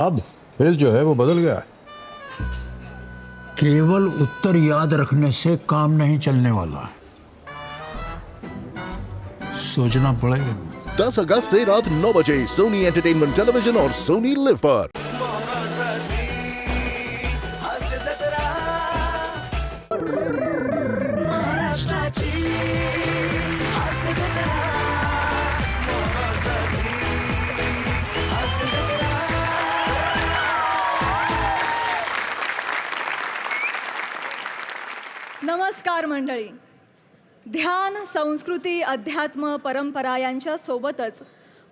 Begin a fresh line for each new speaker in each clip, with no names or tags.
अब खेल जो है वो बदल गया है।
केवल उत्तर याद रखने से काम नहीं चलने वाला, सोचना पड़ेगा।
10 अगस्त से रात 9 बजे सोनी एंटरटेनमेंट टेलीविजन और सोनी लिव पर।
नमस्कार मंडळी. ध्यान, संस्कृती, अध्यात्म, परंपरा यांच्या सोबतच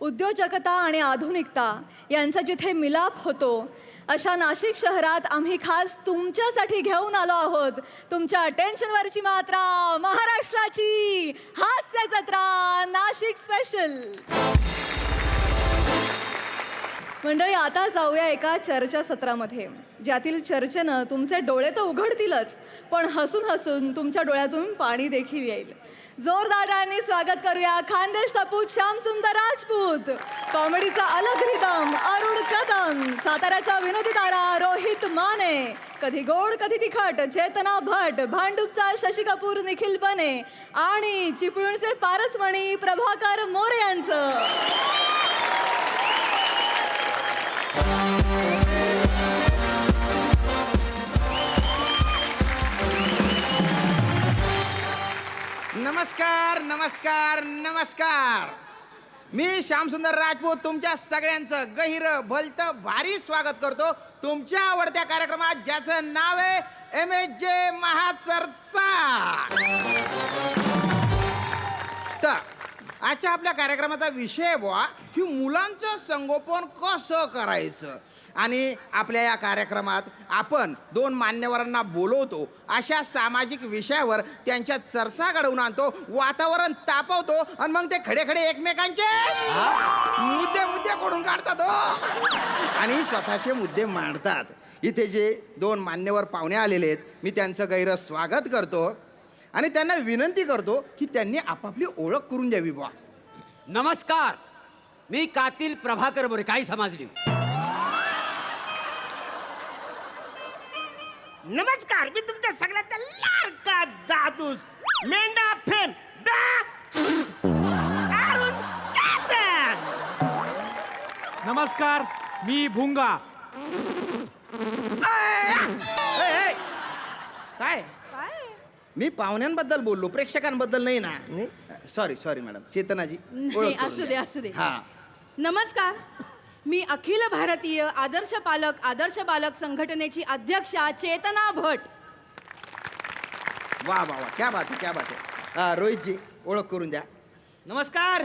उद्योजकता आणि आधुनिकता यांचा जिथे मिलाप होतो अशा नाशिक शहरात आम्ही खास तुमच्यासाठी घेऊन आलो आहोत तुमच्या अटेन्शनवरची मात्रा, महाराष्ट्राची हास्य जत्रा नाशिक स्पेशल. मंडळी, आता जाऊया एका चर्चासत्रामध्ये, ज्यातील चर्चेनं तुमचे डोळे तर उघडतीलच, पण हसून हसून तुमच्या डोळ्यातून पाणी देखील येईल. जोरदाराने स्वागत करूया खानदेश सपूत श्यामसुंदर राजपूत, कॉमेडीचा अलग रिदम अरुण कदम, साताऱ्याचा विनोदी तारा रोहित माने, कधी गोड कधी तिखट चेतना भट, भांडूपचा शशी कपूर निखिल बने आणि चिपळूणचे पारसमणी प्रभाकर मोरे यांचं.
नमस्कार नमस्कार नमस्कार. मी श्यामसुंदर राजपूत तुमच्या सगळ्यांचं गहिरं भलतं भारी स्वागत करतो तुमच्या आवडत्या कार्यक्रमात, ज्याचं नाव आहे MSJ महाचर्चा. तर आजच्या आपल्या कार्यक्रमाचा विषय बुवा की मुलांचं संगोपन कसं करायचं. आणि आपल्या या कार्यक्रमात आपण 2 मान्यवरांना बोलवतो, अशा सामाजिक विषयावर त्यांच्या चर्चा घडवून आणतो, वातावरण तापवतो आणि मग ते खडे खडे एकमेकांचे मुद्दे खोडून काढतात हो आणि स्वतःचे मुद्दे मांडतात. इथे जे 2 मान्यवर पाहुणे आलेले आहेत, मी त्यांचं गैर स्वागत करतो आणि त्यांना विनंती करतो की त्यांनी आपापली ओळख करून द्यावी बुवा.
नमस्कार, मी कातील प्रभाकर मोरे, काही समजली.
नमस्कार, मी तुमच्या सगळ्यांचा लाडका दादूस मेंढा फेम अरुण केतन.
नमस्कार, मी भुंगा.
काय मी पाहुण्यांबद्दल बोललो, प्रेक्षकांबद्दल नाही ना. Sorry madam. चेतनाजी
नाही, असू दे असू दे.
हा.
नमस्कार, मी अखिल भारतीय आदर्श बालक संघटनेची अध्यक्षा चेतना भट.
वा वा वा, क्या बात आहे, क्या बात आहे. रोहितजी ओळख करून द्या.
नमस्कार,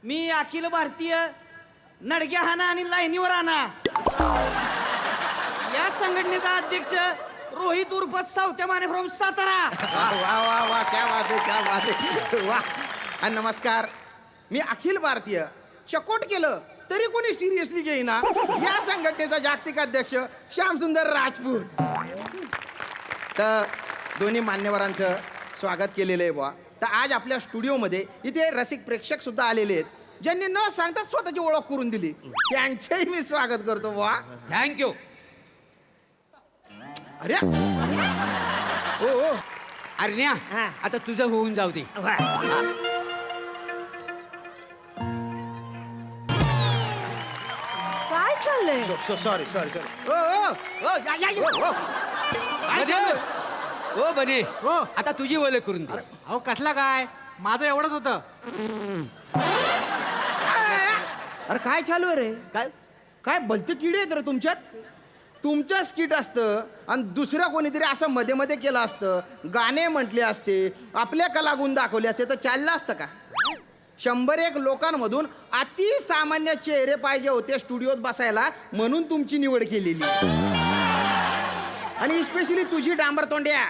मी अखिल भारतीय नडग्या हाना आणि लाईनीवर आणा या संघटनेचा अध्यक्ष रोहित उर्फ सावत्या माने फ्रॉम सातारा.
वा वा वा वा, क्या बात आहे, क्या बात आहे. वा. आणि नमस्कार, मी अखिल भारतीय चकोट केलं तरी कोणी सिरियसली घेईना या संघटनेचा जागतिक अध्यक्ष श्यामसुंदर राजपूत. तर दोन्ही मान्यवरांचं स्वागत केलेलं आहे बुवा. तर आज आपल्या स्टुडिओमध्ये इथे रसिक प्रेक्षक सुद्धा आलेले आहेत, ज्यांनी न सांगता स्वतःची ओळख करून दिली. त्यांचंही मी स्वागत करतो बुवा.
थँक्यू.
अरे हो,
अरण्या, आता तुझं होऊन जाऊ दे.
काय चाललंय?
सॉरी
काय झालं? ओ बने, आता तुझी ओळख करून दे.
अहो कसला काय, माझं एवढंच होतं.
अरे काय चालू आहे रे?
काय
काय भलते किडे आहेत रे तुमच्यात. तुमचं स्किट असतं आणि दुसऱ्या कोणीतरी असं मध्ये मध्ये केलं असतं, गाणे म्हटले असते, आपल्या कलागुण दाखवले असते, तर चाललं असतं का? 101 लोकांमधून अतिसामान्य चेहरे पाहिजे होते स्टुडिओत बसायला, म्हणून तुमची निवड केलेली. आणि स्पेशली तुझी डांबर तोंड्या.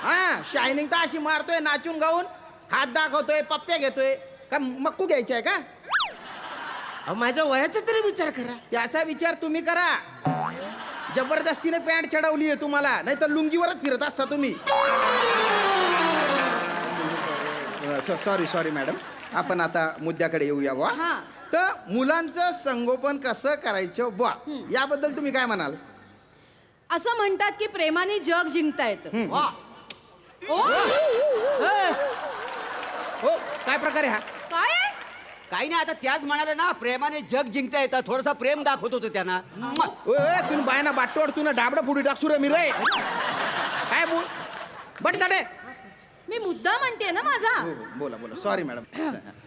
हा, शायनिंग तर अशी मारतोय नाचून गाऊन, हात दाखवतोय, पप्प्या घेतोय का मक्कू घ्यायची आहे का?
माझ्या वयाचा तरी विचार करा.
त्याचा विचार तुम्ही करा. जबरदस्तीने पॅन्ट चढवली आहे तुम्हाला, नाही तर लुंगीवरच फिरत असता तुम्ही. सॉरी मॅडम, आपण आता मुद्द्याकडे येऊया. वा, तर मुलांचं संगोपन कसं करायचं बुवा याबद्दल तुम्ही काय म्हणाल?
असं म्हणतात की प्रेमाने जग जिंकता येतं. ओ,
हो काय प्रकार आहे हा?
काय आहे?
काही नाही, आता त्याच म्हणाले ना, प्रेमाने जग जिंकता येतं. थोडासा प्रेम दाखवत होतो त्यांना.
ओय तुम्ही बायना बाटोड तुला डाबडं फुडी टाक सुर मी रे काय बोल बट तडे
मी मुद्दा म्हणते ना माझा.
बोला बोला सॉरी मॅडम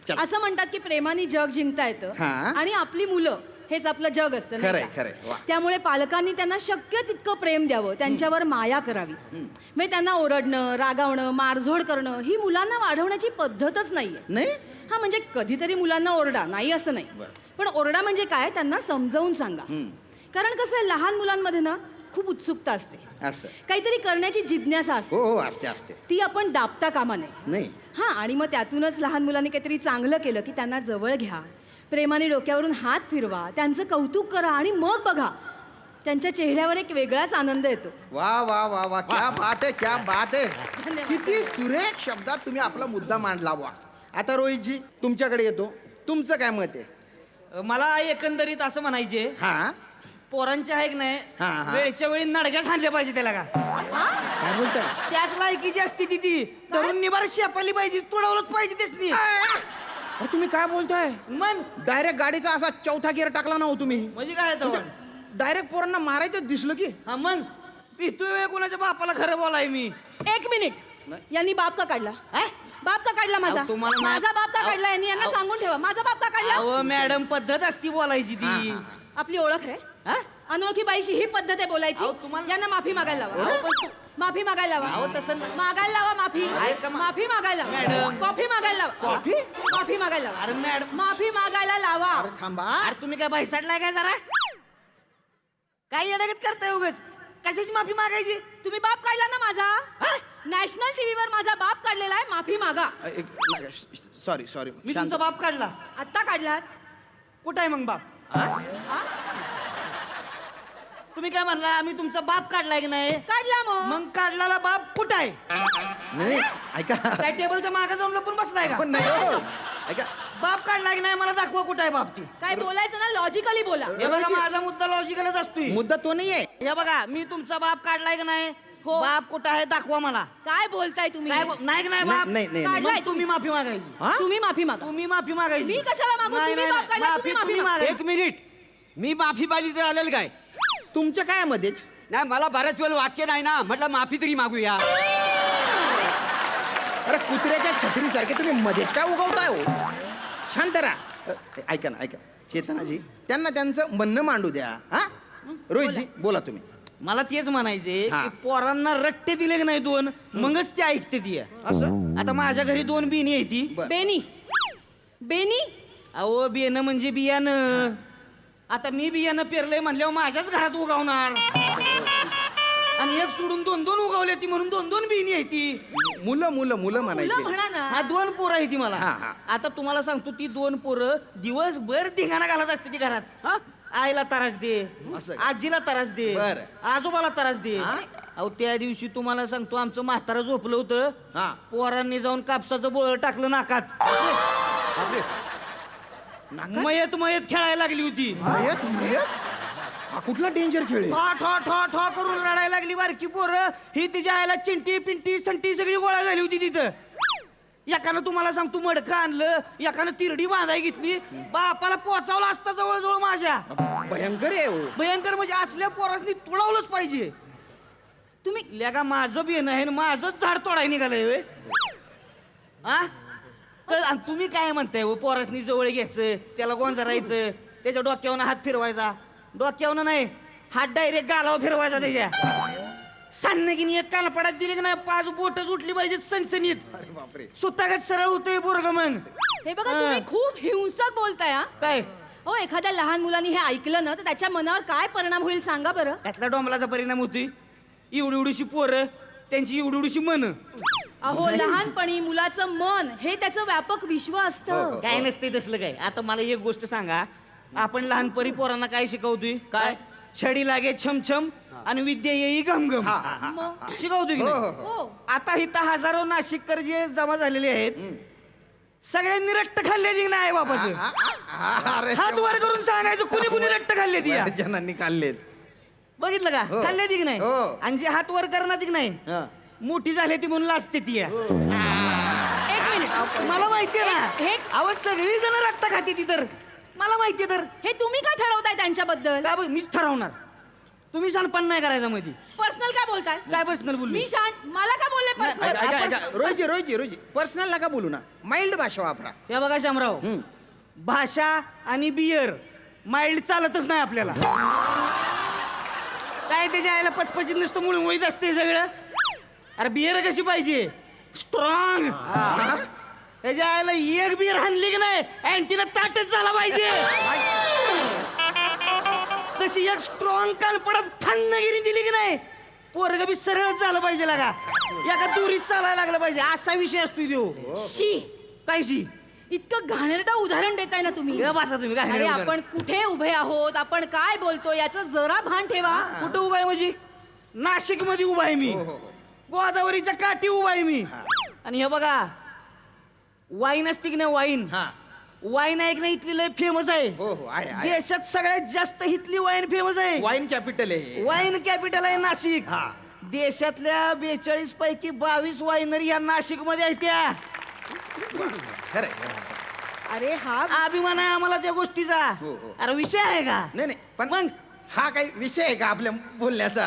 चल
असं म्हणतात की प्रेमाने जग जिंकता येतं
हा.
आणि आपली मुलं हेच आपलं जग असतं नाही
खरंय,
का?
खरंय. वा.
त्यामुळे पालकांनी त्यांना शक्य तितकं प्रेम द्यावं, त्यांच्यावर माया करावी. म्हणजे त्यांना ओरडणं, रागावणं, मारझोड करणं ही मुलांना वाढवण्याची पद्धतच नाहीये.
नाही
हा म्हणजे कधीतरी मुलांना ओरडा, नाही असं नाही, पण ओरडा म्हणजे काय त्यांना समजावून सांगा. कारण कसं आहे, लहान मुलांमध्ये ना खूप उत्सुकता असते,
असं
काहीतरी करण्याची जिज्ञासा असते.
हो हो असते असते
ती आपण दाबता कामा नये.
नाही
हा आणि मग त्यातूनच लहान मुलांनी काहीतरी चांगलं केलं की त्यांना जवळ घ्या, प्रेमाने डोक्यावरून हात फिरवा, त्यांचं कौतुक करा आणि मग बघा त्यांच्या चेहऱ्यावर एक वेगळाच आनंद येतो.
वा वा वा वा क्या बात आहे क्या बात आहे
धन्यवाद.
किती सुरेख शब्दात तुम्ही आपला मुद्दा मांडला वा. आता रोहितजी तुमच्याकडे येतो, तुमचं काय मत आहे?
मला एकंदरीत असं म्हणायचे,
हा
पोरांच्या आहे की नाही,
हा, हा.
वेळच्या वेळी नडग्याच हाणल्या पाहिजे त्याला का.
काय बोलताय?
त्याच लायकीची असते ती तरुण निबार शेपाली पाहिजे, तुडवलंच पाहिजे त्यासनी.
अरे तुम्ही काय बोलताय?
मग
डायरेक्ट गाडीचा असा चौथा गिअर टाकला ना हो तुम्ही.
म्हणजे काय तो?
डायरेक्ट पोरांना मारायचं दिसलं की
हा मग पितोय कोणाच्या बापाला खरं बोलाय मी.
एक मिनिट, यांनी बाप का काढला?
हा?
बाप का काढला माझा?
अहो, तुम्हाला नाही-
माझा बाप का
अहो,
काढला? यांनी यांना
अहो.
सांगून ठेवा, माझा बाप का काढला?
अहो मॅडम, पद्धत असती बोलायची ती.
आपली ओळख आहे,
हा?
अनोळखी बाईची ही पद्धत आहे बोलायची.
अहो, तुम्हाला-
यांना माफी मागायला लावा.
अहो, पण तू-
माफी मागायला
अहो,
लावा,
तसं नाही.
मागायला लावा माफी.
ऐका मा-
माफी मागायला लावा.
मॅडम.
कॉफी मागायला लावा.
कॉफी?
माफी मागायला लावा.
अरे मॅडम,
माफी मागायला लावा.
थांबा.
अरे तुम्ही काय भैसाडलाय काय जरा? काय येण्यागत करताय उगाच? कशाची माफी मागायची?
तुम्ही बाप काढला ना माझा, नॅशनल टीव्हीवर माझा बाप काढलेला आहे, माफी मागा.
सॉरी सॉरी
मी तुमचा बाप काढला.
आत्ता काढलात?
कुठं आहे मग बाप? तुम्ही काय म्हणला, आम्ही तुमचा बाप काढलाय की नाही?
काढला मग.
मग काढलेला बाप कुठं आहे?
नाही ऐका
काय टेबलच्या मागे जाऊन लपून बसलाय का?
पण नाही हो. ऐका
बाप काढलाय की नाही मला दाखवा, कुठं आहे बाप ती.
काय बोलायचं ना लॉजिकली बोला.
हे बघा, माझा मुद्दा लॉजिकलच असतोय.
मुद्दा तो नाहीये.
हे बघा, मी तुमचा बाप काढलाय की नाही?
हो.
बाप कुठं आहे दाखवा मला.
काय बोलताय तुम्ही?
काय नाही की नाही बाप?
नाही, नाही,
नाही.
मग तुम्ही माफी मागायची.
हा?
तुम्ही माफी मागा.
तुम्ही माफी मागायची.
मी कशाला मागू?
नाही,
तुम्ही
नाही,
बाप काढला,
माफी
तुम्ही माफी
तुम्ही
मागा.
मागायची.
एक मिनिट, मी माफी पाहिली तर आलेल काय?
तुमच्या काय मध्येच
नाही, मला बऱ्याच वेळ वाक्य नाही ना, म्हटलं माफी तरी मागूया.
अरे कुत्र्याच्या छत्रीसारखे तुम्ही मध्येच काय उगवताय हो? शांत राहा. ऐका ना ऐका चेतनाजी, त्यांना त्यांचं म्हणणं मांडू द्या. हा रोहितजी बोला तुम्ही.
मला तेच म्हणायचे
हा.
की पोरांना रट्टे दिले की नाही दोन, मगच ते ऐकते ती.
असं
आता माझ्या घरी 2 बिनी आहे ती.
बेनी, बेनी
अहो बियाणं म्हणजे बियाणं. आता मी बियाणं पेरलंय म्हणल्यावर माझ्याच घरात उगवणार. आणि एक सोडून 2 उगवले ती, म्हणून 2 बिनी आहे ती.
मुलं मुलं मुलं
मुलं
म्हणायचे.
म्हणा ना.
हा 2 पोरं आहे ती मला.
हा, हा.
आता तुम्हाला सांगतो, ती 2 पोरं दिवसभर धिंगाणा घालत असते ती घरात. हा? आईला त्रास दे,
असं का?
आजीला त्रास दे,
बरं.
आजोबाला त्रास दे.
हा?
अहो त्या दिवशी तुम्हाला सांगतो, आमचं म्हातारं झोपलं होतं.
हा.
पोरांनी जाऊन कापसाचं बोळ टाकलं नाकात.
नाकात?
मयत मयत खेळायला लागली होती.
मयत मयत? हा कुठला डेंजर खेळ आहे?
ठॉ ठॉ ठॉ ठॉ करून रडायला लागली बारकी पोरं. ही तिच्या आईला चिंटी पिंटी संटी सगळी गोळा झाली होती तिथं. एकानं तुम्हाला सांगतो मडकं आणलं, एकानं तिरडी बांधाय घेतली. बापाला पोचावलं असतं जवळजवळ माझ्या.
भयंकर आहे हो.
भयंकर म्हणजे असल्या पोरांनी तुडवलंच पाहिजे.
तुम्ही
लेगा माझं बियन आहे, माझंच झाड तोडाय निघालंय होय. हा? आणि तुम्ही काय म्हणताय हो, पोरासनी जवळ घ्यायचं, त्याला गोंजरायचं, त्याच्या डोक्यावरून हात फिरवायचा. डोक्यावरून नाही, हात डायरेक्ट गालावर फिरवायचा त्याच्या. सन्नगिनी एक कानपडात दिली की नाही, 5 बोट उठली पाहिजे सनसनीत.
अरे बापरे.
सुतागत सरळ होतोय पोरग मग.
हे बघा, तुम्ही खूप हिंसक बोलताय हा.
काय
हो, एखाद्या लहान मुलांनी हे ऐकलं ना तर त्याच्या मनावर काय परिणाम होईल सांगा बरं.
त्यातला डोंबलाचा परिणाम होतोय. एवढीशी पोरं, त्यांची एवढीशी मन.
अहो, लहानपणी मुलाचं मन हे त्याचं व्यापक विश्व असतं.
काय नसते तसलं काय. आता मला एक गोष्ट सांगा, आपण लहानपणी पोरांना काय शिकवतोय? काय? छडी लागे छमछम आणि विद्या येई घमघम.
मग
शिकवतोय की नाही?
हो,
आता इथं हजारो नाशिककर जे जमा झालेले आहेत, सगळ्यांनी रट्ट खाल्ले ती नाही बापाचं
अरे
हात वर करून सांगायचं कुणी कुणी रट्ट खाल्ले ती
बऱ्याच जणांनी खाल्लेत.
बघितलं का
हो.
खाल्ले ती नाही
हो.
आणि जे हात वर करणार ती नाही
हा.
मोठी झाली ती म्हणून लाजते ती
एक मिनिट
मला माहितीये ना
हे-
अहो सगळी जण रट्ट खाते ती तर मला माहितीये तर
हे तुम्ही का ठरवताय त्यांच्याबद्दल
का बरं, मीच ठरवणार तुम्ही शानपण नाही करायचं मध्ये
पर्सनल काय बोलताय
काय पर्सनल बोलली
मी मला का बोलले पर्सनल
रोजी पर्सनल नका बोलू ना, माइल्ड भाषा वापरा.
या बघा शामराव भाषा आणि बियर माइल्ड चालतच नाही आपल्याला काय त्याच्या आईला पचपचीत नुसतं मुळमुळीत असते सगळं. अरे बियर कशी पाहिजे स्ट्रॉंग त्याच्या आईला एक बियर हाणली की नाही अँटीला ताटच झाला पाहिजे तशी एक स्ट्रॉंग कानपडात फन्नगिरी दिली की नाही पोरग बी सरळच झालं पाहिजे लागा एका दुरीत चालायला लागलं पाहिजे असा विषय असतो देऊ
शी
काय शी
इतकं घाणेरडं उदाहरण देताय ना तुम्ही
हे बसा तुम्ही काय
अरे आपण कुठे उभे आहोत आपण काय बोलतो याचं जरा भान ठेवा
कुठं उभा आहे म्हणजे नाशिक मध्ये उभा आहे मी गोदावरीच्या काठी उभा आहे मी आणि हे बघा वाईन असते की नाही वाईन वाईन ऐक ना इथली लय फेमस आहे
हो आहे.
देशात सगळ्यात जास्त इथली वाईन फेमस आहे
वाईन कॅपिटल आहे.
वाईन कॅपिटल आहे नाशिक देशातल्या 42 पैकी 22 वाईनरी या नाशिक मध्ये आहेत त्या
खरंय.
अरे हा
अभिमान आहे आम्हाला त्या गोष्टीचा
हो.
अरे विषय आहे का
नाही पण
मग
हा काही विषय आहे का आपल्या बोलण्याचा?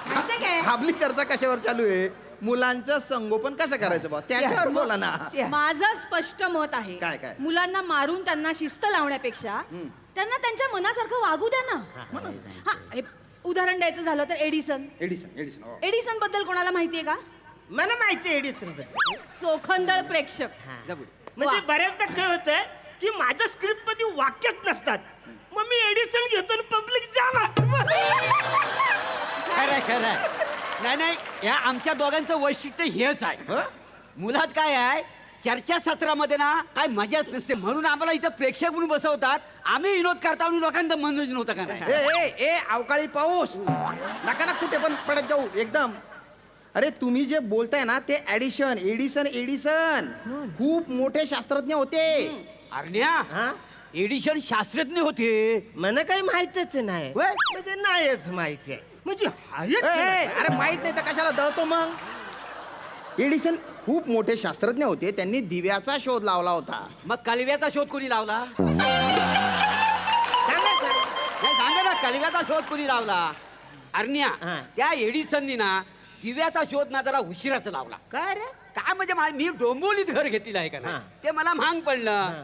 माहितीये काय
आपली चर्चा कशावर चालू आहे? मुलांचं संगोपन कसं करायचं बा त्याच्यावर बोला ना.
माझं स्पष्ट मत आहे
काय?
मुलांना मारून त्यांना शिस्त लावण्यापेक्षा त्यांना त्यांच्या मनासारखं वागू द्या ना हा हे उदाहरण द्यायचं झालं तर एडिसन
एडिसन
एडिसन बद्दल कोणाला माहितीये का
मला माहिती आहे एडिसन
चोखंदळ प्रेक्षक
म्हणजे बऱ्याचदा काय होतंय की माझ्या स्क्रिप्ट मध्ये वाक्यच नसतात मग मी एडिसन घेतो पब्लिक जाम
खरंय खरंय नाही या आमच्या दोघांचं वैशिष्ट्य हेच आहे मुलात काय आहे चर्चासत्रामध्ये ना काय मजाच नसते म्हणून आम्हाला इथं प्रेक्षक म्हणून बसवतात आम्ही विनोद करता आणि लोकांचं मनोरंजन होतं का नाही
ए अवकाळी पाऊस नका ना कुठे पण पडत जाऊ एकदम. अरे तुम्ही जे बोलताय ना ते एडिसन खूप मोठे शास्त्रज्ञ होते.
अरण्या एडिशन शास्त्रज्ञ होते
मला काही माहितच नाही
होय?
म्हणजे नाहीच माहिती आहे म्हणजे
अरे माहित नाही तर कशाला दळतो मग. एडिसन खूप मोठे शास्त्रज्ञ होते त्यांनी दिव्याचा शोध लावला होता.
मग कलव्याचा शोध कोणी लावला सांगा ना कलव्याचा शोध कोणी लावला अरण्या त्या एडिसननी ना दिव्याचा शोध ना जरा उशिराच लावला
काय रे
काय म्हणजे मी डोंबोलीत घर घेतलेलं आहे का ना ते मला महाग पडलं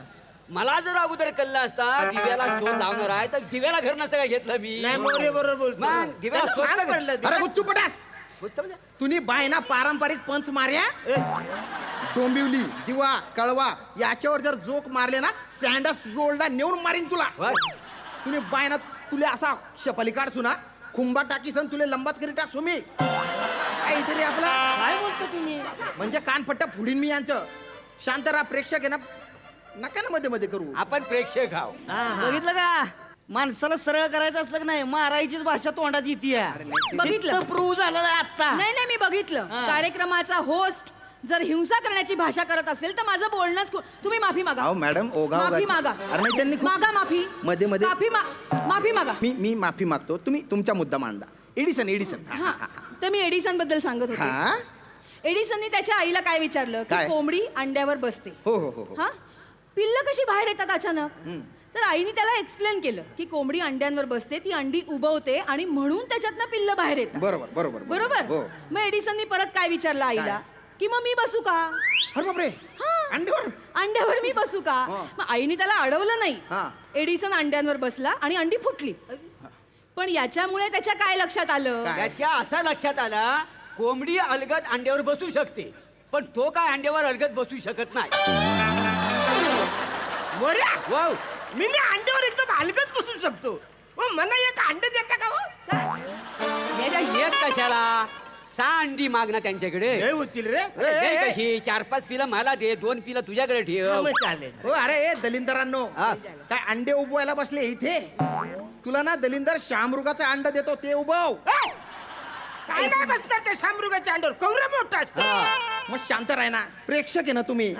मला जर अगोदर कळलं असता दिव्याला शोध लावणार आहे तर दिव्याला घर नसतं काय घेतलं मी
नाही मोरे बरोबर बोलतो
मग दिव्याला
त्याला
शोध
भाग पडलं
अरे गुच्चू पटाक तुम्ही बायना पारंपरिक पंच मार्या डोंबिवली दिवा कळवा याच्यावर जर जोक मारले ना सँडस रोडला नेऊन मारीन तुला. तुम्ही बायना तुले असा शपली काढसू ना खुंबा टाकीसन तुले लंबाच करी टाकसू मी काहीतरी आपला
काय बोलतो तुम्ही
म्हणजे कानपट्टा फुडीन मी यांचं. शांत राहा प्रेक्षक आहे ना नका ना मध्ये मध्ये करू.
आपण प्रेक्षक आहो
बघितलं का माणसाला सरळ करायचं असलं की नाही मारायचीच भाषा तोंडात येते
बघितलं.
प्रूव्ह झालं आता
नाही मी बघितलं कार्यक्रमाचा होस्ट जर हिंसा करण्याची भाषा करत असेल तर माझं बोलणंच तुम्ही माफी मागा
अहो मॅडम ओघा
माफी मागा
अरे नाही त्यांनी खूप-
मागा माफी
मध्ये
माफी मागा
मी माफी मागतो तुम्ही तुमचा मुद्दा मांडा. एडिसन
हा तर मी एडिसन बद्दल सांगत होते
हा
एडिसननी त्याच्या आईला काय विचारलं की
काय?
कोंबडी अंड्यावर बसते
हो.
हा पिल्ल कशी बाहेर येतात अचानक तर आईने त्याला एक्सप्लेन केलं की कोंबडी अंड्यांवर बसते ती अंडी उबवते आणि म्हणून त्याच्यातनं पिल्ल बाहेर येतात बरोबर
हो.
मग एडिसननी परत काय विचारलं आईला की मग मी बसू का
अरे बापरे अंड्यावर
अंड्यावर मी बसू का मग आईने त्याला अडवलं नाही एडिसन अंड्यांवर बसला आणि अंडी फुटली पण याच्यामुळे त्याच्या काय लक्षात आलं
त्याच्या असं लक्षात आला कोंबडी अलगद अंड्यावर बसू शकते पण तो काय अंड्यावर अलगद बसू शकत नाही.
मोऱ्या
वाव
मी अंड्यावर एकदम हलकत बसू शकतो मला एक अंड देता का हो
मेल्या एक कशाला 6 अंडी मागना त्यांच्याकडे
लय होतील रे
दे कशी 4-5 पिलं मला दे 2 पिलं तुझ्याकडे ठेव.
मग चालेल
हो अरे दलिंदरांनो काय अंडे उबवायला बसले इथे तुला ना दलिंदर शामृगाचं अंड देतो ते उबव.
काय नाही बसणार त्या शामृगाच्या अंड्यावर कवरा मोठा असतो
मग शांत राह ना, प्रेक्षक आहे ना तुम्ही.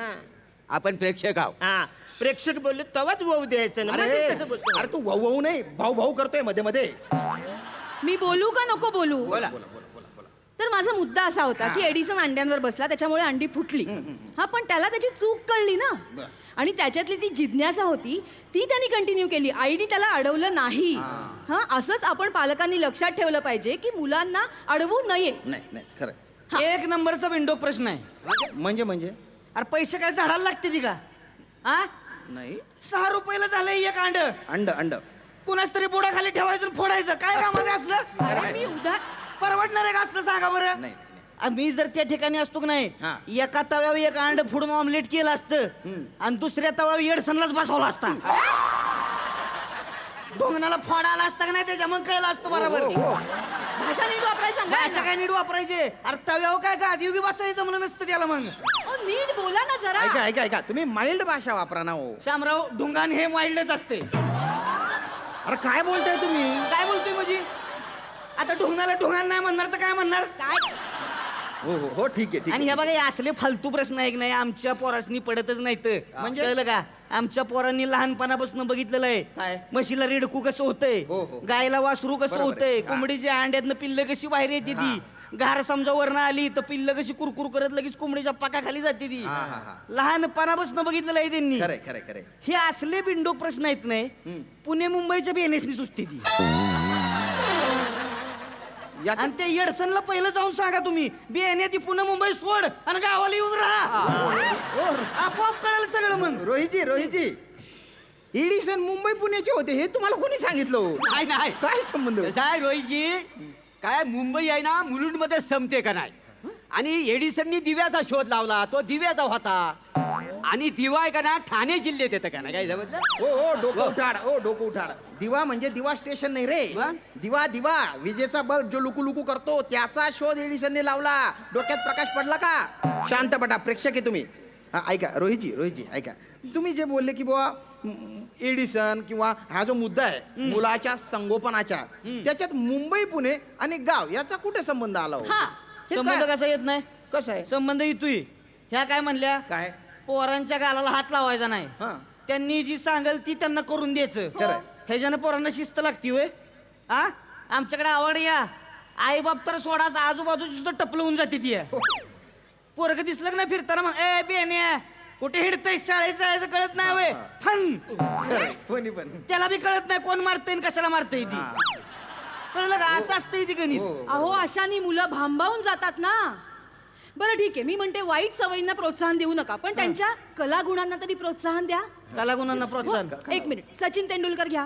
आपण प्रेक्षक आहो.
हा प्रेक्षक बोलले तवाच वाहू द्यायचं ना.
अरे
मध्येच कसं बोलतो?
अरे तू भाऊ भाऊ नाही, भाऊ भाऊ करतोय मध्ये मध्ये.
मी बोलू का नको बोलू?
बोला.
तर माझा मुद्दा असा होता की एडिसन अंड्यांवर बसला, त्याच्यामुळे अंडी फुटली. हा, पण त्याला त्याची चूक कळली ना, आणि त्याच्यातली ती जिज्ञासा होती ती त्यांनी कंटिन्यू केली. आईने त्याला अडवलं नाही. हा, असंच आपण पालकांनी लक्षात ठेवलं पाहिजे की मुलांना अडवू नये.
नाही नाही खरं.
एक नंबरचा विंडो प्रश्न आहे.
म्हणजे
अरे पैसे काय झाडाला लागते ती का? हा,
नाही.
6 रुपयाला झालंय एक अंड.
अंड
कुणाच तरी बोडा खाली ठेवायचं आणि फोडायचं. काय कामाचं असलं?
अरे मी
परवडणार आहे का असलं सांगा बरं?
नाही.
मी जर त्या ठिकाणी असतो की नाही,
हा.
एका तव्यावर एक अंड फोडून ऑमलेट केलं असतं आणि दुसऱ्या तव्यावर एडसनलाच बसवला असता. ढोंगणाला फोडा आला असता का नाही, त्याच्या मग कळलं असतं बरोबर.
भाषा नीट वापरायला सांगा
असं काय नीट वापरायचे? अरे तव्यावर काय गादी उभी बसायचं म्हणून नसतं त्याला. मग
नीट बोला ना जरा.
ऐका तुम्ही माइल्ड भाषा वापरा ना हो.
शामराव, ढुंगान हे वाईल्डच असते.
अरे काय बोलताय तुम्ही?
काय बोलतोय म्हणजे? आता ढुंगाला ढुंगान नाही म्हणणार तर काय म्हणणार?
काय
हो ठीक आहे.
आणि हे बघा, हे असले फालतू प्रश्न आहे की नाही, आमच्या पोरासनी पडतच नाहीत. म्हणजे कळलं का? आमच्या पोरांनी लहानपणापासून बघितलेलं आहे.
काय?
म्हशीला रेडकू कसं होतंय,
हो.
गायला वासरू कसं
बरोबर आहे.
होतंय, कोंबडीच्या अंड्यातनं पिल्ल कशी बाहेर येते ती, घार समजा वरनं आली तर पिल्ल कशी कुरकुर करत लगेच कोंबडीच्या पाकाखाली जाते ती. लहानपणापासून बघितलेलं आहे त्यांनी.
खरंय.
हे असले बिंडोक प्रश्न आहेत नाही, पुणे मुंबईच्या बेनेसनी सुचते ती. आणि ते येडसनला पहिलं जाऊन सांगा तुम्ही, बेने ती पुणे मुंबई सोड आणि गावाला येऊन राहा. आपोआप कळेल सगळं. मग
रोहितजी एडिसन मुंबई पुण्याचे होते हे तुम्हाला कोणी सांगितलं?
नाही.
काय संबंध?
कसं आहे रोहितजी, काय मुंबई आहे ना मुलुंडमध्ये संपते का नाही. आणि एडिसननी दिव्याचा शोध लावला, तो दिव्याचा होता. आणि दिवा आहे का ना ठाणे जिल्ह्यात येतं का ना, काय समजलं?
ओ डोकं उठाड. दिवा म्हणजे दिवा स्टेशन नाही रे.
मग?
दिवा विजेचा बल्ब जो लुकू करतो त्याचा शोध एडिसनने लावला. डोक्यात प्रकाश पडला का? शांत बटा, प्रेक्षक आहे तुम्ही. ऐका रोहितजी ऐका, तुम्ही जे बोलले की बुवा एडिसन किंवा हा जो मुद्दा आहे मुलाच्या संगोपनाच्या, त्याच्यात मुंबई पुणे आणि गाव याचा कुठे संबंध आला हो? हे
संबंध
काय?
कसा येत नाही?
कसं आहे?
संबंध येतोय. ह्या काय म्हणल्या?
काय?
पोरांच्या गालाला हात लावायचा नाही.
हा.
त्यांनी जी सांगल ती त्यांना करून द्यायचं.
खरंय.
ह्याच्यानं पोरांना शिस्त लागती होय. हा, आमच्याकडे आवड या आई बाप तर सोडाच, आजूबाजूची सुद्धा टपलवून जाते ती. पोरग दिसलं का नाही फिरताना मग ए बेन्या कुठे हिडतय, शाळेत जायचं कळत नाही वय फन.
पण
त्याला बी कळत नाही कोण मारतय कशाला मारतय ती. कळलं का? असं असतंय ती गणित.
अहो, अशानी मुलं भांबावून जातात ना. बरं ठीक आहे, मी म्हणते वाईट सवयींना प्रोत्साहन देऊ नका, पण त्यांच्या कलागुणांना तरी प्रोत्साहन द्या.
कलागुणांना प्रोत्साहन.
एक मिनिट, सचिन तेंडुलकर घ्या.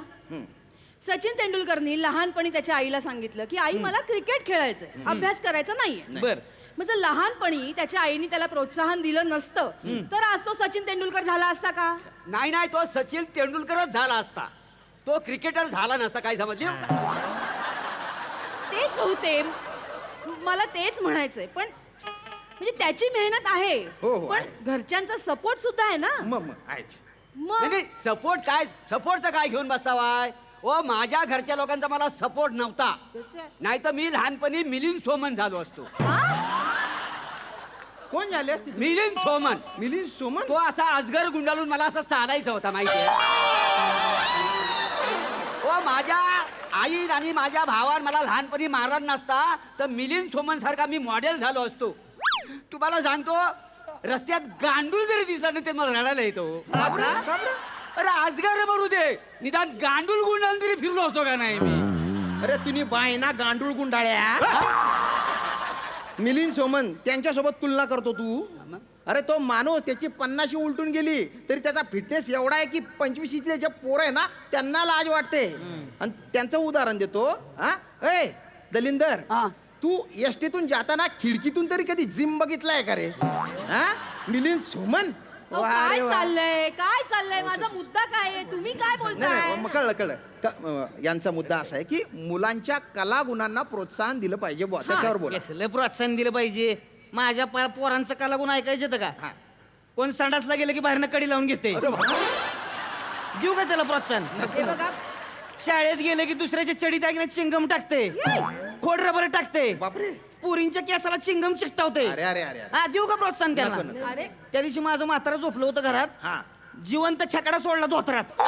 सचिन तेंडुलकरनी लहानपणी त्याच्या आईला सांगितलं की आई मला क्रिकेट खेळायचंय, अभ्यास करायचा नाहीये.
बर,
मग जर लहानपणी त्याच्या आईने त्याला प्रोत्साहन दिलं नसतं तर आज तो सचिन तेंडुलकर झाला असता का?
नाही, तो सचिन तेंडुलकरच झाला असता. तो क्रिकेटर झाला नसता. काय समजले?
तेच होते, मला तेच म्हणायचंय. पण म्हणजे त्याची मेहनत आहे,
हो,
पण घरच्यांचा सपोर्ट सुद्धा आहे ना.
मग
मग
नाही, सपोर्टचं काय घेऊन बसतावाय? ओ, माझ्या घरच्या लोकांचा मला सपोर्ट नव्हता, नाही तर मी लहानपणी मिलिंद सोमन झालो असतो.
कोण झाले असते?
मिलिंद सोमन. तो असा अजगर गुंडाळून मला असं चालायचा होता माहितीये. ओ, माझ्या आई आणि माझ्या भावान मला लहानपणी मारत नसता तर मिलिंद सोमन सारखा मी मॉडेल झालो असतो. तुम्हाला सांगतो, रस्त्यात गांडूळ जरी दिसला ना ते मला रडायला येतो. अरे अजगर मरू दे, निदान गांडूळ गुंडाळून तरी फिरलो असतो का नाही मी?
अरे तुम्ही बाय ना गांडूळ गुंडाळ्या. मिलिंद सोमन त्यांच्यासोबत तुलना करतो तू? अरे तो माणूस त्याची 50 उलटून गेली तरी त्याचा फिटनेस एवढा आहे की 25चे जे पोरं आहे ना त्यांना लाज वाटते. आणि त्यांचं उदाहरण देतो. ए दलिंदर, तू एसटीतून जाताना खिडकीतून तरी कधी जिम बघितलाय का रे? मिलिंद सोमन.
काय चाललंय? माझा मुद्दा काय आहे? तुम्ही काय बोलताय?
कळलं. यांचा मुद्दा असा आहे की मुलांच्या कलागुणांना प्रोत्साहन दिलं पाहिजे बुवा, त्याच्यावर बोला.
कसलं प्रोत्साहन दिलं पाहिजे? माझ्या पोरांचं कलागुण ऐकायचं का? कोण संडासला गेलं की बाहेरनं कडी लावून घेते. देऊ का त्याला प्रोत्साहन?
हे बघा,
शाळेत गेलं की दुसऱ्याच्या चडीत ऐकण्यात चिंगम टाकते, खोड रबर टाकते.
बापरे.
पुरींच्या केसाला चिंगम चिकटावते.
अरे अरे अरे अरे.
हा देऊ का प्रोत्साहन
नको,
त्यांना?
नको.
अरे
त्या दिवशी माझं म्हातारा झोपलं होतं घरात,
हा
जिवंत खेकडा सोडला धोतरात.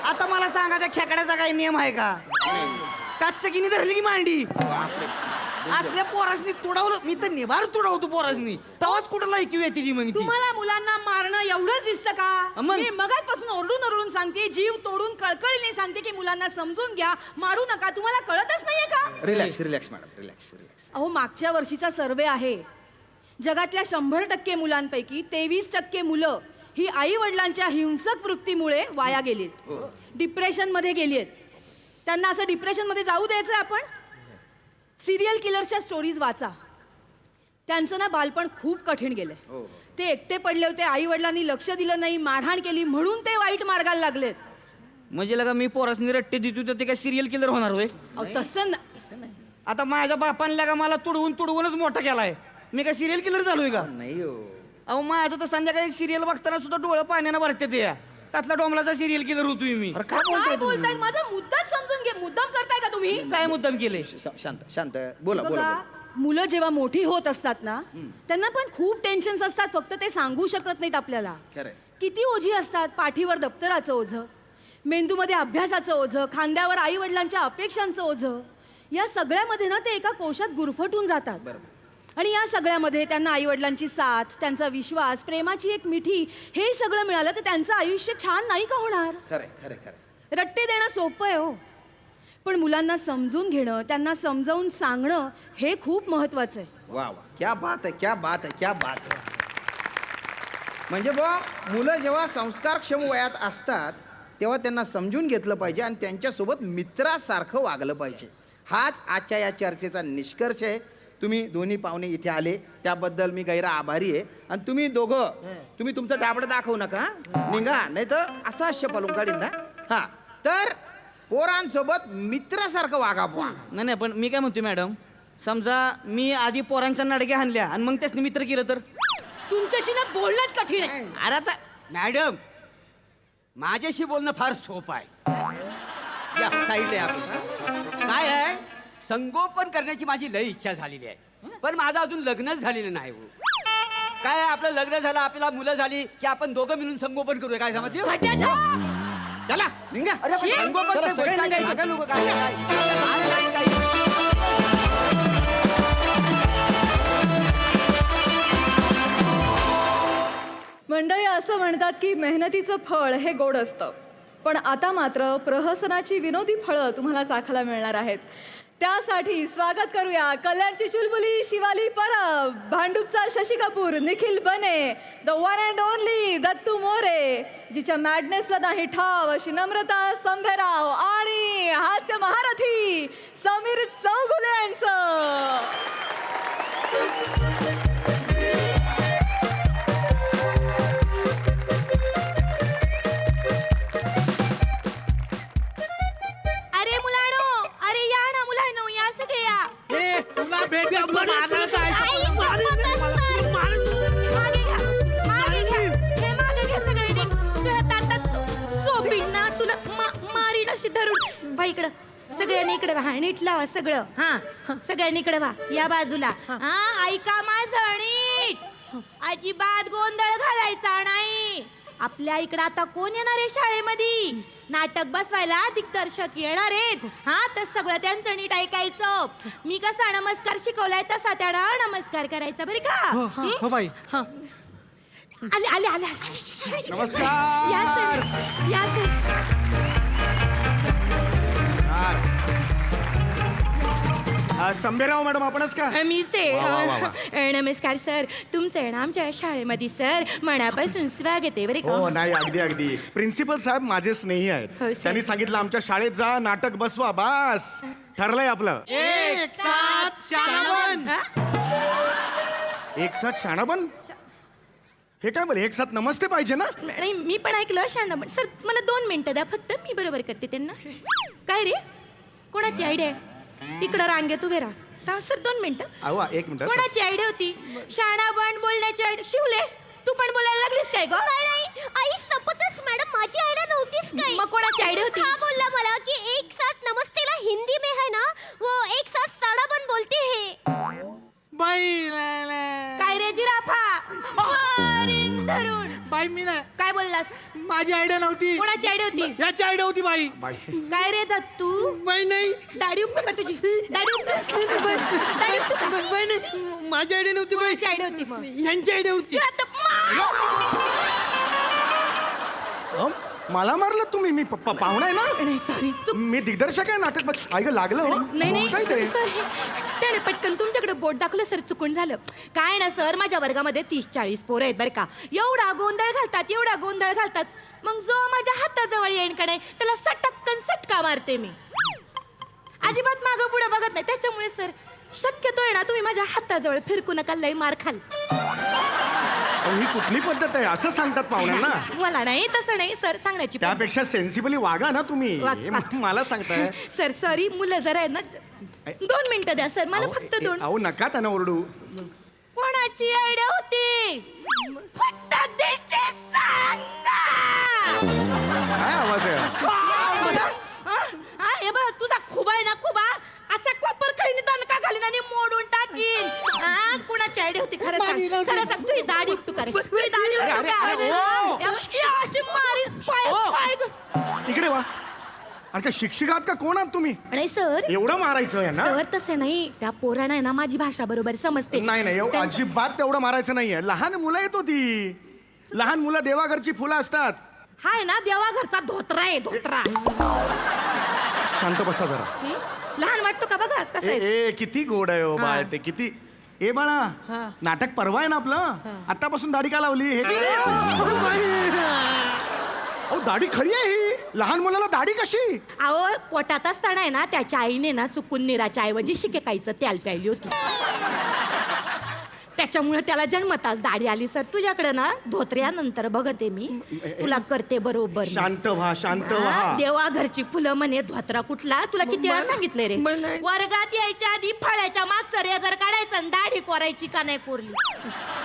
आता मला सांगा त्या खेकड्याचा काही नियम आहे का? काचकीने धरली की मांडी. असल्या पोरासनी तुडवलं मी तर निभार तुडवतो पोरासनी, तेव्हाच कुठं लायकी येते ती मग ती.
तुम्हाला मुलांना मारणं एवढंच दिसतं का?
मग?
मी मगाचपासून ओरडून सांगते, जीव तोडून कळकळीने सांगते की मुलांना समजून घ्या, मारू नका. तुम्हाला कळतच नाहीये का?
Relax relax madam relax relax.
अहो मागच्या वर्षीचा सर्वे आहे, जगातल्या 100% मुलांपैकी 23% मुलं ही आई वडिलांच्या हिंसक वृत्तीमुळे वाया गेलीत, डिप्रेशनमध्ये गेलीत. त्यांना असं डिप्रेशनमध्ये जाऊ द्यायचं आपण? सिरियल किलरच्या स्टोरीज वाचा. त्यांचं ना बालपण खूप कठीण गेलंय. ते एकटे पडले होते, आई वडिलांनी लक्ष दिलं नाही, मारहाण केली, म्हणून ते वाईट मार्गाला लागलेत.
म्हणजे लगा मी पोरासनी रट्टे देतो तर ते काय सिरियल किलर होणार होय?
अहो तसं
आता माझ्या बापाने लगा मला तुडवूनच मोठा केलाय, मी काय सिरियल किलर झालोय का?
नाही हो.
अहो माझं तर संध्याकाळी सिरियल बघताना सुद्धा डोळं पाण्यानं भरते ते. त्यातला डोंबलाचा सिरियल किलर होतोय मी.
अरे काय
काय
बोलताय तुम्ही?
बोलताय? माझा मुद्दाच समजून घे. मुद्दाम करताय का तुम्ही?
काय मुद्दाम केले?
शांत शांत बोला बोला
बघा,
बोला.
मुलं जेव्हा मोठी होत असतात ना, त्यांना पण खूप टेन्शन्स असतात, फक्त ते सांगू शकत नाहीत आपल्याला.
खरंय.
किती ओझी असतात. पाठीवर दप्तराचं ओझं, मेंदूमध्ये अभ्यासाचं ओझं, खांद्यावर आई वडिलांच्या अपेक्षांचं ओझं. या सगळ्यामध्ये ना ते एका कोशात गुरफटून जातात.
बरोबर.
आणि या सगळ्यामध्ये त्यांना आई वडिलांची साथ, त्यांचा विश्वास, प्रेमाची एक मिठी, हे सगळं मिळालं तर त्यांचं आयुष्य छान नाही का होणार?
खरंय खरंय खरंय.
रट्टे देणं सोपं आहे हो, पण मुलांना समजून घेणं, त्यांना समजावून सांगणं हे खूप महत्वाचं आहे.
वा वा क्या बात आहे क्या बात आहे क्या बात आहे. म्हणजे बुवा मुलं जेव्हा संस्कारक्षम वयात असतात तेव्हा त्यांना समजून घेतलं पाहिजे आणि त्यांच्यासोबत मित्रासारखं वागलं पाहिजे. हाच आजच्या या चर्चेचा निष्कर्ष आहे. तुम्ही दोन्ही पाहुणे इथे आले त्याबद्दल मी गैर आभारी आहे. आणि तुम्ही दोघं तुम्ही तुमचं डाबडं दाखवू नका, निघा, नाही तर असा शपलून काढीन ना. हा तर पोरांसोबत मित्रासारखं वागा बुवा.
नाही पण मी काय म्हणतोय मॅडम, समजा मी आधी पोरांच्या नाडक्या हाणल्या आणि मग त्याच मित्र केलं तर?
तुमच्याशी ना बोलणंच कठीण आहे.
अरे आता मॅडम माझ्याशी बोलणं फार सोपं आहे. या साईडला या आपण. काय आहे, संगोपन करण्याची माझी लई इच्छा झालेली आहे, पण माझं अजून लग्नच झालेलं नाही हो. काय आहे, आपलं लग्न झालं, आपल्याला मुलं झाली की आपण दोघं मिळून संगोपन करूया, काय समजलं?
घट्याचा!
चला निघा.
अरे पण संगोपन
चला,
काय
सगळे
बोलताय?
निघायचं.
मागं लोकं काय मागं नाही काही.
मंडळी असं म्हणतात की मेहनतीचं फळ हे गोड असतं, पण आता मात्र प्रहसनाची विनोदी फळं तुम्हाला चाखायला मिळणार आहेत. त्यासाठी स्वागत करूया कल्याणची चुलबुली शिवाली परब, भांडूपचा शशी कपूर, निखिल बने, the one and only Dattu More, जिच्या मॅडनेसला नाही ठाव अशी नम्रता संभेराव आणि हास्य महारथी समीर चौगुले यांचं.
अरे मुलांनो, अरे या ना मुलांनो, या सगळे या.
ए, तुला भेट माझं काय
मागे घ्या, मागे घ्या. हे मागे घ्या सगळे नीट. तुझ्या ताटात चोपीन ना तुला, मारीन अशी धरून. बाई इकडं, सगळ्यांनी इकडे व्हा, नीट लावा सगळं. हा सगळ्यांनी इकडे व्हा, या बाजूला. हा ऐका माझं नीट, अजिबात गोंधळ घालायचा नाही. आपल्या इकडं आता कोण येणार आहे शाळेमध्ये? नाटक बसवायला दिग्दर्शक येणार आहेत. हा तर सगळं त्यांचं नीट ऐकायचं. मी कसा नमस्कार शिकवलाय तसा त्याला नमस्कार करायचा, बरं का?
हो बाई.
आले आले आले. नमस्कार. या सर, या सर.
संभेराव मॅडम आपणच का?
मीच आहे. नमस्कार सर, तुमचं आहे ना आमच्या शाळेमध्ये सर मनापासून स्वागत आहे, बरे का?
हो नाही अगदी अगदी. प्रिन्सिपल साहेब माझे स्नेही
हो,
आहेत.
सर.
त्यांनी सांगितलं आमच्या शाळेत जा, नाटक बसवा, बस ठरलंय आपलं.
एक साथ शाळाबन.
एक साथ शाणाबन. हे काय बरं, एक साथ नमस्ते पाहिजे ना?
नाही मी पण ऐकलं शांत. सर मला 2 मिनिटं द्या फक्त, मी बरोबर करते त्यांना. काय रे, कोणाची आयडिया आहे? इकडं रांगेत उभे राहा सर, 2 मिनिटं.
अहो 1 मिनिट.
कोणाची आयडिया होती? शाणाबन बोलण्याची आयडिया. शिवले, तू पण बोलायला लागलीस काय गं?
नाही आई सपतच मॅडम, माझी आयडिया नव्हतीच काय.
मग कोणाची आयडिया होती?
हा बोलला मला की एक साथ नमस्तेला हिंदी में है ना वो एक साथ साड़ा
माझी आयडिया नव्हती.
कोणाची आयडिया होती?
याची आयडिया होती बाई.
काय रे दत्तू?
बाई नाही.
दाढी उपटा का तुझी? दाढी उपटा. दाढी उपटा.
बाई नाही. माझी आयडिया नव्हती बाई.
कोणाची आयडिया होती मग?
यांची आयडिया होती.
तू आता
मला मारलं तुम्ही? मी पाहुणा आहे ना.
नाही सॉरी
मी दिग्दर्शक आहे नाटक. ऐक लागलं हो.
नाही
काय ते?
सर त्याने पटकन तुमच्याकडे बोट दाखवलं सर, चुकून झालं. काय ना सर, माझ्या वर्गामध्ये 30-40 पोरं आहेत बरं का. एवढा गोंधळ घालतात. मग जो माझ्या हाताजवळ येईन का नाही त्याला सटक्कन सटका मारते मी. अजिबात मागं पुढे बघत नाही. त्याच्यामुळे सर शक्यतो आहे ना तुम्ही माझ्या हाताजवळ फिरकू नका, लय मार खाल.
ही कुठली पद्धत आहे? असं सांगतात पाहुण्यांना.
मला नाही तसं नाही सर, सांगण्याची पद्धत.
त्यापेक्षा सेन्सिबली वागा ना तुम्ही. मला सांगताय.
सर सॉरी, मुलं जरा आहे ना. 2 मिनिटं द्या सर, मला फक्त 2.
अहो नका त्यांना ओरडू.
कोणाची आयडिया होती? फक्त दिसते सांगा.
काय आवाज आहे?
हे बघ, तुझा खुबा आहे ना, खुबा असा कोपर खाईन दणका घालीन आणि मोडून टाकीन. कुणाची आयडिया होती? खरं सांग तुझी दाढी उपटू का रे? तुझी दाढी उपटू का? अशी मारीन पाय.
इकडे वा. अरे काय शिक्षक आहात का? कोण आहात तुम्ही?
नाही सर,
एवढं मारायचं आहे ना?
सर तसे नाही, त्या पोरानं आहे ना माझी भाषा बरोबर समजते.
नाही अजिबात तेवढं मारायचं नाहीये. लहान मुलं येत होती. लहान मुलं देवाघरची फुलं असतात.
हाय ना, देवा घरचा धोत्रा आहे, धोत्रा.
शांत बसा जरा.
लहान वाटतो का? बघा कसं आहे.
ए किती गोड आहे हो बाळ ते. किती. ए बाळा, नाटक परवा आहे ना आपलं. आतापासून दाढी का लावली? हे अहो दाढी खरी आहे ही. लहान मुलाला दाढी कशी?
अहो पोटात असताना आहे ना त्याच्या आईने ना चुकून निराच्या ऐवजी शिकेकाईचं त्याल प्यायली होती. त्याच्यामुळे त्याला जन्मताच दाढी आली. सर तुझ्याकडे ना धोत्र्यानंतर बघते मी, तुला करते बरोबर.
शांत व्हा.
देवा घरची फुलं म्हणे, धोत्रा कुठला? तुला किती वेळा सांगितलंय रे? वर्गात यायच्या आधी फळ्याच्या मागचं रेजर काढायचं आणि दाढी कोरायची का नाही कोरली?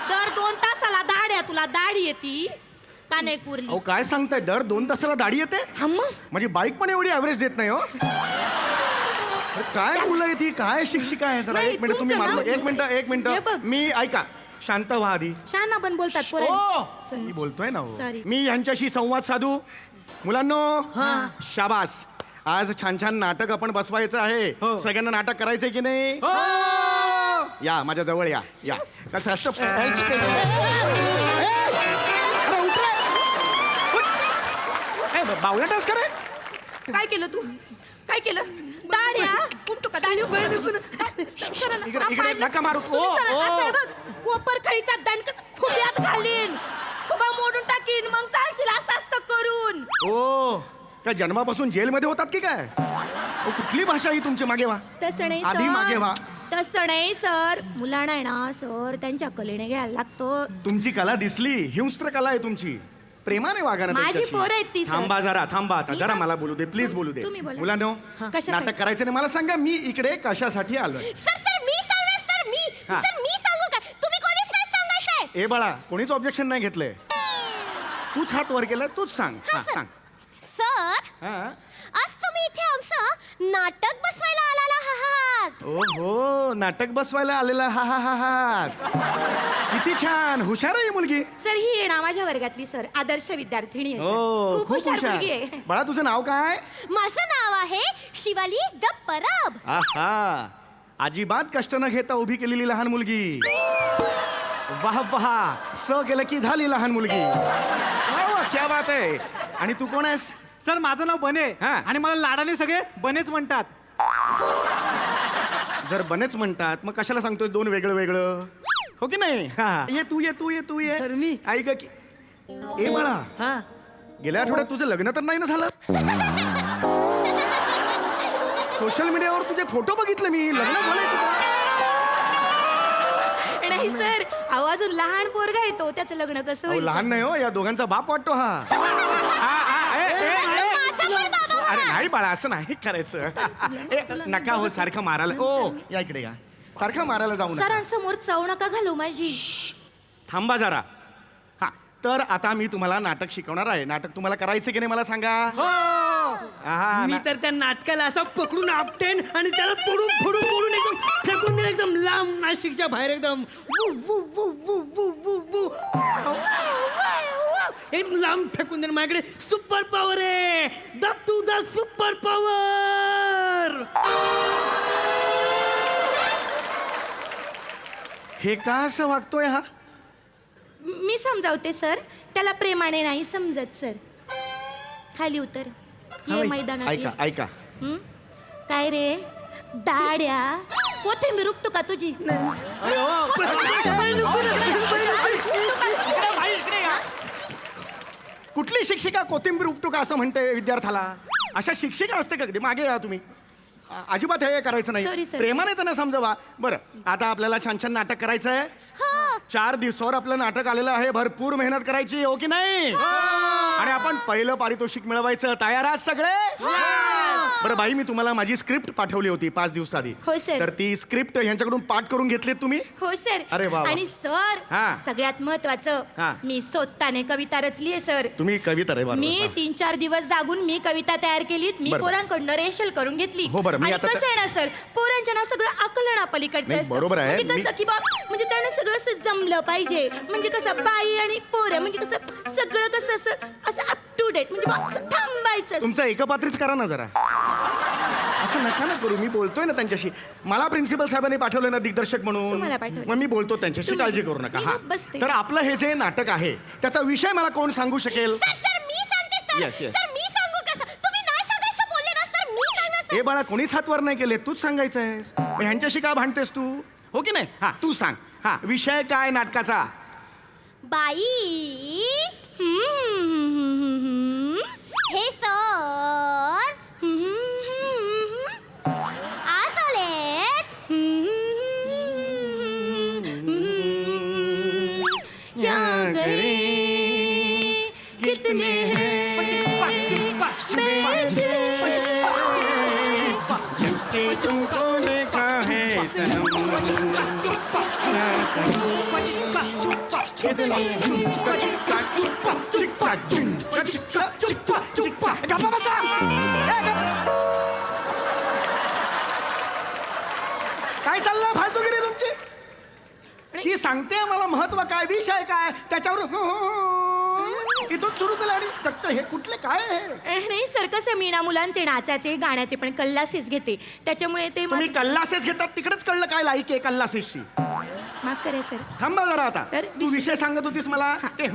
दर 2 तासाला दाढ्या, तुला दाढी येती का नाही कोरली?
अहो काय सांगताय? दर 2 तासाला दाढी येते? म्हणजे बाईक पण एवढी ॲव्हरेज देत नाही हो. काय मुलं आहे ती? काय शिक्षिका आहे? जरा एक मिनिट तुम्ही मारलो. एक मिनिट मी ऐका. शांत व्हा आधी.
शाना पण बोलतात
मी बोलतोय ना. मी यांच्याशी संवाद साधू. मुलांनो शाबास. आज छान छान नाटक आपण बसवायचं आहे. सगळ्यांना नाटक करायचंय की नाही? या माझ्या जवळ या. कसं असतं? बावला टास करे.
काय केलं तू? काय केलं? दाढ्या उपटू का? दाढी
इकडे नका मारू.
कोपर खाईचा दणकच खुब्यात घालीन, खुबा मोडून टाकीन, मग चालशील असं करून.
ओ काय जन्मापासून जेलमध्ये होतात की काय? कुठली भाषा ही तुमची? मागे वा.
तसं नाही
आधी मागे व्हा.
तसं नाही सर, मुलांना आहे ना सर त्यांच्या कलेने घ्यायला लागतो.
तुमची कला दिसली. हिंस्त्र कला आहे तुमची. प्रेमाने वागा ना.
माझी पोरं आहेत ती.
थांबा आता जरा मला बोलू दे. प्लीज बोलू दे. मुलांनो नाटक करायचं नाही. मला सांगा मी इकडे कशासाठी आलोय?
सर मी सांगणार. सर मी सांगू का? तुम्ही कोणीच नाही सांगायचंय.
ए बाळा, कोणीच ऑब्जेक्शन नाही घेतलंय. तूच हात वर केला, तूच सांग. सांग.
सर आज तुम्ही इथे आमचं नाटक बसवायला आलेला आहात.
ओहो, नाटक बसवायला आलेला आहात. किती छान. हुशार आहे ही मुलगी.
सर ही आहे ना माझ्या वर्गातली सर आदर्श विद्यार्थिनी आहे.
खूप हुशार. बाळा तुझं नाव काय?
माझं नाव आहे शिवाली द परब.
आहा, अजिबात कष्ट न घेता उभी केलेली लहान मुलगी. वाह वाह. स केलं की झाली लहान मुलगी. क्या बात आहे. आणि तू कोण आहेस?
सर माझं नाव बने आणि मला लाडाने सगळे बनेच म्हणतात.
जर बनेच म्हणतात मग कशाला सांगतोय 2 वेगळं? हो की नाही? ये तू ये.
मी
ऐक की. ए बाळा, गेल्या आठवड्यात तुझं लग्न तर नाही ना झालं? सोशल मीडियावर तुझे फोटो बघितले मी. लग्न झालंय तुझं?
नाही सर, आवाज लहान पोरगा येतो, त्याचं लग्न कसं होईल?
लहान नाही हो, या दोघांचा बाप वाटतो हा. अरे नाही बाळा, असं नाही करायचं. नका हो सारखं मारायला. ओ या इकडे या. सारखं मारायला जाऊ नका.
सरांसमोर चाव नका घालू माझी.
थांबा जरा. हा तर आता मी तुम्हाला नाटक शिकवणार आहे. नाटक तुम्हाला करायचं की नाही मला सांगा.
मी तर त्या नाटकाला असं पकडून आपटेन आणि त्याला तोडून फोडून मोडून एकदम फेकून दिलं एकदम लांब नाशिकच्या बाहेर एकदम. एक लांब फेकून दे. माझ्याकडे सुपर पॉवर आहे. Dattu the super power.
हे का असं वागतोय हा?
मी समजावते सर, त्याला प्रेमाने नाही समजत सर. खाली उतर, ये मैदानात ये.
ऐका ऐका
काय रे दाड्या, कोथिंबीर उपटू का तुझी?
कुठली शिक्षिका कोथिंबीर उपटू का असं म्हणते विद्यार्थ्याला? अशा शिक्षिका असते का कधी? मागे या तुम्ही. अजिबात हे करायचं
Sorry,
नाही.
sir.
प्रेमाने त्यांना समजवा. बरं, आता आपल्याला छान छान नाटक करायचं आहे. 4 दिवसावर आपलं नाटक आलेलं आहे. भरपूर मेहनत करायची, हो की नाही? आणि आपण पहिलं पारितोषिक मिळवायचं. तयार आहात सगळे? बरं बाई, मी तुम्हाला माझी स्क्रिप्ट पाठवली होती 5 दिवस आधी.
हो, sir.
तर ती स्क्रिप्ट यांच्याकडून पाठ करून घेतलीत तुम्ही?
हो सर.
अरे वा वा.
आणि सर
हा.
सगळ्यात महत्वाचं,
हा.
मी स्वतःने कविता रचली आहे सर.
तुम्ही कविता रे बरोबर.
मी 3-4 दिवस जागून मी कविता तयार केली. मी
बरं.
पोरांकडनं रेशल करून घेतली.
हो, बरं. मी
आणि
आता
कसं आहे ना सर, पोरांच्या ना सगळं आकलना पलीकडचं
नाही,
असतं.
बरोबर आहे.
म्हणजे कसं की बा, म्हणजे त्यांना सगळं असं जमलं पाहिजे. म्हणजे कसं बाई आणि पोरं म्हणजे कसं सगळं कसं असं अप टू डेट, म्हणजे बा असं थांबायचं.
तुमचं एकपात्रीच करा ना जरा. असं नका ना करू. मी बोलतोय ना त्यांच्याशी. मला प्रिन्सिपल साहेबांनी पाठवलं ना दिग्दर्शक म्हणून.
तुम्हाला पाठवलं.
मग मी बोलतो त्यांच्याशी, काळजी करू नका.
मी
हा,
बसते.
तर आपलं हे जे नाटक आहे त्याचा विषय मला कोण सांगू शकेल?
सर मी सांगते सर.
Yes, yes.
सर मी सांगू का सर? तुम्ही नाही सांगायचं बोलले ना सर, मी सांगणार.
हे बाळा, कोणीच हातवर नाही केले. तूच सांगायचं आहेस. मग ह्यांच्याशी का भांडतेस तू? हो की नाही? हा, तू सांग. हा, विषय काय नाटकाचा?
बाई हे सर आज आलेत क्या करे कितने
तुमको देखा है काय चाललं फालतूगिरी तुमची? ती सांगते मला महत्व काय, विषय काय, त्याच्यावर इथून सुरू केलं. आणि फक्त हे कुठले काय आहे?
नाही सर, कसं मी ना मुलांचे नाचाचे गाण्याचे पण कल्लासेस घेते, त्याच्यामुळे ते
तुम्ही कल्लासेस घेतात तिकडेच कळलं काय लायकी आहे कल्लासेसची.
माफ करा सर.
थांबा जरा आता.
तर
तू विषय सांगत होतीस मला, ते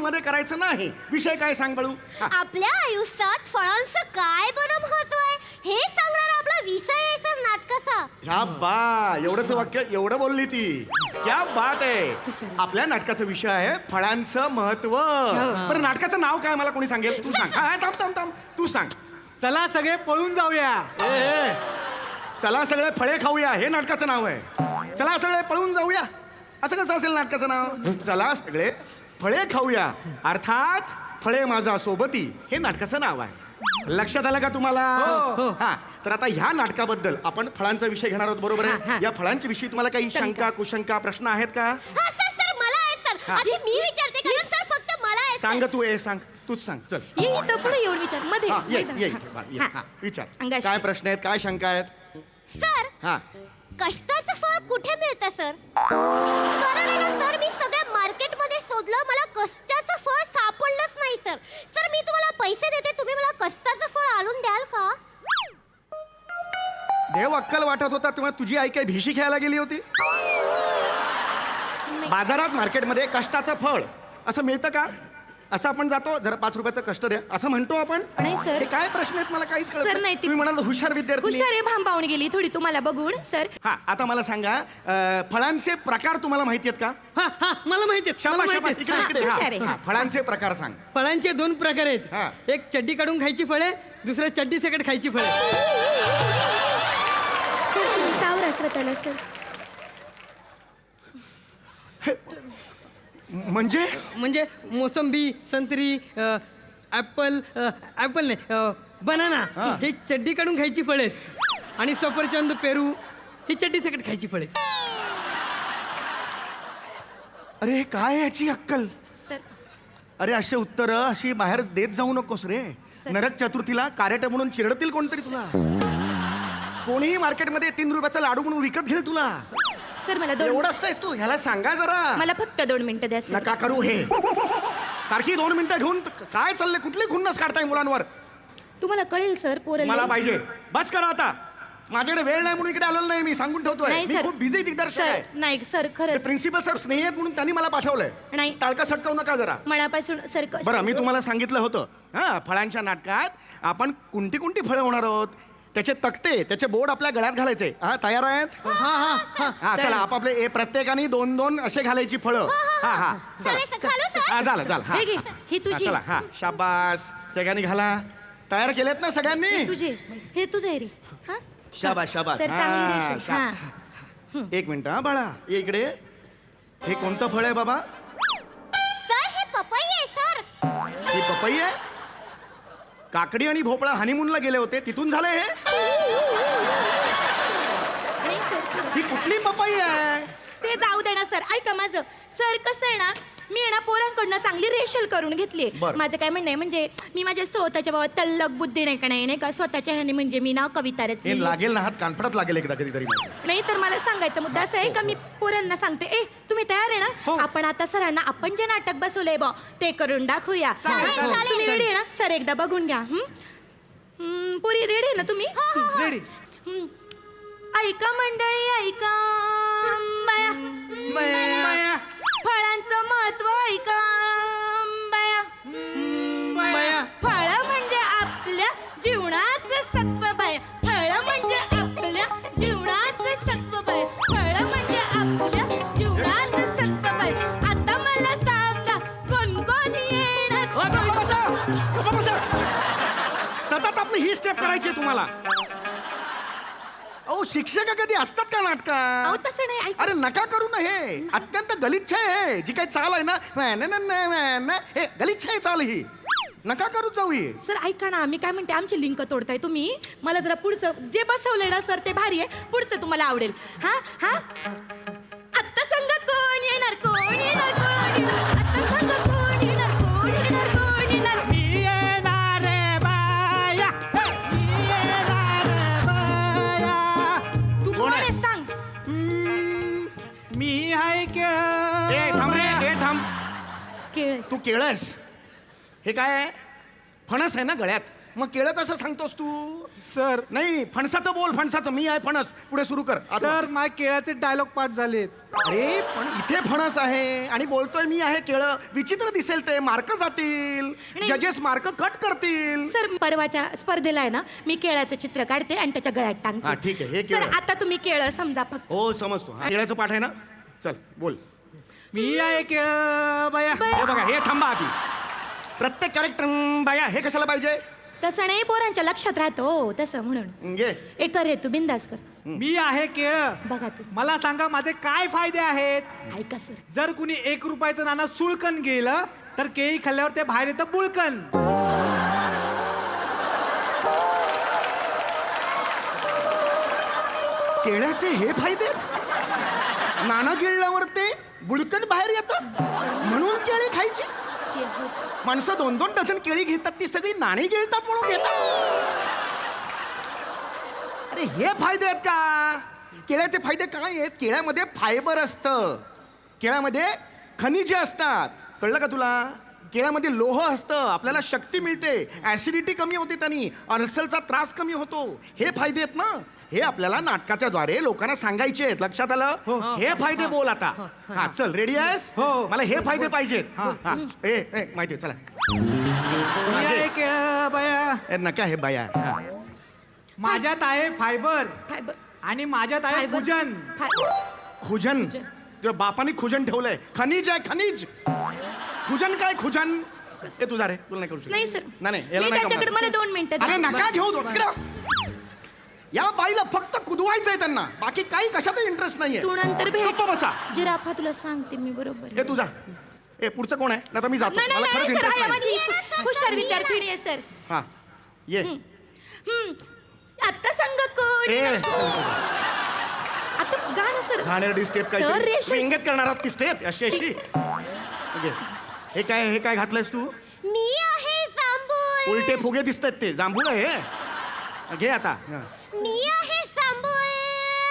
मध्ये करायचं नाही. विषय काय सांग बाळू.
आपल्या आयुष्यात फळांचं काय बरं महत्व आहे हे सांगणारा आपला विषय आहे सर नाटकाचा.
ह्या बा, एवढंच वाक्य एवढं बोलली ती. क्या बात आहे. आपल्या नाटकाचा विषय आहे फळांचं महत्व. बरं, नाटकाचं नाव काय मला कोणी सांगेल? तू सांग. हा, थांब थांब थांब, तू सांग.
चला सगळे पळून जाऊया.
चला सगळे फळे खाऊया, हे नाटकाचं नाव आहे. चला सगळे पळून जाऊया, असं कसं असेल नाटकाचं नाव? चला सगळे फळे खाऊया, अर्थात फळे माझा सोबती, हे नाटकाचं नाव आहे. लक्षात आलं का तुम्हाला? हा, तर आता ह्या नाटकाबद्दल आपण फळांचा विषय घेणार आहोत, बरोबर आहे? या फळांच्या विषयी तुम्हाला काही शंका कुशंका प्रश्न आहेत का?
हा सर, सर मला आहेत सर.
हा.
आधी मी विचारते कारण सर फक्त मला आहेत.
सांग तू. सांग, तूच सांग. चल
ये इथं पुढे येऊन विचार मध्ये.
हा, ये ये इथे, बा, ये. हा, विचार. काय प्रश्न आहेत, काय शंका आहेत?
सर,
हा,
कष्टाचं फळ कुठे मिळतं सर? कारण आहे ना सर, मी सगळ्या मार्केटमध्ये शोधलं, मला कष्टाचं फळ सापडलंच नाही सर. सर मी तुम्हाला पैसे देते, तुम्ही मला कष्टाचं फळ आणून द्याल का?
देव अक्कल वाटत होता तेव्हा तुझी आई काय भिशी खेळायला गेली होती? बाजारात मार्केटमध्ये कष्टाचं फळ असं मिळतं का? असं आपण जातो, जरा 5 रुपयाचं कष्ट द्या असं म्हणतो आपण?
नाही सर.
हे काय प्रश्न आहेत मला काहीच कळत
सर, नाही,
तुम्ही म्हणाल हुशार विद्यार्थी.
हुशार भांबावून गेली थोडी तुम्हाला बघून सर.
हा, आता मला सांगा, फळांचे प्रकार तुम्हाला माहिती आहेत का?
हा हा, मला माहिती आहे. मला
शाबास,
माहिती
शाबास,
आहे.
इकडे
हा,
इकडे.
हुशार आहे.
हा, फळांचे प्रकार सांग.
फळांचे 2 प्रकार
हा.
आहेत. एक चड्डी काढून खायची फळे, दुसरं चड्डी सकट खायची फळे.
सर सावरा स्वतःला सर.
म्हणजे
मोसंबी, संत्री, ऍपल नाही, बनाना, हे चड्डी काढून खायची फळे आहेत. आणि सफरचंद, पेरू ही चड्डी सकट खायची फळे आहेत.
अरे काय याची अक्कल?
सर
अरे अशी उत्तर अशी बाहेर देत जाऊ नकोस रे. नरक चतुर्थीला कार्याट म्हणून चिरडतील कोणतरी तुला. कोणीही मार्केटमध्ये 3 रुपयाचा लाडू म्हणून विकत घेईल तुला.
सर मला 2
एवढंच आहेस तू? ह्याला सांगा जरा.
मला फक्त 2 मिनिटं द्या सर.
नका करू हे. सारखी 2 मिनिटं घेऊन काय चाललंय? कुठली खुन्नस काढताय मुलांवर?
तुम्हाला कळेल सर पोरं
मला
लई-
पाहिजे. बस करा आता. माझ्याकडे वेळ नाही म्हणून इकडे आलेलो नाही मी, सांगून ठेवतोय.
नाही
मी
सर
खूप बिझी दिग्दर्शक
सर
आहे.
नाही सर
ते
खरंच
प्रिन्सिपल साहेब स्नेही आहेत म्हणून त्यांनी मला पाठवलंय.
नाही.
टाळका सटकावू नका जरा.
मनापासून सर
बरं मी तुम्हाला सांगितलं होतं हा फळांच्या नाटकात आपण कोणती कोणती फळं होणार आहोत त्याचे तक्ते त्याचे बोर्ड आपल्या गळ्यात घालायचे. हा तयार आहेत? हा चला आपापले प्रत्येकाने 2-2 असे घालायची फळं. हा हा
चालेल सर, घालू सर?
हा झालं झालं हा.
हे घे, ही
हा,
तुझी
चला हा शाबास सगळ्यांनी घाला. तयार केलेत ना सगळ्यांनी?
हे तुझे हे तुझं आहे रे हा
शाबास शाबास
सर चांगली
हा,
रेषा
शा-
हा
एक मिनिट हा बाळा ये इकडे. हे कोणतं फळ आहे बाबा?
सर हे पपई आहे सर.
ही पपई आहे. काकडी आणि भोपळा हनीमूनला गेले होते तिथून झालंय हे.
नाही सर
ही कुठली पपई आहे?
ते जाऊ दे ना सर ऐका माझं सर कसं आहे ना मी आहे ना पोरांकडनं चांगली रेशल करून घेतली.
बरं.
माझं काय म्हणणं आहे म्हणजे मी माझ्या स्वतःच्या बाबा तल्लक बुद्धी नाही का नाही का स्वतःच्या ह्याने म्हणजे मी ना कविता रचली.
हे लागेल ना हात कानफडात लागेल एकदा कधीतरी.
नाही तर मला सांगायचा मुद्दा असा आहे का मी पोरांना सांगते ए तुम्ही तयार आहे ना आपण आता सरांना आपण जे नाटक बसवलंय बा ते करून दाखवूया.
चालेल, चालेल.
तुम्ही रेडी आहे ना सर एकदा बघून घ्या. पुरी रेडी आहे ना तुम्ही?
रेडी.
ऐका मंडळी ऐका बाया फळांचं महत्व ऐका बाया फळ म्हणजे आपल्या जीवनाचं सत्व बाया फळ म्हणजे आपल्या जीवनाचं सत्व बाया फळ म्हणजे आपल्या जीवनाचं सत्व बाया आता मला सांगा कोण कोण येणार
सतत आपली ही स्टेप करायची आहे तुम्हाला. अहो शिक्षक कधी असतात का नाटकात?
अहो तसं नाही ऐका
अरे नका करू ना हे अत्यंत गलिच्छ आहे जी काही चाल आहे ना हे गलिच्छ आहे चाल ही. नका करू जाऊ ही.
सर ऐका ना मी काय म्हणते आमची लिंक तोडताय तुम्ही मला जरा पुढचं जे बसवलंय ना सर ते भारी आहे पुढचं तुम्हाला आवडेल. हा हा आत्ता सांगा कोण येणार कोण येणार कोण येणार आत्ता सांगा कोण येणार कोण येणार कोण येणार तू कोण आहे सांग.
मी आहे
ए थांब रे ए थांब.
केळ
तू केळस हे काय आहे? फणस आहे ना गळ्यात. मग केळं कसं सांगतोस तू?
सर
नाही फणसाचं बोल फणसाचं. मी आहे फणस. पुढे सुरू कर.
सर माझ्या केळाचे डायलॉग पाठ झालेत.
अरे पण इथे फणस आहे आणि बोलतोय मी आहे केळं. विचित्र दिसेल ते. मार्क जातील.
नाही.
जजेस मार्क कट करतील.
सर परवाच्या स्पर्धेला आहे ना मी केळाचं चित्र काढते आणि त्याच्या गळ्यात
हा,
टांगते.
ठीक आहे. हे
सर
केळं.
आता तुम्ही केळं समजा फक्त.
हो समजतो. हा, केळ्याचं पाठ आहे ना. चल बोल.
मी आहे केळ बाया.
हे बघा हे थांबा आधी. प्रत्येक कॅरेक्टर बाया हे कशाला पाहिजे?
तसं नाही पोरांच्या लक्षात राहतो तसं म्हणून
घे.
ए कर रे तू बिंदास कर.
मी आहे केळ.
बघा तू
मला सांगा माझे काय फायदे आहेत?
ऐका सर
जर कुणी 1 रुपयाचं नाणं सुळकन गेलं तर केळी खाल्ल्यावर ते बाहेर येतं बुळकन.
केळ्याचे हे फायदे? नाणं गिळल्यावर ते बुडकन बाहेर येतं म्हणून केळी खायची?
ये, हो सर.
माणसं 2-2 डझन केळी घेतात ती सगळी नाणी गिळतात म्हणून घेतात. अरे हे फायदे आहेत का? केळ्याचे फायदे काय आहेत? केळ्यामध्ये फायबर असतं. केळ्यामध्ये खनिजे असतात. कळलं का तुला? केळ्यामध्ये लोह असतं. आपल्याला शक्ती मिळते. ऍसिडिटी कमी होते त्यांनी. अल्सरचा त्रास कमी होतो. हे फायदे आहेत ना. हे आपल्याला नाटकाच्या द्वारे लोकांना सांगायचे आहेत. लक्षात आलं? हे फायदे बोल आता. हा चल रेडी आहेस?
हो.
मला हे फायदे पाहिजेत. हा ए माहिती चला.
मी आहे केळ बाया.
ए, नका हे बाया. हा.
माझ्यात आहे फायबर
फायबर
आणि माझ्यात आहे
फायबर.
भुजन.
खुजन तुझ्या बापाने खुजन ठेवलंय. खनिज आहे खनिज. खुजन काय खुजन? ए तुझा रे तुला नाही करू शकत.
नाही सर
नाही याला
मी
नाही
त्याच्याकडे
जमणार.
मला 2 मिनिटं
अरे
द्या.
नका घेऊ तिकडं. या बाईला फक्त कुदवायचंय त्यांना. बाकी काही कशात इंटरेस्ट नाहीये.
तू नंतर भेट
गप्प बसा.
जिराफा तुला सांगते मी बरोबर.
ए तुझा ए पुढचं कोण आहे? नाही तर मी जातो.
नाही
मला
नाही
खरंच
नाही सर
इंटरेस्ट
आहे
नाही.
माझी हुशार विद्यार्थिनी आहे सर.
हा ये.
आता सांग कोण
ए
आता गाणं सर
घाणेरडी स्टेप काय
सर रेशल
इंगित करणार आहात ती स्टेप अशी अशी. ओके. हे काय घातलंयस तू?
मी आहे जांभूळ.
उलटे फुगे दिसतात ते. जांभूळ आहे हे. घे आता. हा.
मी आहे जांभूळ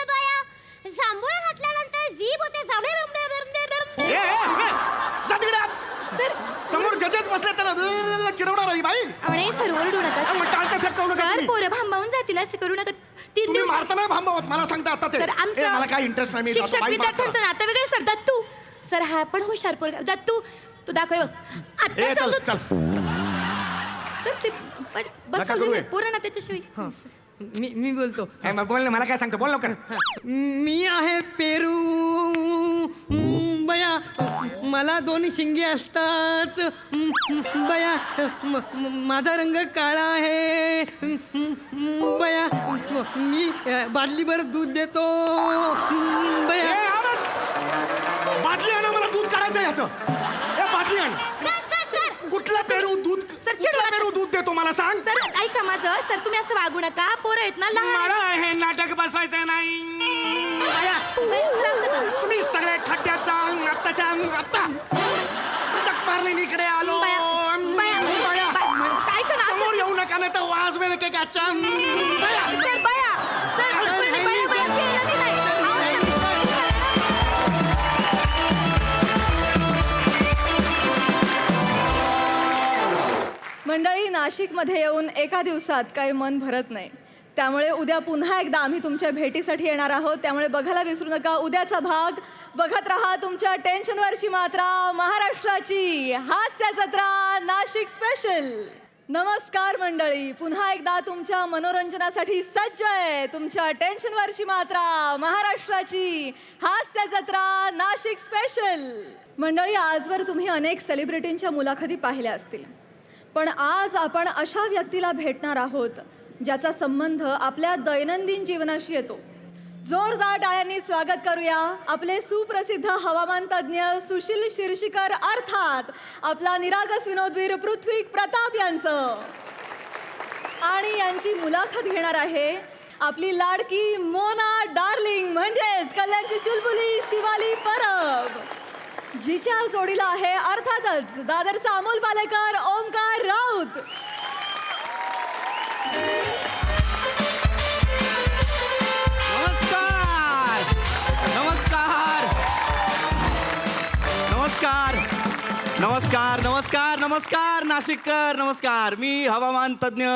बाया. जांभूळ घातल्यानंतर जीभ होते जांभळे
ए, ए, ए, जा तिकडे आत.
सर
समोर जजेस मध्येच बसले त्याला चिरवणार आहे बाई.
आणि सर ओरडू नका
मग टाळक्या सटकावू नका
सर
तुम्ही.
पोरं भांबावून जातील असं करू नका 3
तुम्ही
दिवस
मारता नाही भांबावत मला सांगता आता ते.
सर
ए, मला काय इंटरेस्ट नाही. मी जातो.
शिक्षक
बाई, माफ करा.
विद्यार्थ्यांचं नातं वेगळं सर दत्तू सर हा पण हुशार पोरगा दत्तू तू दाखव आता
ए, चल
समजून-
चल.
सर ते
नका करू हे.
बस पोरं ना त्याच्याशिवाय सर.
मी बोलतो
ए, मग बोल ना, मला काय सांगतो बोल लवकर.
मी आहे पेरू बया मला 2 शिंगे असतात बया माझा रंग काळा आहे बया मी बादलीभर दूध देतो
ए,
बया
आनंद! बादली आण मला दूध काढायचं याचं. ए, बादली आण.
सर सर सर
कुठला पेरू दूध
सर, चिडू
कुठला
नका.
पेरू दूध देतो मला सांग.
सर ऐका माझं सर तुम्ही असं वागू नका पोरं आहेत ना लहान
मला हे नाटक बसवायचं नाही. बाया,
सर, असं नका.
तुम्ही सगळे खड्ड्यात जाऊन आत्ताच्या आत्ता टक मारली इकडे आलो.
बाया,
बाया,
ऐका ना
समोर येऊ नका नाही तर वाज वेळ के का
सर बया सर बया, बया, बया, केलं की नाही?
मंडळी नाशिकमध्ये येऊन एका दिवसात काही मन भरत नाही त्यामुळे उद्या पुन्हा एकदा आम्ही तुमच्या भेटीसाठी येणार आहोत त्यामुळे बघायला विसरू नका उद्याचा भाग बघत राहा तुमच्या टेन्शनवरची मात्रा महाराष्ट्राची हास्य जत्रा नाशिक स्पेशल. नमस्कार मंडळी पुन्हा एकदा तुमच्या मनोरंजनासाठी सज्ज आहे तुमच्या टेन्शनवरची मात्रा महाराष्ट्राची हास्य जत्रा नाशिक स्पेशल. मंडळी आजवर तुम्ही अनेक सेलिब्रिटींच्या मुलाखती पाहिल्या असतील पण आज आपण अशा व्यक्तीला भेटणार आहोत ज्याचा संबंध आपल्या दैनंदिन जीवनाशी येतो. जोरदार टाळ्यांनी स्वागत करूया आपले सुप्रसिद्ध हवामान तज्ज्ञ सुशील शिरशीकर अर्थात आपला निरागस विनोदवीर पृथ्वी प्रताप यांचं. आणि यांची मुलाखत घेणार आहे आपली लाडकी मोना डार्लिंग म्हणजेच कल्याणची चुलबुली शिवाली परब जिच्या जोडीला आहे अर्थातच दादरचा अमोल पालेकर ओमकार राऊत.
नमस्कार नमस्कार नमस्कार नमस्कार नमस्कार नाशिककर नमस्कार. मी हवामान तज्ज्ञ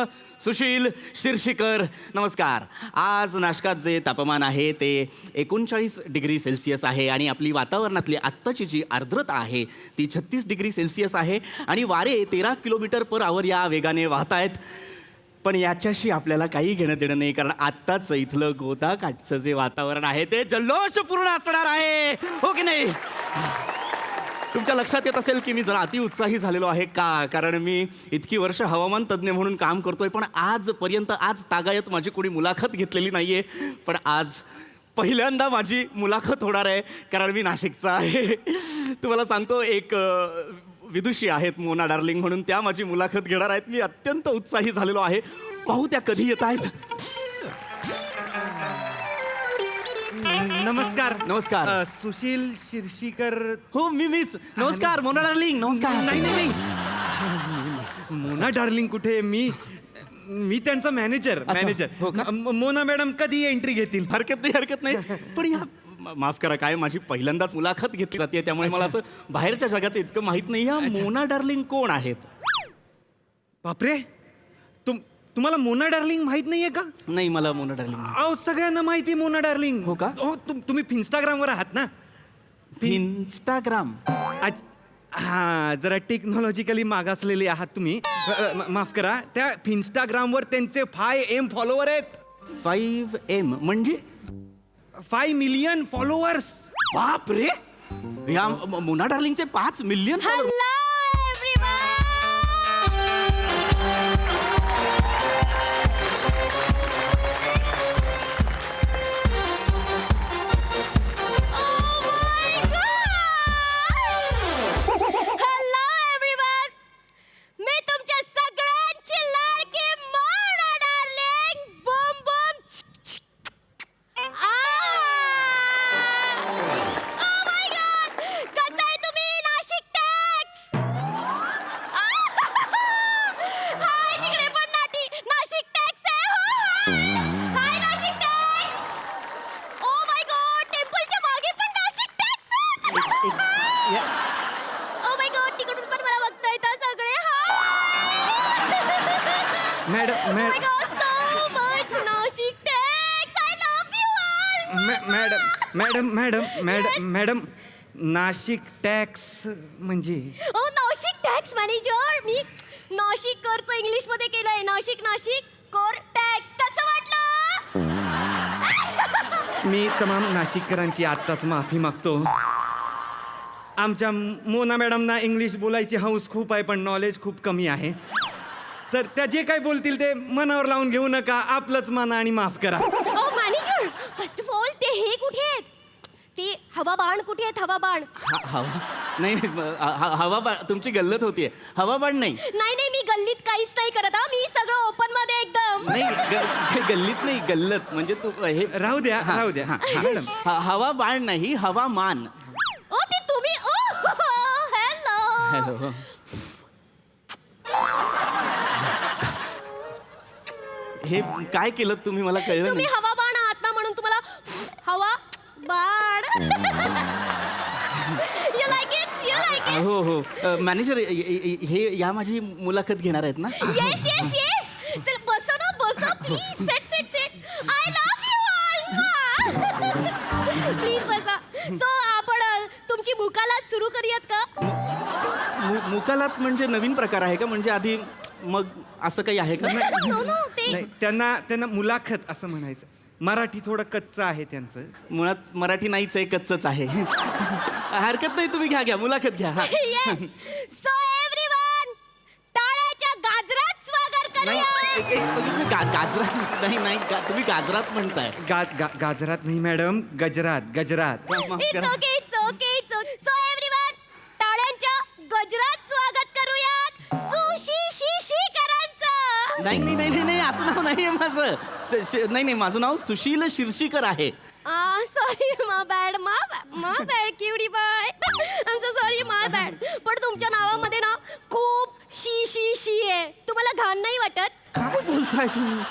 सुशील शिरशीकर नमस्कार. आज नाशकात जे तापमान आहे ते 39 डिग्री सेल्सिअस आहे आणि आपली वातावरणातली आत्ताची जी आर्द्रता आहे ती 36 डिग्री सेल्सिअस आहे आणि वारे 13 किलोमीटर पर आवर या वेगाने वाहत आहेत. पण याच्याशी आपल्याला काही घेणं देणं नाही कारण आत्ताच इथलं गोदाकाठचं जे वातावरण आहे ते जल्लोषपूर्ण असणार आहे हो की नाही. तुमच्या लक्षात येत असेल की मी जरा अतिउत्साही झालेलो आहे का कारण मी इतकी वर्ष हवामान तज्ज्ञ म्हणून काम करतोय पण आजपर्यंत आज तागायत माझी कोणी मुलाखत घेतलेली नाही आहे पण आज पहिल्यांदा माझी मुलाखत होणार आहे कारण मी नाशिकचा आहे. तुम्हाला सांगतो एक विदुषी आहेत मोना डार्लिंग म्हणून त्या माझी मुलाखत घेणार आहेत. मी अत्यंत उत्साही झालेलो आहे. पाहू त्या कधी येत आहेत.
नमस्कार
नमस्कार
सुशील शिरशीकर
हो मीच. नमस्कार मोना डार्लिंग नमस्कार.
नाही नाही नाही मोना डार्लिंग कुठे मी त्यांचा मॅनेजर
हो का?
मोना मॅडम कधी एंट्री घेतील?
हरकत नाही पण या माफ करा काय माझी पहिल्यांदाच मुलाखत घेतली जाते त्यामुळे मला असं बाहेरच्या जगाचं इतकं माहित नाही. या मोना डार्लिंग कोण आहेत?
बापरे तुम्हाला मोना डार्लिंग माहित नाहीये का?
नाही मला मोना डार्लिंग
अहो सगळ्यांना माहिती मोना डार्लिंग.
हो का?
हो तुम्ही इन्स्टाग्रामवर आहात ना?
इंस्टाग्राम
हा जरा टेक्नॉलॉजिकली मागासलेले आहात तुम्ही. माफ करा त्या इन्स्टाग्रामवर त्यांचे 5M फॉलोवर आहेत.
5M म्हणजे
5 मिलियन फॉलोअर्स.
बाप रे या मोना डार्लिंगचे 5 मिलियन
हॅलो एव्हरीवन मी तुमच्या सगळ्यांची लाडकी मोना डार्लिंग बम बम Oh my God! कसं आहे तुम्ही नाशिक टॅक्स? हाय तिकडे पण नाशिक टॅक्स आहे. Hi Nashik tax. Oh my God टेम्पलच्या मागे पण नाशिक टॅक्स आहे. ओ माय गॉड तिकडून पण मला बघता येतं
madam madam madam madam Nashik tax म्हणजे
ओ नाशिक टॅक्स मॅनेजर. मी नाशिक करचं इंग्लिश मध्ये केलंय. नाशिक नाशिक कर टॅक्स. कसं वाटलं?
मी तमाम नाशिककरांची आत्ताच माफी मागतो. आमच्या मोना मॅडमना इंग्लिश बोलायची हौस खूप आहे पण नॉलेज खूप कमी आहे. तर त्या जे काय बोलतील ते मनावर लावून घेऊ नका. आपलंच माना आणि माफ करा.
ओ मॅनेजर, फर्स्ट ऑफ ऑल ते हे कुठे आहेत? ते हवा बाण कुठे आहेत? हवा बाण.
हवा नाही हवा बाण तुमची गल्लत होतीये. हवा बाण नाही.
नाही नाही, मी गल्लीत काहीच नाही करत हा. मी सगळं ओपन मध्ये एकदम.
नाही गल्लीत नाही, गल्लत म्हणजे तू हे
राहू द्या राहू द्या. मॅडम
हवा बाण नाही, हवामान.
ओ ते तुम्ही. ओ हॅलो.
हॅलो. हे काय केलं तुम्ही? मला कळलं
तुम्ही
नाही.
हवा बाण आहात ना, म्हणून तुम्हाला हवा बाण. You like it? You like it?
हो हो मॅनेजर हे या माझी मुलाखत घेणार आहेत ना?
Yes yes yes. चल बसा ना, बसा please. Set set set. I love you all. Please बसा. सो आपण तुमची मुकालात सुरू करूयात का?
मुकालात म्हणजे नवीन प्रकार आहे का? म्हणजे आधी मग असं काही आहे का?
नो नो, ते
नाही त्यांना मुलाखत असं म्हणायचं. मराठी थोडं कच्चं आहे त्यांचं.
मुळात मराठी नाहीच आहे, कच्चच आहे. हरकत नाही, तुम्ही घ्या मुलाखत घ्या.
सो एव्हरीवन, टाळ्याच्या गाजरात स्वागत
नाही
करूया.
गाजरात नाही तुम्ही गाजरात म्हणताय.
गाजरात नाही मॅडम, गजरात गजरात.
It's okay it's okay it's okay. So everyone, टाळ्यांच्या गजरात स्वागत करूयात सुशिशिशिकरांचं.
नाही असं नाव नाही माझं. नाही माझं नाव सुशील शिर्षीकर आहे.
सॉरी, मा बॅड क्युडी बाय. I am so sorry, my bad. पण तुमच्या नावामध्ये ना खूप शी आहे. तुम्हाला घाण नाही वाटत?
काय बोलताय तुम्ही?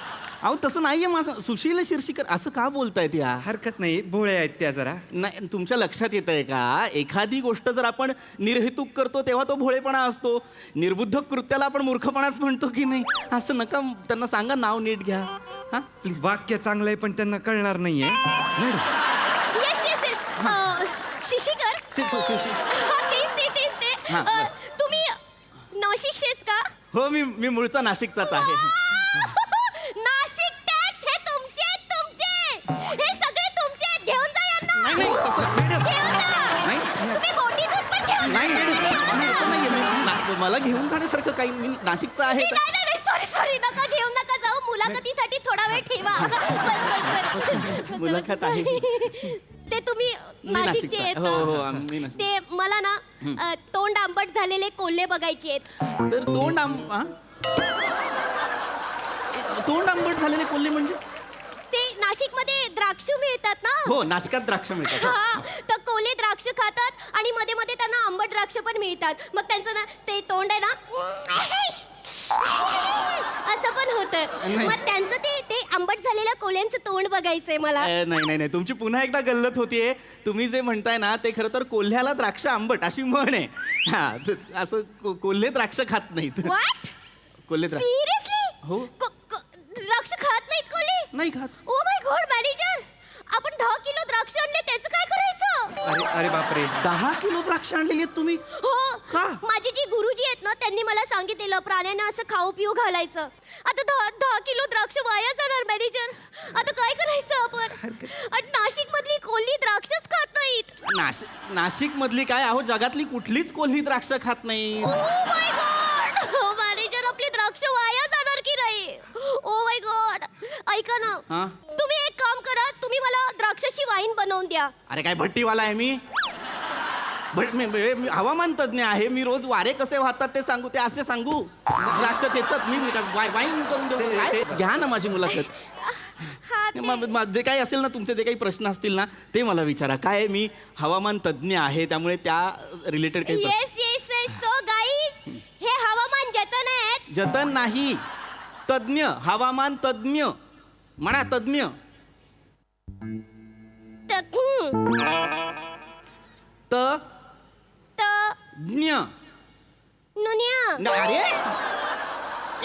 अहो तसं नाहीये माझं. सुशील शिर्षीकर असं का बोलतायत या?
हरकत नाही, भोळे आहेत त्या जरा.
नाही तुमच्या लक्षात येत आहे का? एखादी गोष्ट जर आपण निर्हेतुक करतो तेव्हा तो भोळेपणा असतो. निर्बुद्ध कृत्याला आपण मूर्खपणाच म्हणतो की नाही? असं नका. त्यांना सांगा नाव नीट घ्या. हा
प्लीज. वाक्य चांगलं आहे पण त्यांना कळणार नाहीये.
Yes yes yes. शिशिकर. तेच ते. तुम्ही नाशिकचेच का?
हो मी मूळचा नाशिकचाच आहे.
नाशिक टॅक्स हे तुमचे. हे सगळे तुमचे. घेऊन जा यांना.
नाही तसं मॅडम.
घेऊन जा.
नाही.
तुम्ही बोटीतून पण घेऊन जा.
नाही
घेऊन जा.
मला घेऊन जाण्यासारखं काही. मी नाशिकचा आहे.
नाही सॉरी नका जाऊ. मुलाखतीसाठी थोडा वेळ ठेवा. बस.
मुलाखत आहे.
ते तुम्ही नाशिकचे आहेत
हो
ना?
आम्ही नाशिक.
ते मला ना तोंड आंबट झालेले कोल्हे बघायचे आहेत.
तर तोंड आंबट झालेले कोल्हे म्हणजे?
ते नाशिकमध्ये द्राक्ष मिळतात ना?
हो नाशकात द्राक्ष मिळतात.
हा, तर कोल्हे द्राक्ष खातात आणि मध्ये मध्ये त्यांना आंबट द्राक्ष पण मिळतात. मग त्यांचं ना ते तोंड आहे ना असं पण होतं. मग त्यांचं ते आंबट झालेल्या कोल्ह्यांचं तोंड बघायचंय मला.
नाही तुमची पुन्हा एकदा गल्लत होतीये. तुम्ही जे म्हणताय ना ते खरं तर कोल्ह्याला द्राक्ष आंबट अशी म्हण आहे. हा असं कोल्हे द्राक्ष खात नाहीत.
व्हॉट?
कोल्हे द्राक्ष
सिरियसली?
हो.
द्राक्ष खात नाहीत कोल्हे?
नाही खात.
ओ माय गॉड मॅनेजर, आपण 10 किलो द्राक्ष आणले, त्याचं काय करायचं?
अरे बापरे.
10 किलो द्राक्ष आणलेली आहेत तुम्ही?
हो.
का?
माझे जी गुरुजी आहेत ना त्यांनी मला सांगितलेलं प्राण्यांना असं खाऊ पिऊ घालायचं. आता 10 किलो द्राक्ष वाया जाणार मॅनेजर. आता काय करायचं आपण? आणि नाशिक मधली कोल्ही द्राक्षच खात नाहीत.
नाशिक मधली काय? अहो जगातली कुठलीच कोल्ही द्राक्ष खात नाही.
ओ माय गॉड मॅनेजर, आपली द्राक्ष वाया जाणार की नाही? ओ माय गॉड. ऐका ना, तुम्ही एक काम करा, तुम्ही मला द्राक्षाची वाईन बनवून द्या.
अरे काय भट्टीवाला आहे मी? मी हवामान तज्ञ आहे. मी रोज वारे कसे वाहतात ते सांगू, ते असे सांगू? द्राक्ष चेचत मी वाईन करून देऊ? घ्या ना माझी मुलाखत. जे काही असेल ना तुमचे जे काही प्रश्न असतील ना ते मला विचारा. काय मी हवामान तज्ञ आहे त्यामुळे त्या रिलेटेड काही.
Yes yes yes. So guys, हे हवामान जतन आहेत.
जतन नाही, तज्ञ. हवामान तज्ञ म्हणा. तज्ञ. ज्ञ.
नुनिया.
अरे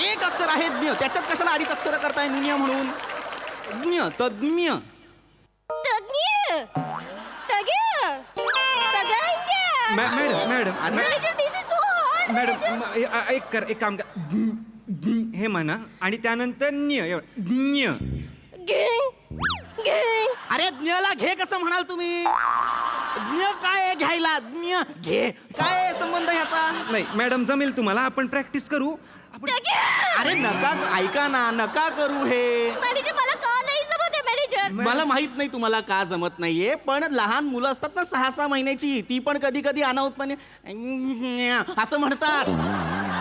एक अक्षर आहे ज्ञ, त्याच्यात कशाला अडीच अक्षर करताय नुनिया म्हणून? ज्ञ. तज्ञ.
तज्ञ.
Madam
manager this is so hard
madam एक काम कर हे म्हणा आणि त्यानंतर न्य
अरे ज्ञला घे कसं म्हणाल तुम्ही? ज्ञ काय आहे घ्यायला? ज्ञ घे काय आहे संबंध ह्याचा?
नाही मॅडम जमेल तुम्हाला, आपण प्रॅक्टिस करू.
अरे नका, ऐका ना, नका करू हे.
मॅनेजर मला का नाही जमत आहे मॅनेजर.
मला माहित नाही तुम्हाला का जमत नाहीये, पण लहान मुलं असतात ना 6-6 महिन्याची, ती पण कधी कधी अनावतपणे असं म्हणतात.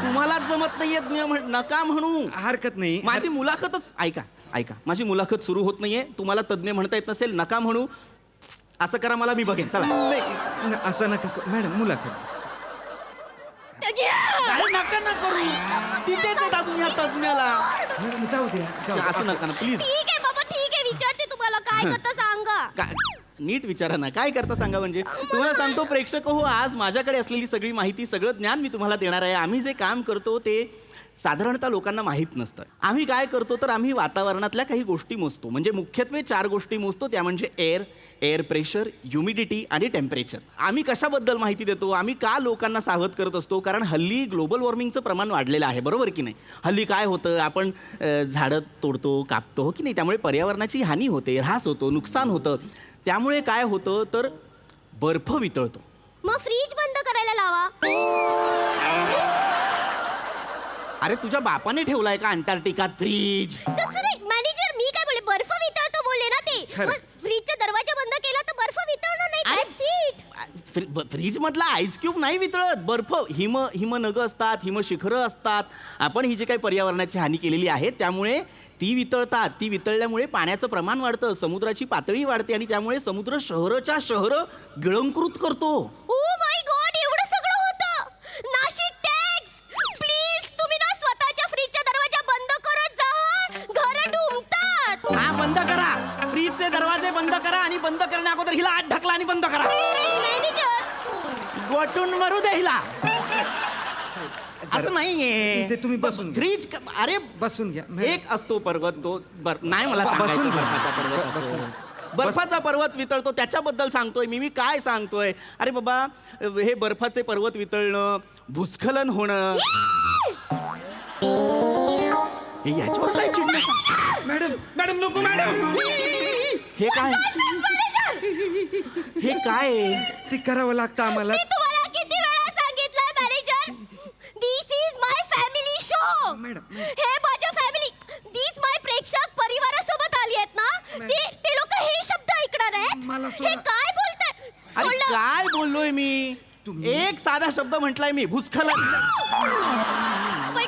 तुम्हालाच जमत नाहीये ज्ञ नका म्हणू.
हरकत नाही.
माझी मुलाखतच ऐका माझी मुलाखत सुरू होत नाहीये. तुम्हाला तज्ञ म्हणता येत नसेल, नका म्हणू. असं करा, मला मी बघेन. चला.
नाही, असं नका मॅडम, मुलाखत.
अरे नका ना करू, तिथेच आहेत अजून ह्या तज्ञाला.
मॅडम जाऊ द्या.
असं नका ना प्लीज.
ठीक आहे बाबा, ठीक आहे, विचारते तुम्हाला काय करता सांगा.
नीट विचारा ना, काय करता सांगा. म्हणजे तुम्हाला सांगतो प्रेक्षक हो, आज माझ्याकडे असलेली सगळी माहिती, सगळं ज्ञान मी तुम्हाला देणार आहे. आम्ही जे काम करतो ते साधारणतः लोकांना माहीत नसतं. आम्ही काय करतो तर आम्ही वातावरणातल्या काही गोष्टी मोजतो. म्हणजे मुख्यत्वे 4 गोष्टी मोजतो, त्या म्हणजे एअर प्रेशर, ह्युमिडिटी आणि टेम्परेचर. आम्ही कशाबद्दल माहिती देतो, आम्ही का लोकांना सावध करत असतो, कारण हल्ली ग्लोबल वॉर्मिंगचं प्रमाण वाढलेलं आहे, बरोबर की नाही. हल्ली काय होतं, आपण झाडं तोडतो, कापतो, हो की नाही. त्यामुळे पर्यावरणाची हानी होते, ऱ्हास होतो, नुकसान होतं. त्यामुळे काय होतं तर बर्फ वितळतो.
मग फ्रीज बंद करायला लावा.
अरे तुझ्या बापाने ठेवलाय का अंटार्क्टिकात फ्रीज?
तसं नाही मॅनेजर, मी काय बोलले, बर्फ वितळतो बोलले ना ते. मग फ्रीजचा दरवाजा बंद केला तर बर्फ वितळणार नाही. That's it.
फ्रीज मधला आईस क्यूब नाही वितळत. बर्फ, हिमनग असतात, हिमशिखरं असतात. आपण ही जी काही पर्यावरणाची हानी केलेली आहे त्यामुळे ती वितळतात. ती वितळल्यामुळे पाण्याचं प्रमाण वाढतं, समुद्राची पातळी वाढते आणि त्यामुळे समुद्र शहरच्या शहर गिळंकृत करतो.
ओ माय गॉड, एवढं सगळं होतं. नाशिक टॅक्स, प्लीज तुम्ही ना स्वतःच्या फ्रीजचा दरवाजा बंद करत जा, घरं डुबतात.
हा, बंद करा. फ्रीजचे दरवाजे बंद करा आणि बंद करण्या अगोदर हिला आत ढकला आणि बंद करा.
मॅनेजर
गोटून मरू दे हिला. असं नाहीये.
इथे तुम्ही बसून घ्या.
फ्रीज अरे
बसून घ्या.
एक असतो पर्वत, तो नाही मला सांगायचं. बर्फाचा पर्वत, बर्फाचा पर्वत वितळतो त्याच्याबद्दल सांगतोय मी काय सांगतोय. अरे बाबा, हे बर्फाचे पर्वत वितळणं, भूस्खलन होणं, हे याच्यावर काय चिडणं.
मॅडम नको मॅडम.
हे काय, हे काय
ते करावं लागतं आम्हाला.
मी तुम्हाला किती वेळा सांगितलंय manager, this is my family show. हे माझ्या फॅमिली, दिस माय प्रेक्षक परिवारासोबत आली आहेत ना, ते लोक हे शब्द ऐकणार आहेत. हे काय बोलताय?
अरे काय बोललोय मी? एक साधा शब्द म्हटलाय मी, भूस्खलन.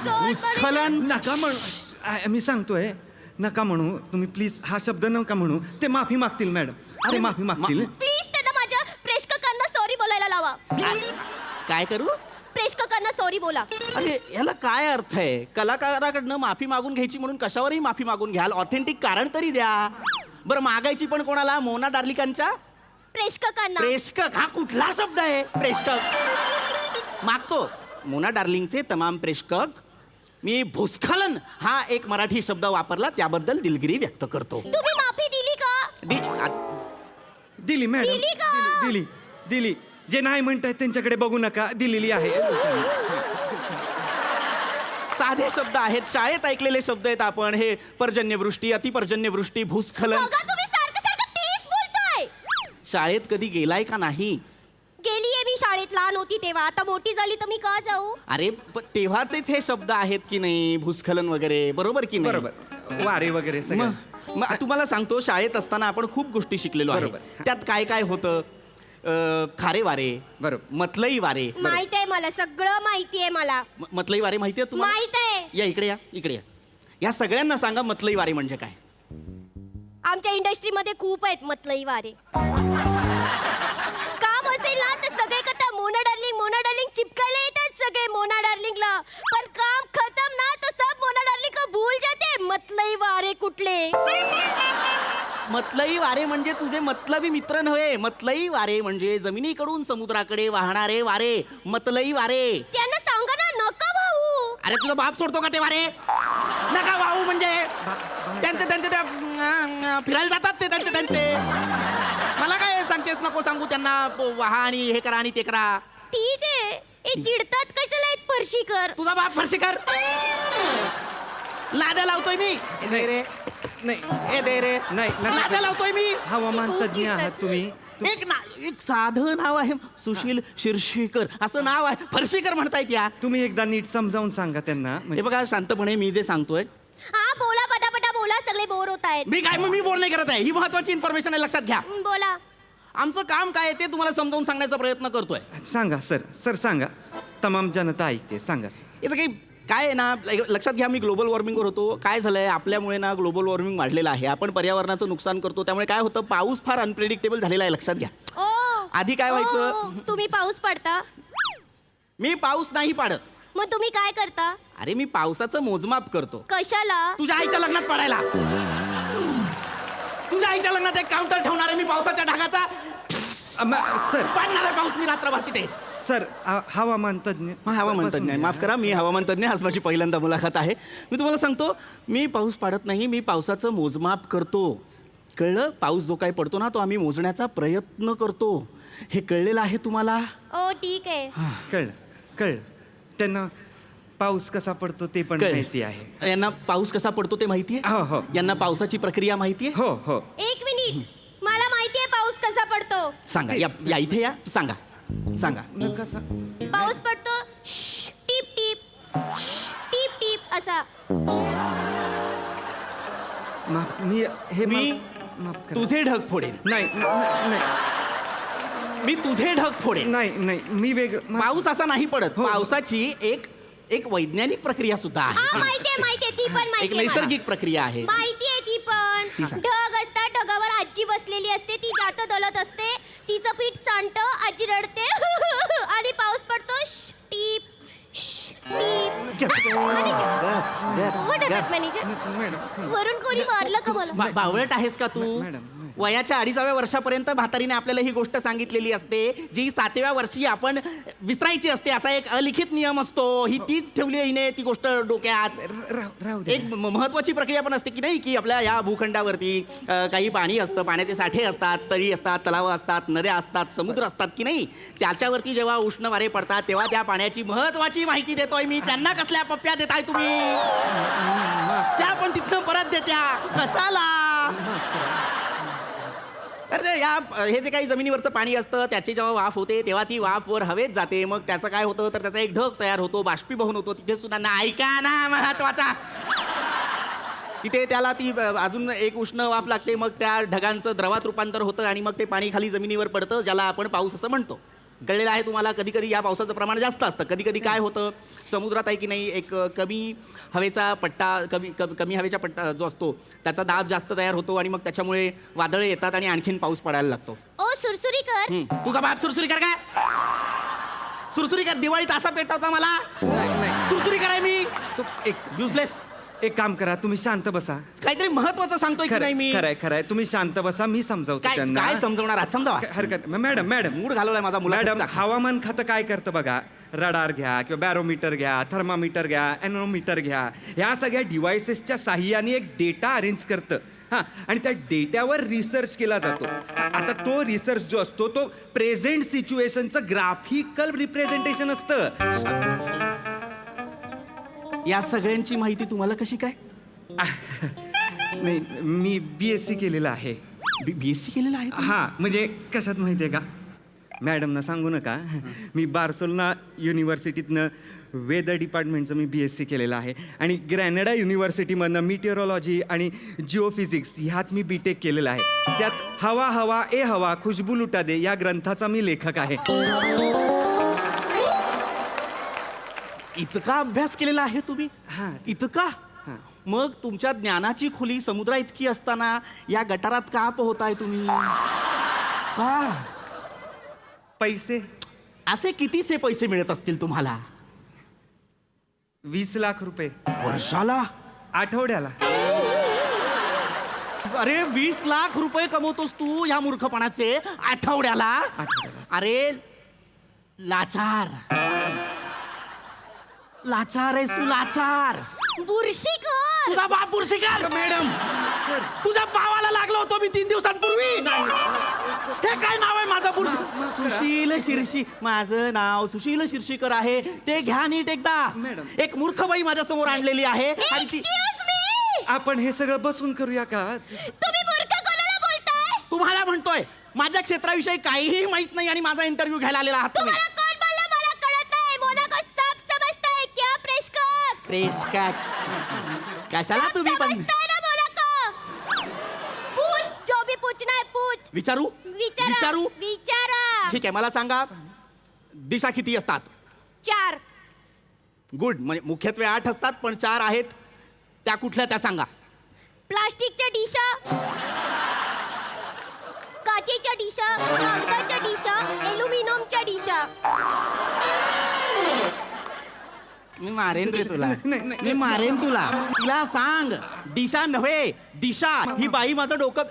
भूस्खलन
नका म्हणू. मी सांगतोय नका म्हणू. तुम्ही प्लीज हा शब्द नका म्हणू. ते माफी मागतील मॅडम, ते माफी मागतील.
प्लीज त्यांना माझ्या प्रेक्षकांना सॉरी बोलायला लावा.
काय करू?
प्रेक्षकांना सॉरी बोला.
अरे याला काय अर्थ आहे? कलाकाराकडनं माफी मागून घ्यायची म्हणून कशावरही माफी मागून घ्याल. ऑथेंटिक कारण तरी द्या. बरं, मागायची पण कोणाला? मोना डार्लिकांच्या
प्रेक्षकांना.
प्रेक्षक हा कुठला शब्द आहे? प्रेक्षक मागतो. मोना डार्लिंगचे तमाम प्रेक्षक, मी भूस्खलन हा एक मराठी शब्द वापरला त्याबद्दल दिलगिरी व्यक्त करतो.
तुम्ही माफी दिली का?
दिली मॅडम.
दिली का?
दिली. जे नाही म्हणतायत त्यांच्याकडे बघू नका, दिलेली आहे.
साधे शब्द आहेत, शाळेत ऐकलेले शब्द आहेत आपण. हे पर्जन्यवृष्टी, अतिपर्जन्यवृष्टी, भूस्खलन.
तुम्ही सारखं तेच बोलताय.
शाळेत कधी गेलाय का नाही?
गेलीये मी शाळेत, लहान होती तेव्हा. आता मोठी झाली तर मी का जाऊ?
अरे तेव्हाचेच हे शब्द आहेत की नाही, भूस्खलन वगैरे, बरोबर की नाही?
बरोबर, वारे वगैरे सगळं.
मग तुम्हाला सांगतो, शाळेत असताना आपण खूप गोष्टी शिकलेलो आहे. त्यात काय काय होतं? खारे वारे, बरोबर, मतलई वारे.
माहित आहे मला, सगळं माहिती आहे मला.
मतलई वारे माहिती आहे तुम्हाला?
माहित आहे.
या इकडे या. या सगळ्यांना सांगा मतलई वारे म्हणजे काय.
आमच्या इंडस्ट्रीमध्ये खूप आहेत मतलई वारे. काम असेल ना तर सगळे कथा मोना डार्लिंग चिपकायला येतात सगळे मोना डार्लिंगला. पण काम खतम ना तो सब मोना डार्लिंग को भूल जाते. मतलई वारे कुठले?
मतलई वारे म्हणजे तुझे मतलबी मित्र नव्हे. मतलई वारे म्हणजे जमिनीकडून समुद्राकडे वाहणारे वारे, मतलई वारे.
त्यांना सांगा ना, नका भाऊ.
अरे तुझा बाप सोडतो का ते वारे? नका वाहू म्हणजे त्यांचे फिरायला जातात ते त्यांचे. मला काय सांगतेस नको नको सांगू त्यांना वहा आणि हे करा आणि ते करा.
ठीक आहे. हे चिडतात कशाला आहेत फरशीकर?
तुझा बाप फरशीकर. लाद्या लावतोय मी. ए दे रे.
नाही
ए दे रे.
नाही
लाद्या लावतोय मी.
हवामान तज्ञ आहात तुम्ही.
एक साधं नाव आहे, सुशील शिरशीकर असं नाव आहे, फरशीकर म्हणतायत या.
तुम्ही एकदा नीट समजावून सांगा त्यांना.
हे बघा शांतपणे मी जे सांगतोय.
हा बोला, पटापटा बोला, सगळे बोर होत आहेत.
मी बोल नाही करत आहे, ही महत्वाची इन्फॉर्मेशन आहे, लक्षात घ्या.
बोला.
आमचं काम काय आहे ते तुम्हाला समजावून सांगण्याचा प्रयत्न करतोय.
सांगा सर सांगा. तमाम जनता ऐकते, सांगा सर.
याचं काही काय आहे ना, लक्षात घ्या, मी ग्लोबल वॉर्मिंगवर होतो. काय झालंय, आपल्यामुळे ना ग्लोबल वॉर्मिंग वाढलेलं आहे. आपण पर्यावरणाचं नुकसान करतो, त्यामुळे काय होतं, पाऊस फार अनप्रेडिक्टेबल झालेला आहे. लक्षात घ्या. आधी काय व्हायचं,
तुम्ही पाऊस पडता?
मी पाऊस नाही पाडत.
मग तुम्ही काय करता?
अरे मी पावसाचं मोजमाप करतो.
कशाला?
तुझ्या आईच्या लग्नात पडायला. तुझ्या आईच्या लग्नात एक काउंटर ठेवणार आहे मी पावसाच्या ढगाचा.
सर
पडणार आहे पाऊस, मी रात्रभर तिथे.
सर हवामान तज्ञ.
हवामान तज्ञ, माफ करा, मी हवामान तज्ञ. आज माझी पहिल्यांदा मुलाखत आहे. मी तुम्हाला सांगतो, मी पाऊस पाडत नाही, मी पावसाचं मोजमाप करतो. कळलं? पाऊस जो काही पडतो ना, तो आम्ही मोजण्याचा प्रयत्न करतो. हे कळलेलं आहे तुम्हाला?
ठीक आहे.
कळलं. त्यांना पाऊस कसा पडतो ते पण माहिती आहे.
यांना पाऊस कसा पडतो ते माहिती आहे?
हो. यांना
पावसाची प्रक्रिया माहिती आहे?
हो.
एक मिनिट, मला माहिती आहे पाऊस कसा पडतो.
सांगा. या इथे या, सांगा.
कसा
पाऊस पडतो टीप टीप टीप टीप असा.
मी तुझे ढग फोडेन.
नाही
मी तुझे ढग फोडेन.
नाही मी वेगळं.
पाऊस असा नाही पडत. पावसाची एक वैज्ञानिक प्रक्रिया सुद्धा आहे.
माहितीये ती पण
एक
माहिती.
नैसर्गिक प्रक्रिया आहे.
माहितीये ती पण. ढग असतात, ढगावर आजी बसलेली असते, ती जात दलत असते, तिचं पीठ सांडत, आजी रडते आणि पाऊस पडतो टीप टीप. वरून कोणी मारलं का मला?
बावळट आहेस का तू? वयाच्या 2.5व्या वर्षापर्यंत म्हातारीने आपल्याला ही गोष्ट सांगितलेली असते, जी 7व्या वर्षी आपण विसरायची असते. असा एक अलिखित नियम असतो. ही तीच ठेवली आहे हिने ती गोष्ट डोक्यात. एक महत्वाची प्रक्रिया पण असते की नाही, की आपल्या या भूखंडावरती काही पाणी असतं, पाण्याचे साठे असतात, तळी असतात, तलावं असतात, नद्या असतात, समुद्र असतात की नाही. त्याच्यावरती जेव्हा उष्ण वारे पडतात तेव्हा त्या पाण्याची महत्वाची माहिती देतोय मी. त्यांना कसल्या पप्प्या देताय तुम्ही? त्या पण तिथनं परत देत्या. कशाला? तर हे जे काही जमिनीवरचं पाणी असतं त्याची जेव्हा वाफ होते तेव्हा ती वाफ वर हवेत जाते. मग त्याचं काय होतं, तर त्याचा एक ढग तयार होतो, बाष्पीभवन होतो. तिथे सुद्धा ना, ऐका ना, महत्वाचा, तिथे त्याला ती अजून एक उष्ण वाफ लागते. मग त्या ढगांचं द्रवात रूपांतर होतं आणि मग ते पाणी खाली जमिनीवर पडतं, ज्याला आपण पाऊस असं म्हणतो. कळलेलं आहे तुम्हाला? कधी कधी या पावसाचं प्रमाण जास्त असतं. कधी कधी काय होतं, समुद्रात आहे की नाही, एक कमी हवेचा पट्टा, कमी हवेचा पट्टा जो असतो त्याचा दाब जास्त तयार होतो आणि मग त्याच्यामुळे वादळे येतात आणि आणखीन पाऊस पडायला लागतो.
सुरसुरीकर.
तुझा बाप सुरसुरीकर काय? सुरसुरीकर दिवाळीत असा पेटवता मला? सुरसुरीकर आहे मी? युजलेस.
एक काम करा, तुम्ही शांत बसा.
काहीतरी महत्वाचं सांगतोय की नाही मी?
खरंय. तुम्ही शांत बसा, मी समजावतो त्यांना.
काय समजवणार आहात? समजावा.
हरकत. मॅडम
मूड घालवलाय माझा मुलाचा.
मॅडम, हवामान खातं काय करतं बघा. रडार घ्या किंवा बॅरोमीटर घ्या, थर्मामीटर घ्या, एनोमीटर घ्या, ह्या सगळ्या डिव्हायसेसच्या साह्याने एक डेटा अरेंज करतं. आणि त्या डेटावर रिसर्च केला जातो. आता तो रिसर्च जो असतो तो प्रेझेंट सिच्युएशनचं ग्राफिकल रिप्रेझेंटेशन असतं.
या सगळ्यांची माहिती तुम्हाला कशी काय?
नाही, मी BSc केलेलं आहे.
BSc केलेलं आहे?
म्हणजे कशात माहिती आहे का, मॅडमना सांगू नका, मी बार्सोलोना युनिव्हर्सिटीतनं वेदर डिपार्टमेंटचं मी BSc केलेलं आहे आणि ग्रॅनेडा युनिव्हर्सिटीमधनं मिटिओरॉलॉजी आणि जिओफिजिक्स ह्यात मी BTech केलेलं आहे. त्यात हवा हवा ए हवा खुशबू लुटा दे या ग्रंथाचा मी लेखक आहे.
इतका अभ्यास केलेला आहे तुम्ही? इतका? मग तुमच्या ज्ञानाची खोली समुद्रा इतकी असताना या गटारात का पोहताय तुम्ही? का?
पैसे.
असे कितीसे पैसे मिळत असतील तुम्हाला?
20 लाख रुपये.
वर्षाला?
आठवड्याला.
अरे 20 लाख रुपये कमवतोस तू ह्या मूर्खपणाचे आठवड्याला? अरे लाचार आहेस तू, लाचार.
बुरशीकर.
तुझा बाप बुरशीकर.
मॅडम
तुझ्या पावाला लागलो होतो मी 3 दिवसांपूर्वी. हे काय नाव आहे माझं पुरुष? सुशील शिरशी. माझं नाव सुशील शिरशीकर आहे. ते घ्या नीट एकदा. एक मूर्ख बाई माझ्या समोर आणलेली आहे आणि ती.
आपण हे सगळं बसून करूया का?
तुम्ही मूर्ख कोणाला बोलताय?
तुम्हाला म्हणतोय माझ्या क्षेत्राविषयी काहीही माहित नाही आणि माझा इंटरव्ह्यू घ्यायला आलेला आहात तुम्ही.
तुम्हाला कोण बोललं मला कळत नाही. मोनाको साफ समजताय क्या प्रेषक?
प्रेषक कशाला तुम्ही पण
समजताय ना मोनाको? पूछ जो भी पूछना है पूछ.
विचारू
विचारू विचारा.
ठीक आहे मला सांगा दिशा किती असतात?
4.
गुड. म्हणजे मुख्यत्वे 8 असतात पण 4 आहेत. त्या कुठल्या त्या सांगा.
प्लास्टिकच्या डिशा, काचेच्या डिशा, कागदाच्या डिशा, एल्युमिनियमच्या डिशा.
मी मारेन रे तुला. मी मारेन तुला. तिला सांग दिशा नव्हे दिशा. ही बाई माझं डोकं.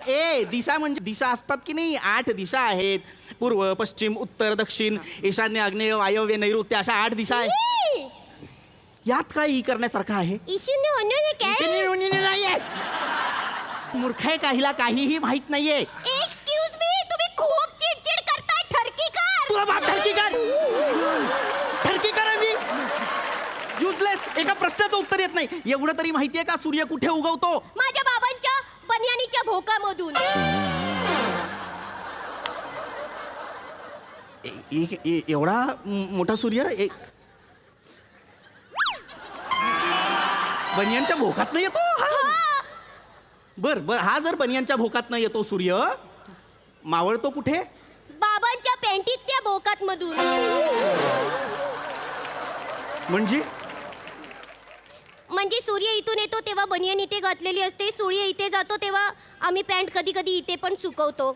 दिशा म्हणजे दिशा असतात की नाही. 8 दिशा आहेत. पूर्व पश्चिम उत्तर दक्षिण ईशान्य आग्नेय वायव्य नैऋत्य अशा 8 दिशा आहेत. यात काय ई करण्यासारखं आहे?
ईशान्य
नाहीये. मूर्ख आहे काहीला काहीही माहित नाहीये.
एक्सक्यूज मी, तुम्ही खूप चिडचिड करताय. ठरकीकर.
तुला बाप ठरकीकर. ठरकीकर आहे मी. युजलेस. एका प्रश्नाचं उत्तर येत नाही. एवढं तरी माहितीये का सूर्य कुठे उगवतो?
माझ्या बाबांच्या बनियानीच्या भोकामधून.
एवढा मोठा सूर्य बनियांच्या भोकात नाही येतो? बर बर. हा जर बनियांच्या भोकात नाही येतो सूर्य मावळतो कुठे?
बाबांच्या पेंटीत त्या भोकात मधून. म्हणजे सूर्य इथून येतो तेव्हा बनियान इथे घातलेली असते. सूर्य इथे जातो तेव्हा आम्ही पॅन्ट कधी कधी इथे पण सुकवतो.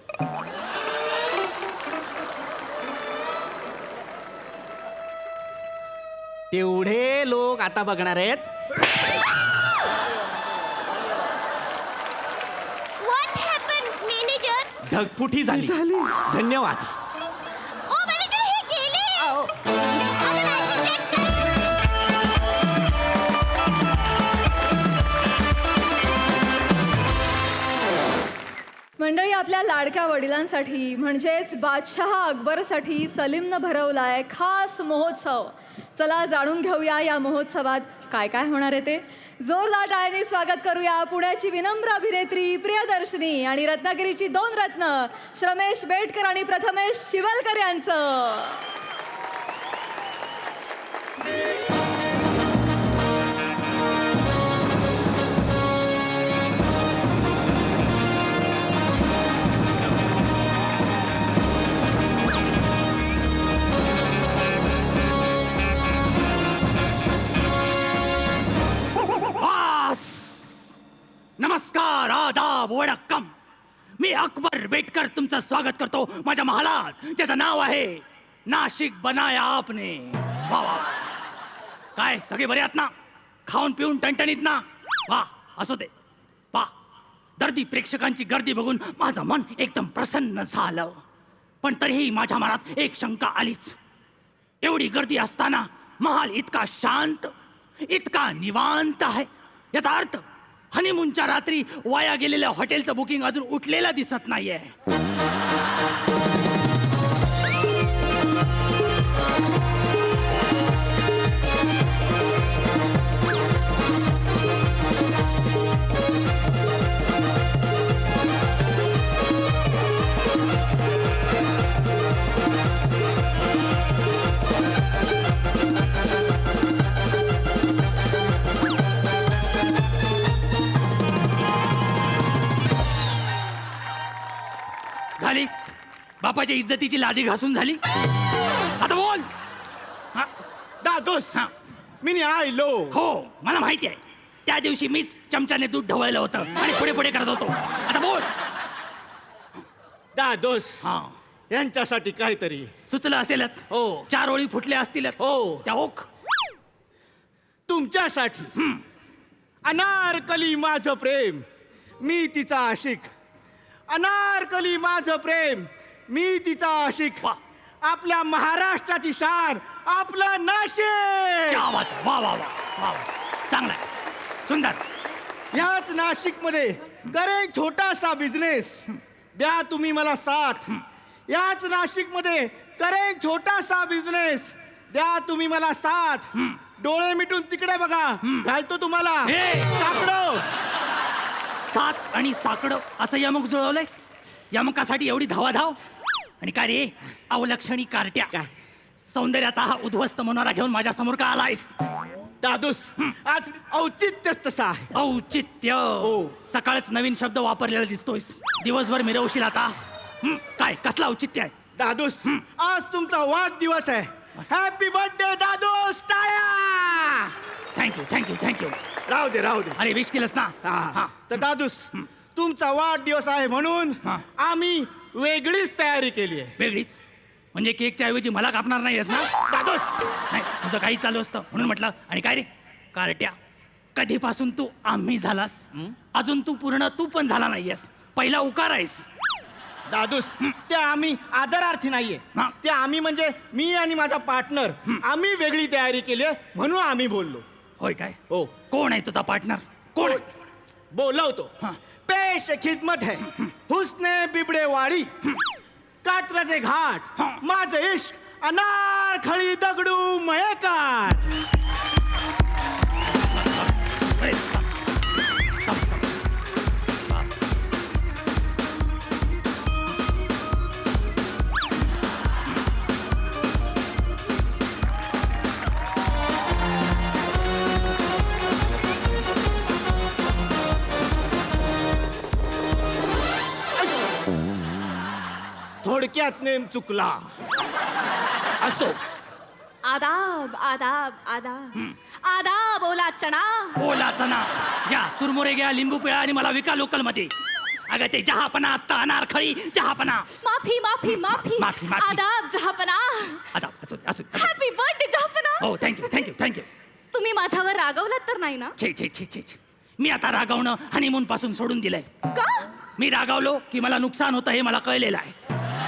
तेवढे लोक आता बघणार आहेत.
What happen manager?
ढगफुटी झाली. धन्यवाद.
ओ मॅनेजर हे गेले.
मंडळी, आपल्या लाडक्या वडिलांसाठी म्हणजेच बादशाह अकबरसाठी सलीमनं भरवलाय खास महोत्सव. चला जाणून घेऊया या महोत्सवात काय काय होणार आहे ते. जोरदार टाळ्यांनी स्वागत करूया पुण्याची विनम्र अभिनेत्री प्रियदर्शनी आणि रत्नागिरीची 2 रत्न श्रमेश बेटकर आणि प्रथमेश शिवलकर यांचं.
नमस्कार, आदाब, वडक्कम. मी अकबर बेटकर तुमचं स्वागत करतो माझ्या महालात ज्याचं नाव आहे नाशिक बनाया आपने. वा वा. काय सगळे बरे आहात ना? खाऊन पिऊन टणटणीत ना? वा असू दे. वा दर्दी प्रेक्षकांची गर्दी बघून माझं मन एकदम प्रसन्न झालं. पण तरीही माझ्या मनात एक शंका आलीच. एवढी गर्दी असताना महाल इतका शांत, इतका निवांत आहे. याचा अर्थ हनीमूनच्या रात्री वाया गेलेल्या हॉटेलचं बुकिंग अजून उठलेलं दिसत नाहीये. झाली बापाच्या इज्जतीची लादी घासून झाली. आता बोल.
दादोस मी आयलो.
हो मला माहिती आहे. त्या दिवशी मीच चमच्याने दूध ढवळलं होतं आणि पुढे पुढे करत होतो. आता बोल.
दादोस यांच्यासाठी काहीतरी
सुचलं असेलच.
हो.
4 ओळी फुटल्या असतीलच.
हो.
त्या ओक
तुमच्यासाठी. अनारकली माझं प्रेम मी तिचा आशिक. अनारकली माझं प्रेम मी तिचा आशिक. आपल्या महाराष्ट्राची शान आपलं नाशिक.
वा वा वा वा वा. चांगला सुंदर.
ह्याच नाशिकमध्ये
करेन छोटासा बिझनेस, द्या तुम्ही मला साथ. याच नाशिकमध्ये करेन छोटासा बिझनेस, द्या तुम्ही मला साथ. डोळे मिटून तिकडे बघा, घालतो तुम्हाला साकडं.
सात आणि साकडं असं यमक जुळवलंयस? यमकासाठी एवढी धावाधाव? आणि काय रे अवलक्षणी कार्ट्या, सौंदर्याचा हा उद्ध्वस्त मनोरा घेऊन माझ्या समोर का आलायस?
दादूस, आज औचित्य तसं आहे.
औचित्य? सकाळच नवीन शब्द वापरलेला दिसतोयस. दिवसभर मिरवशील आता. काय कसला औचित्य आहे?
दादूस, आज तुमचा वाढदिवस आहे. हॅपी बर्थडे दादूस. टाळ्या.
Thank you thank you thank you.
राहू दे राहू दे.
अरे विश केलंस ना.
हा. तर दादूस, तुमचा वाढदिवस आहे म्हणून आम्ही वेगळीच तयारी केली आहे.
वेगळीच म्हणजे केकच्या ऐवजी मला कापणार नाहीयेस ना?
दादूस,
नाही तुझं काही चालू असतं म्हणून म्हटलं. आणि काय रे कार्ट्या, कधीपासून तू आम्ही झालास? अजून तू पूर्ण तू पण झाला नाहीयेस. पहिला उकार आहेस.
दादूस, ते आम्ही आदरार्थी नाहीये. ते आम्ही म्हणजे मी आणि माझा पार्टनर, आम्ही वेगळी तयारी केली आहे म्हणून आम्ही बोललो.
होय काय?
हो.
कोण आहे तुझा पार्टनर? कोण आहे?
बोलवतो. पेश खिदमत है हुस्ने बिबडे वाडी, कात्रचे घाट, माझं इश्क अनारखळी दगडू मयेकार. थोडक्यात नेम चुकला. असो.
आदाब आदाब आदाब आदाब ओला चणा.
ओला चणा घ्या, चुरमुरे घ्या, लिंबू पिळा आणि मला विका लोकल मध्ये. अगं ते जहापना असतं, अनारखळी जहापना.
माफी माफी माफी
माफी, माफी.
आदाब जहापना.
आता असू असू.
हॅपी बर्थडे जहापना.
हो थँक्यू थँक्यू थँक्यू.
तुम्ही माझ्यावर रागवलात तर नाही ना?
छे छे छे छे छे. मी आता रागावणं हनीमून पासून सोडून दिलंय.
का?
मी रागावलो की मला नुकसान होतं हे मला कळलेलं आहे,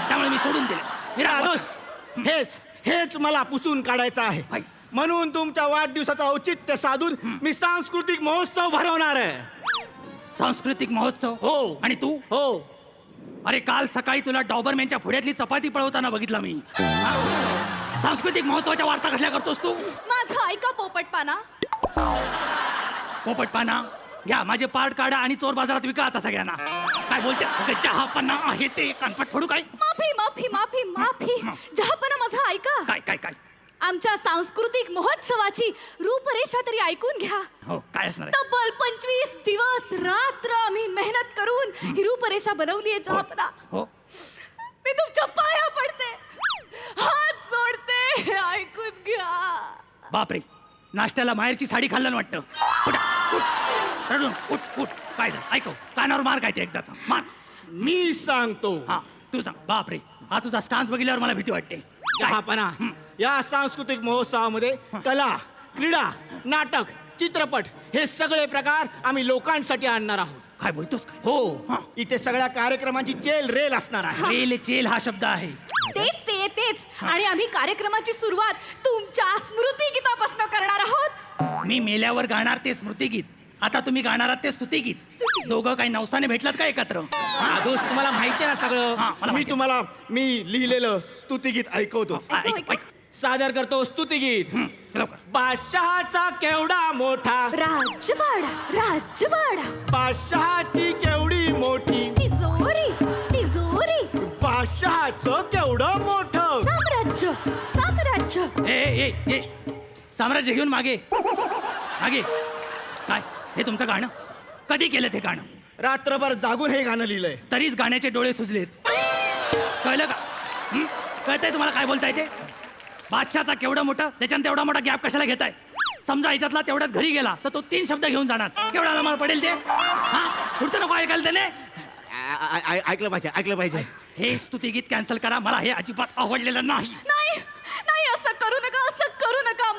त्यामुळे मी सोडून दिलं. मी
दादूस, हेच मला पुसून काढायचं आहे. म्हणून तुमच्या वाढदिवसाचं औचित्य साधून मी सांस्कृतिक महोत्सव भरवणार आहे.
सांस्कृतिक महोत्सव?
हो.
आणि तू?
हो.
अरे काल सकाळी तुला डॉबरमॅनच्या पुढ्यातली चपाती पळवताना बघितलं मी. सांस्कृतिक महोत्सवाच्या वार्ता कसल्या करतोस तू?
माझं ऐका पोपटपाना.
पोपटपाना घ्या, माझे पार्ट काढा आणि चोर बाजारात विका आता सगळ्यांना. काय बोलते? चहापन्ना आहे ते कानपट फोडू काय?
माफी माफी माफी माफी. जहापना माझं ऐका.
काय काय काय?
आमच्या सांस्कृतिक महोत्सवाची रूपरेषा तरी ऐकून घ्या.
हो काय असणार?
तब्बल 25 दिवस रात्र आम्ही मेहनत करून ही रूपरेषा बनवली आहे जहापना.
हो.
मी तुमच्या पाया पडते, हात जोडते, ऐकून घ्या.
बापरे, नाश्त्याला माहेरची साडी खाल्लं वाटतं. रडून उठ उठ. काय झालं? ऐकव, कानावर मार काय ते एकदाचा मार.
मी सांगतो.
हा तू सांग. बापरे, हा तुझा स्टान्स बघितल्यावर मला भीती वाटते.
जहापना, या सांस्कृतिक महोत्सवामध्ये कला, क्रीडा, नाटक, चित्रपट हे सगळे प्रकार आम्ही लोकांसाठी आणणार आहोत.
काय बोलतोस?
हो. इथे सगळ्या कार्यक्रमांची चेल रेल असणार आहे.
रेल चेल हा शब्द आहे.
तेच आणि आम्ही कार्यक्रमाची सुरुवात तुमच्या स्मृतिगीतापासून करणार आहोत.
मी मेल्यावर गाणार ते स्मृतिगीत, आता तुम्ही गाणार आहात ते स्तुतिगीत. दोघं काही नवसाने भेटलात का एकत्र?
दोस्त, तुम्हाला माहिती आहे ना सगळं. मी लिहिलेलं स्तुतिगीत ऐकवतो. सादर करतो स्तुतिगीत. बादशहाचा केवढा मोठा
राजवाडा, राजवाडा.
बादशहाची केवढी मोठी
तिजोरी, तिजोरी.
बादशहाचं केवढं मोठं
साम्राज्य, साम्राज्य.
ए साम्राज्य घेऊन मागे मागे. काय हे तुमचं गाणं? कधी केलं ते गाणं?
रात्रभर जागून हे गाणं लिहिलंय.
तरीच गाण्याचे डोळे सुजलेत. कळलं का? कळतंय तुम्हाला काय बोलताय ते? बादशाचा केवढं मोठं, त्याच्यानं तेवढा मोठा गॅप कशाला घेताय? समजा याच्यातला तेवढ्यात घरी गेला तर तो 3 शब्द घेऊन जाणार. केवढा मला पडेल ते? हा पुढचं नको ऐकायला त्याने.
ऐकलं पाहिजे.
हे स्तुतिगीत कॅन्सल करा, मला हे अजिबात आवडलेलं नाही.
नाही असं करू नका, असं करू नका.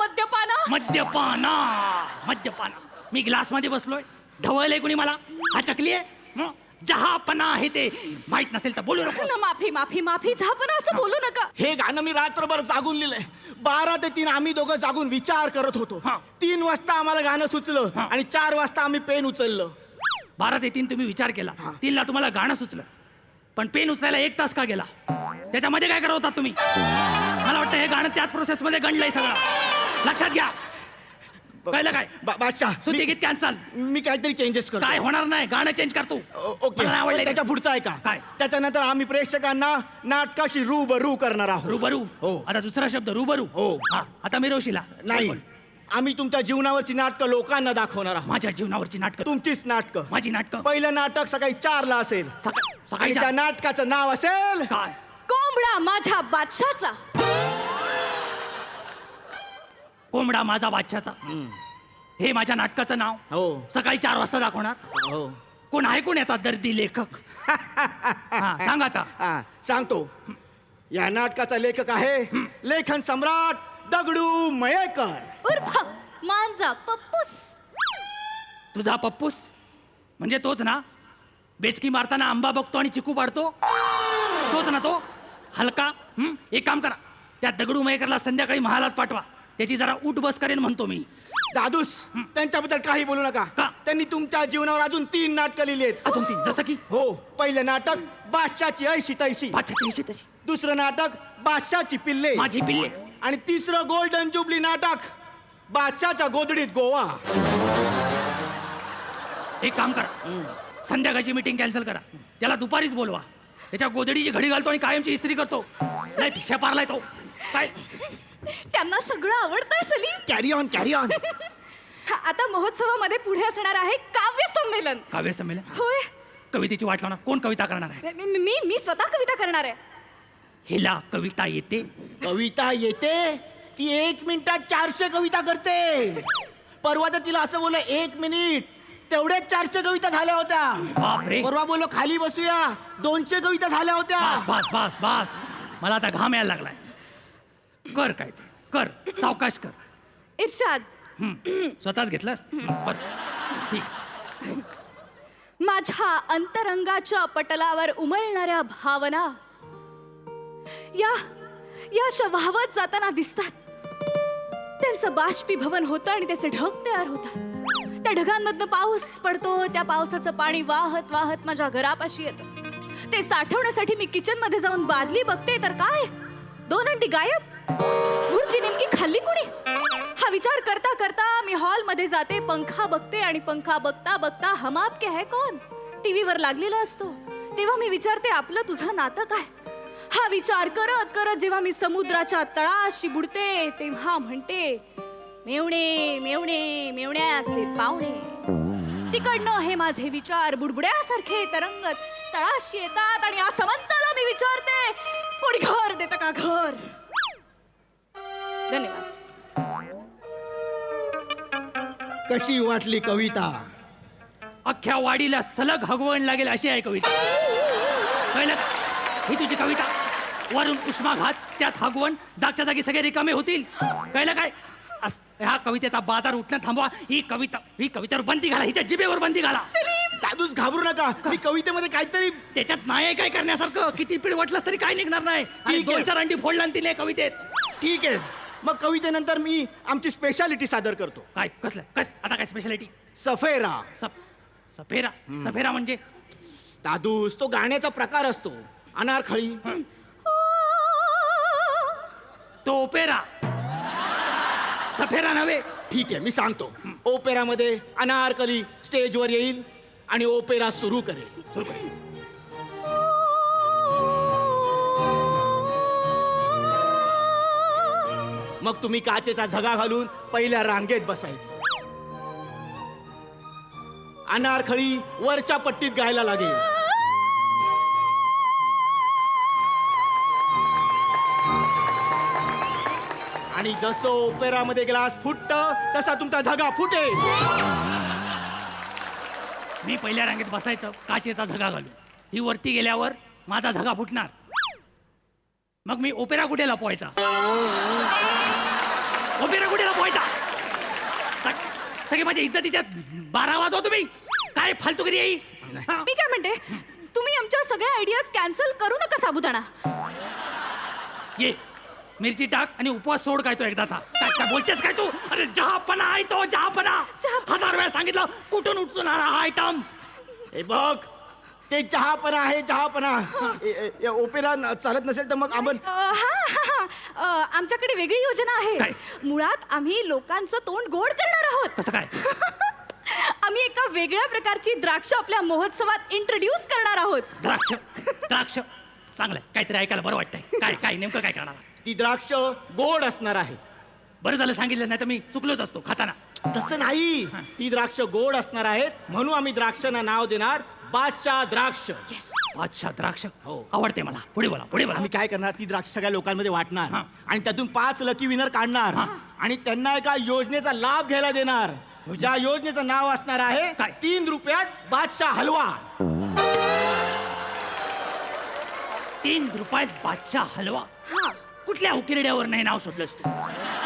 मद्यपाना. मी ग्लास मध्ये बसलोय, ढवळलंय कुणी मला? हा चकली आहे? जहापना आहे ते. माहित नसेल तर बोलू नको.
माफी माफी माफी. जहापना असं बोलू नका.
हे गाणं मी रात्रभर जागून लिहिलंय. 12 ते 3 आम्ही दोघं जागून विचार करत होतो. 3 वाजता आम्हाला गाणं सुचलं आणि 4 वाजता आम्ही पेन उचललं.
12 ते 3 तुम्ही विचार केला. 3ला तुम्हाला गाणं सुचलं, पण पेन उचलायला 1 तास का गेला? त्याच्यामध्ये काय करत होतात तुम्ही? मला वाटतं हे गाणं त्याच प्रोसेसमध्ये गणलंय सगळं. लक्षात घ्या. कळलं काय?
बादशाह
सुट्टी गीत कॅन्सल.
मी काहीतरी चेंजेस करतो.
काय होणार नाही, गाणं चेंज करतो.
ओके,
मला नाही आवडलं.
त्याच्या पुढचं आहे का?
काय?
त्याच्यानंतर आम्ही प्रेक्षकांना नाटकाशी रूबरू करणार आहोत.
रूबरू.
हो.
आता दुसरा शब्द रूबरू.
हो.
हा, आता मिरवशीला.
नाही, आम्ही तुमच्या जीवनावरची नाटकं लोकांना दाखवणार आहोत.
माझ्या जीवनावरची नाटकं.
तुमचीच नाटकं.
माझी नाटकं.
पहिलं नाटक सकाळी 4ला असेल.
सकाळी
आणि त्या नाटकाचं नाव असेल
काय?
कोंबडा माझ्या बादशाचा.
कोंबडा माझा बादशाचा. हे माझ्या नाटकाचं नाव.
हो.
सकाळी 4 वाजता दाखवणार.
हो.
कोण आहे कोण याचा दर्दी लेखक? हा, सांग आता.
सांगतो. या नाटकाचा लेखक आहे लेखन सम्राट दगडू मयेकर
उर्फ मांजा पप्पूस.
तुझा पप्पूस म्हणजे तोच ना? बेचकी मारताना आंबा बघतो आणि चिकू पाडतो, तोच ना तो? हलका. एक काम करा, त्या दगडू मयेकरला संध्याकाळी महालात पाठवा. त्याची जरा उठ बस करेन म्हणतो मी.
दादूस, त्यांच्याबद्दल काही बोलू नका. त्यांनी तुमच्या जीवनावर अजून 3 नाटकं लिहिली आहेत.
अजून 3? जसं की?
हो. पहिलं नाटक बादशाची ऐशी तैशी. दुसरं नाटक बादशाची पिल्ले.
माझी पिल्ले.
आणि तिसरं गोल्डन जुबली नाटक बादशाच्या गोदडीत गोवा.
एक काम करा, संध्याकाळची मीटिंग कॅन्सल करा. त्याला दुपारीच बोलवा. त्याच्या गोदडीची घडी घालतो आणि कायमची इस्त्री करतो. नाही पारलाय तो. काय?
त्यांना सगळं आवडतंय Salim.
Carry on, carry on.
आता महोत्सवामध्ये पुढे असणार आहे काव्य संमेलन.
काव्य संमेलन?
होय.
कवितेची वाट लावणार. कोण कविता करणार आहे?
मी स्वतः कविता करणार आहे.
हिला कविता येते?
कविता येते? ती 1 मिनिटात 400 कविता करते. परवा तर तिला असं बोललं 1 मिनिट, तेवढ्याच 400 कविता झाल्या होत्या.
बापरे.
परवा बोललो खाली बसूया, 200 कविता झाल्या होत्या.
बस बस बस. मला आता घाम यायला लागलाय. कर काय ते कर, सावकाश कर.
इर्शाद.
स्वतःच घेतलंस? ठीक.
माझ्या अंतरंगाच्या पटलावर उमलणाऱ्या भावना या अशा वाहवत जाताना दिसतात. त्यांचं बाष्पीभवन होतं आणि त्याचे ढग तयार होतात. त्या ढगांमधनं पाऊस पडतो. त्या पावसाचं पाणी वाहत वाहत माझ्या घरापाशी येतं. ते साठवण्यासाठी मी किचन मध्ये जाऊन बादली बघते तर काय, 2 अंडी गायब. भुर्जी नेमकी खाल्ली कुणी? हा विचार करता करता मी हॉल मध्ये जाते, पंखा बघते आणि पंखा बघता बघता हम आपके है कौन टीव्हीवर लागलेला असतो. तेव्हा मी विचारते, आपलं तुझं नातं काय? हा विचार करत करत जेव्हा मी समुद्राच्या तळाशी बुडते तेव्हा म्हणते, मेवणे मेवणे मेवण्याचे पावणे. तिकडनं हे माझे विचार बुडबुड्यासारखे तरंगत तळाशी येतात आणि आसमंताला मी विचारते, कोणी घर देतं का घर? धन्यवाद.
कशी वाटली कविता?
अख्ख्या वाडीला सलग हगवण लागेल अशी आहे कविता. कळलं? ही तुझी कविता. वरून उष्माघात, त्यात हगवण, जागच्या जागी सगळे रिकामे होतील. कळलं काय? ह्या कवितेचा बाजार उठणं थांबवा. ही कवितेवर बंदी घाला. हिच्या जिभेवर बंदी घाला.
दादूस घाबरू नका. मी कवितेमध्ये काहीतरी
त्याच्यात नाही काय करण्यासारखं. किती पीठ वाटलंस तरी काय निघणार नाही. 2-4 अंडी फोडला तिने कवितेत.
ठीक आहे. मग कवितेनंतर मी आमची स्पेशालिटी सादर करतो.
काय? कसलं? आता काय स्पेशालिटी?
सफेरा.
सफेरा? सफेरा म्हणजे?
दादूस, तो गाण्याचा प्रकार असतो. अनारखळी.
तो ओपेरा. सफेरा नव्हे.
ठीक आहे, मी सांगतो. ओपेरामध्ये अनारकली स्टेजवर येईल आणि ओपेरा सुरू करेल. मग तुम्ही काचेचा झगा घालून पहिल्या रांगेत बसायचं. अनारखळी वरच्या पट्टीत गायला लागेल. आणि जसं ओपेरामध्ये ग्लास फुटतं तसा तुमचा झगा फुटेल.
मी पहिल्या रांगेत बसायचं, काचेचा झगा घालून. ही वरती गेल्यावर माझा झगा फुटणार. मग मी ओपेरा कुठे लपवायचा? ओपेरा कुठे लपवायचा? सगळे माझ्या इज्जतीच्या 12 वाजवा तुम्ही. काय फालतूगिरी आहे?
मी काय म्हणते, तुम्ही आमच्या सगळ्या आयडियाज कॅन्सल करू नका साबुदाणा.
ये मिरची टाक आणि उपवास सोड. काय तो एकदाचा? काय बोलतेस काय तू? अरे जहापणा आहे तो, जहापणा. 1000 वेळा सांगितलं कुठून उठून हा आयटम.
हे बघ ते चहापणा आहे चहापणा ओपेरा चालत नसेल तर मग आपण
आमच्याकडे वेगळी योजना आहे. मुळात आम्ही लोकांचं तोंड गोड करणार आहोत.
कसं काय?
आम्ही एका वेगळ्या प्रकारची द्राक्ष आपल्या महोत्सवात इंट्रोड्यूस करणार आहोत.
द्राक्ष द्राक्ष चांगलंय, काहीतरी ऐकायला बरं वाटतंय. काय काय नेमकं काय करणार?
ती द्राक्ष गोड असणार आहे.
बरं झालं सांगितलं, नाही तर मी चुकलोच असतो खाताना.
तसं नाही, ती द्राक्ष गोड असणार आहेत म्हणून आम्ही द्राक्षांना नाव देणार बादशाह द्राक्ष.
बादशाह द्राक्ष आवडते मला. पुढे बोला, पुढे बोला.
आम्ही काय करणार, ती द्राक्ष सगळ्या लोकांमध्ये वाटणार आणि त्यातून 5 लकी विनर काढणार आणि त्यांना एका योजनेचा लाभ घ्यायला देणार. ज्या योजनेचं नाव असणार आहे 3 रुपयात बादशाह हलवा.
3 रुपयात बादशाह हलवा? कुठल्या उकिरड्यावर नाही नाव शोधलंस तू?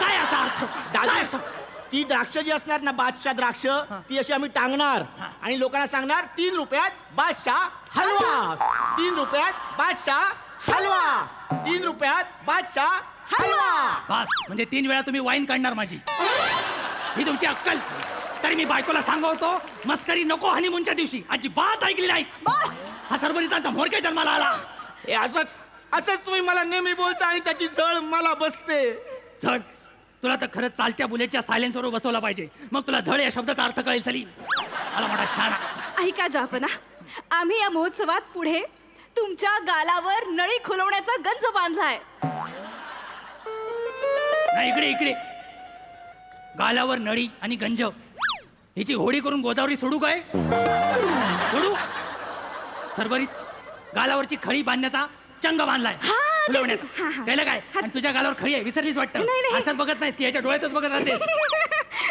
काय याचा अर्थ?
दादा, ती द्राक्ष जी असणार ना बादशाह द्राक्ष, ती अशी आम्ही टांगणार आणि लोकांना सांगणार 3 रुपयात बादशाह हलवा. 3 रुपयात बादशाह हलवा. 3 रुपयात बादशाह हलवा.
बस, म्हणजे 3 वेळा तुम्ही वाईन काढणार माझी. ही तुमची अक्कल. तरी मी बायकोला सांगवतो, मस्करी नको हनीमूनच्या दिवशी. अजिबात ऐकली नाही. बस, हा सरबरीतांचा मोरक्या जन्माला आला.
असंच तुम्ही मला नेहमी बोलता आणि त्याची जळ मला बसते.
झड? तुला तर खरंच चालत्या बुलेटच्या सायलेन्सवर बसवला पाहिजे, मग तुला झड या शब्दाचा अर्थ कळेल. सलीम मला मोठा शाणा.
ऐका जहापना, आम्ही या महोत्सवात पुढे तुमच्या गालावर नळी खुलवण्याचा गंज बांधलाय.
नाही, इकडे इकडे. गालावर नळी आणि गंज हिची होडी करून गोदावरी सोडू काय? सोडू? सरबरीत गालावरची खळी बांधण्याचा चंग बांधलाय. फुलवण्याचा. त्याला काय? आणि तुझ्या गालावर खळी आहे, विसरलीच वाटतं. अशात बघत नाहीस की याच्या डोळ्यातच बघत राहते.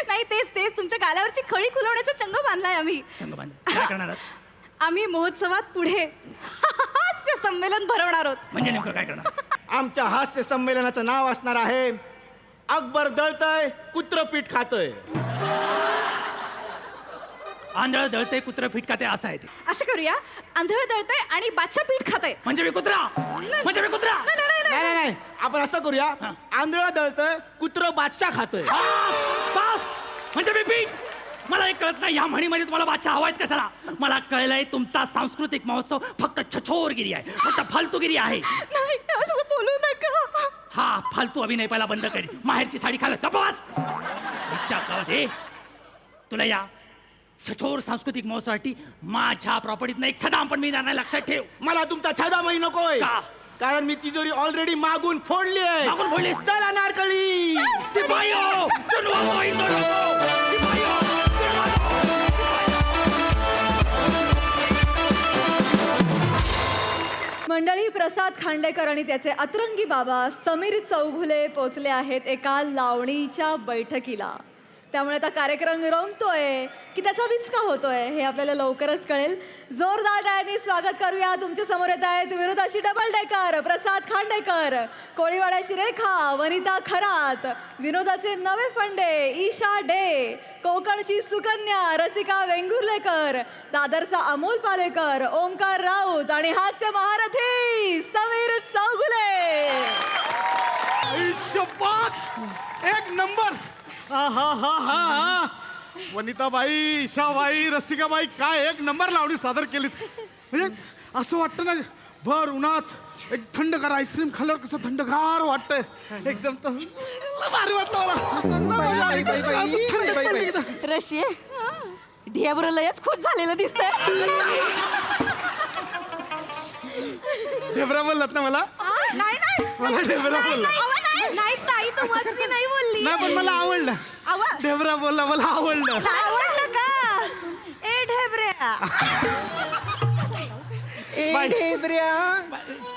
नाही, तेच तुमच्या गालावरची खळी खुलवण्याचा चंग बांधलाय आम्ही.
चंग बांध. काय करणार आहात?
आम्ही महोत्सवात पुढे हास्य संमेलन भरवणार आहोत.
म्हणजे नेमकं काय करणार?
आमच्या हास्य संमेलनाचं नाव असणार आहे अकबर दळतय कुत्र पीठ खातय.
आंधळ दळतय कुत्र पीठ खाते असं आहे ते.
असं करूया, आंधळ दळतय आणि बादशाह पीठ खातय.
म्हणजे मी कुत्रा? म्हणजे मी कुत्रा?
नाही, आपण असं करूया, आंधळा दळतय कुत्र बादशाह खातोय.
बस, म्हणजे मी पीठ. मला एक कळत नाही, या म्हणीमध्ये तुम्हाला बादशाह हवायच कशाला? मला कळलंय तुमचा सांस्कृतिक महोत्सव फक्त छछोरगिरी आहे, फक्त फालतूगिरी आहे.
नाही, असं बोलू नका.
हा फालतू अभिनय पहिला बंद कर. माहेरची साडी खाल तपास. तुला या छछोर सांस्कृतिक महोत्सवासाठी माझ्या प्रॉपर्टीतनं एक छदाम पण मी जाणार, लक्षात ठेव.
मला तुमचा छदामही नकोय, कारण मी तिजोरी ऑलरेडी मागून फोडली आहे.
मागून फोडलीस?
चला नारकळी.
सिपाईओ, चुनवा इंदो नको. सिपाईओ,
मंडळी, प्रसाद खांडेकर आणि त्याचे अतरंगी बाबा समीर चौघुले पोचले आहेत एका लावणीच्या बैठकीला. त्यामुळे आता कार्यक्रम रंगतोय की त्याचा विचका होतोय हे आपल्याला लवकरच कळेल. जोरदार टाळ्यांनी स्वागत करूया. तुमच्या समोर येत आहेत विनोदाची डबल डेकर प्रसाद खांडेकर, कोळीवाड्याची रेखा वनिता खरात, विनोदाचे नवे फंडे ईशा डे, कोकणची सुकन्या रसिका वेंगुर्लेकर, दादरचा अमोल पालेकर, ओंकार राऊत आणि हास्य महारथी समीर चौघुले.
एक नंबर. हा वनिताबाई, ईशाबाई, रसिकाबाई, काय एक नंबर लावणी सादर केलीत. म्हणजे असं वाटतं ना, भर उन्हात एक थंडगार आईस्क्रीम खाल्ल्यावर कसं थंडगार वाटतंय. एकदम तसं भारी वाटलं मला.
रशिये ढेबर लयच खुश झालेलं दिसतंय.
ढेबरा बोललात ना मला?
नाही,
मला ढेबरा बोलला.
नाही, तू मस्ती नाही बोलली.
नाही, पण मला आवडलं. ढेबरा बोलला, मला आवडलं.
आवडलं का? ए ढेबऱ्या,
बाई.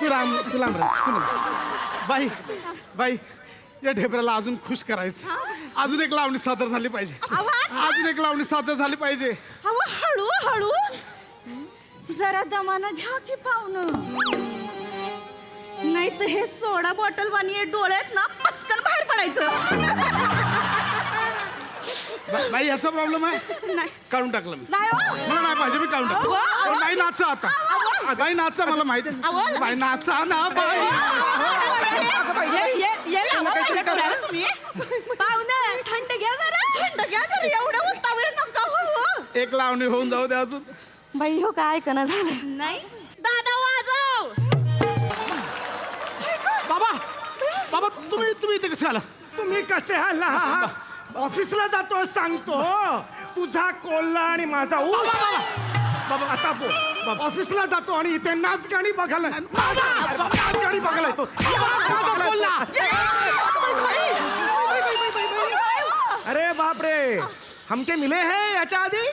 तू लांब बाई, या ढेबऱ्याला अजून खुश करायचं. अजून एक लावणी सादर झाली पाहिजे. अजून एक लावणी सादर झाली पाहिजे.
हळू जरा दमानं घ्या की पाहुणं. नाही तर हे सोडा बॉटल वाणी डोळ्यात ना पचकन बाहेर पडायचं.
बाई, याचा प्रॉब्लेम आहे. काढून टाकलं मी. मला नाही पाहिजे, मी काढून टाकलं. बाई नाचा आता. बाई नाचा, मला माहिती. बाई नाचा ना बाई.
पाहुणं थंड घ्या जरा, एवढं उतावळ नका हो.
एक लावणी होऊन जाऊ दे अजून.
बाई हो काय ऐकणं झालं नाही दादा वाजव
बाबा बाबा तुम्ही इथे कसे आला? तुम्ही कसे आला? ऑफिसला जातो सांगतो तुझा कोल्हा आणि माझा बाबा आता बाबा ऑफिसला जातो आणि इथे नाच गाणी बघायला नाच गाणी बघायला येतो. अरे बाप रे हमके मिले है याच्या आधी?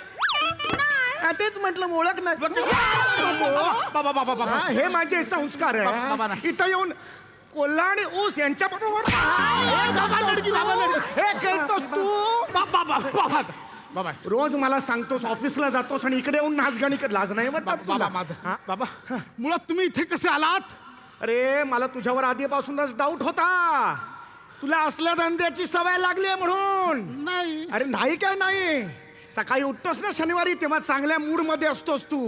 तेच म्हटलं ओळख नाही. बाबा बाबा बाबा हे माझे संस्कार आहे. इथं येऊन कोल्हा आणि ऊस यांच्या बरोबर हे खेळतोस तू? बाबा रोज मला सांगतोस ऑफिसला जातोस आणि इकडे येऊन नाचगाणी कर. लाज नाही बाबा माझं? बाबा मुळात तुम्ही इथे कसे आलात? अरे मला तुझ्यावर आधीपासूनच डाऊट होता. तुला असल्या धंद्याची सवय लागली आहे म्हणून. नाही. अरे नाही काय नाही. सकाळी उठतोस ना शनिवारी तेव्हा चांगल्या मूड मध्ये असतोस तू.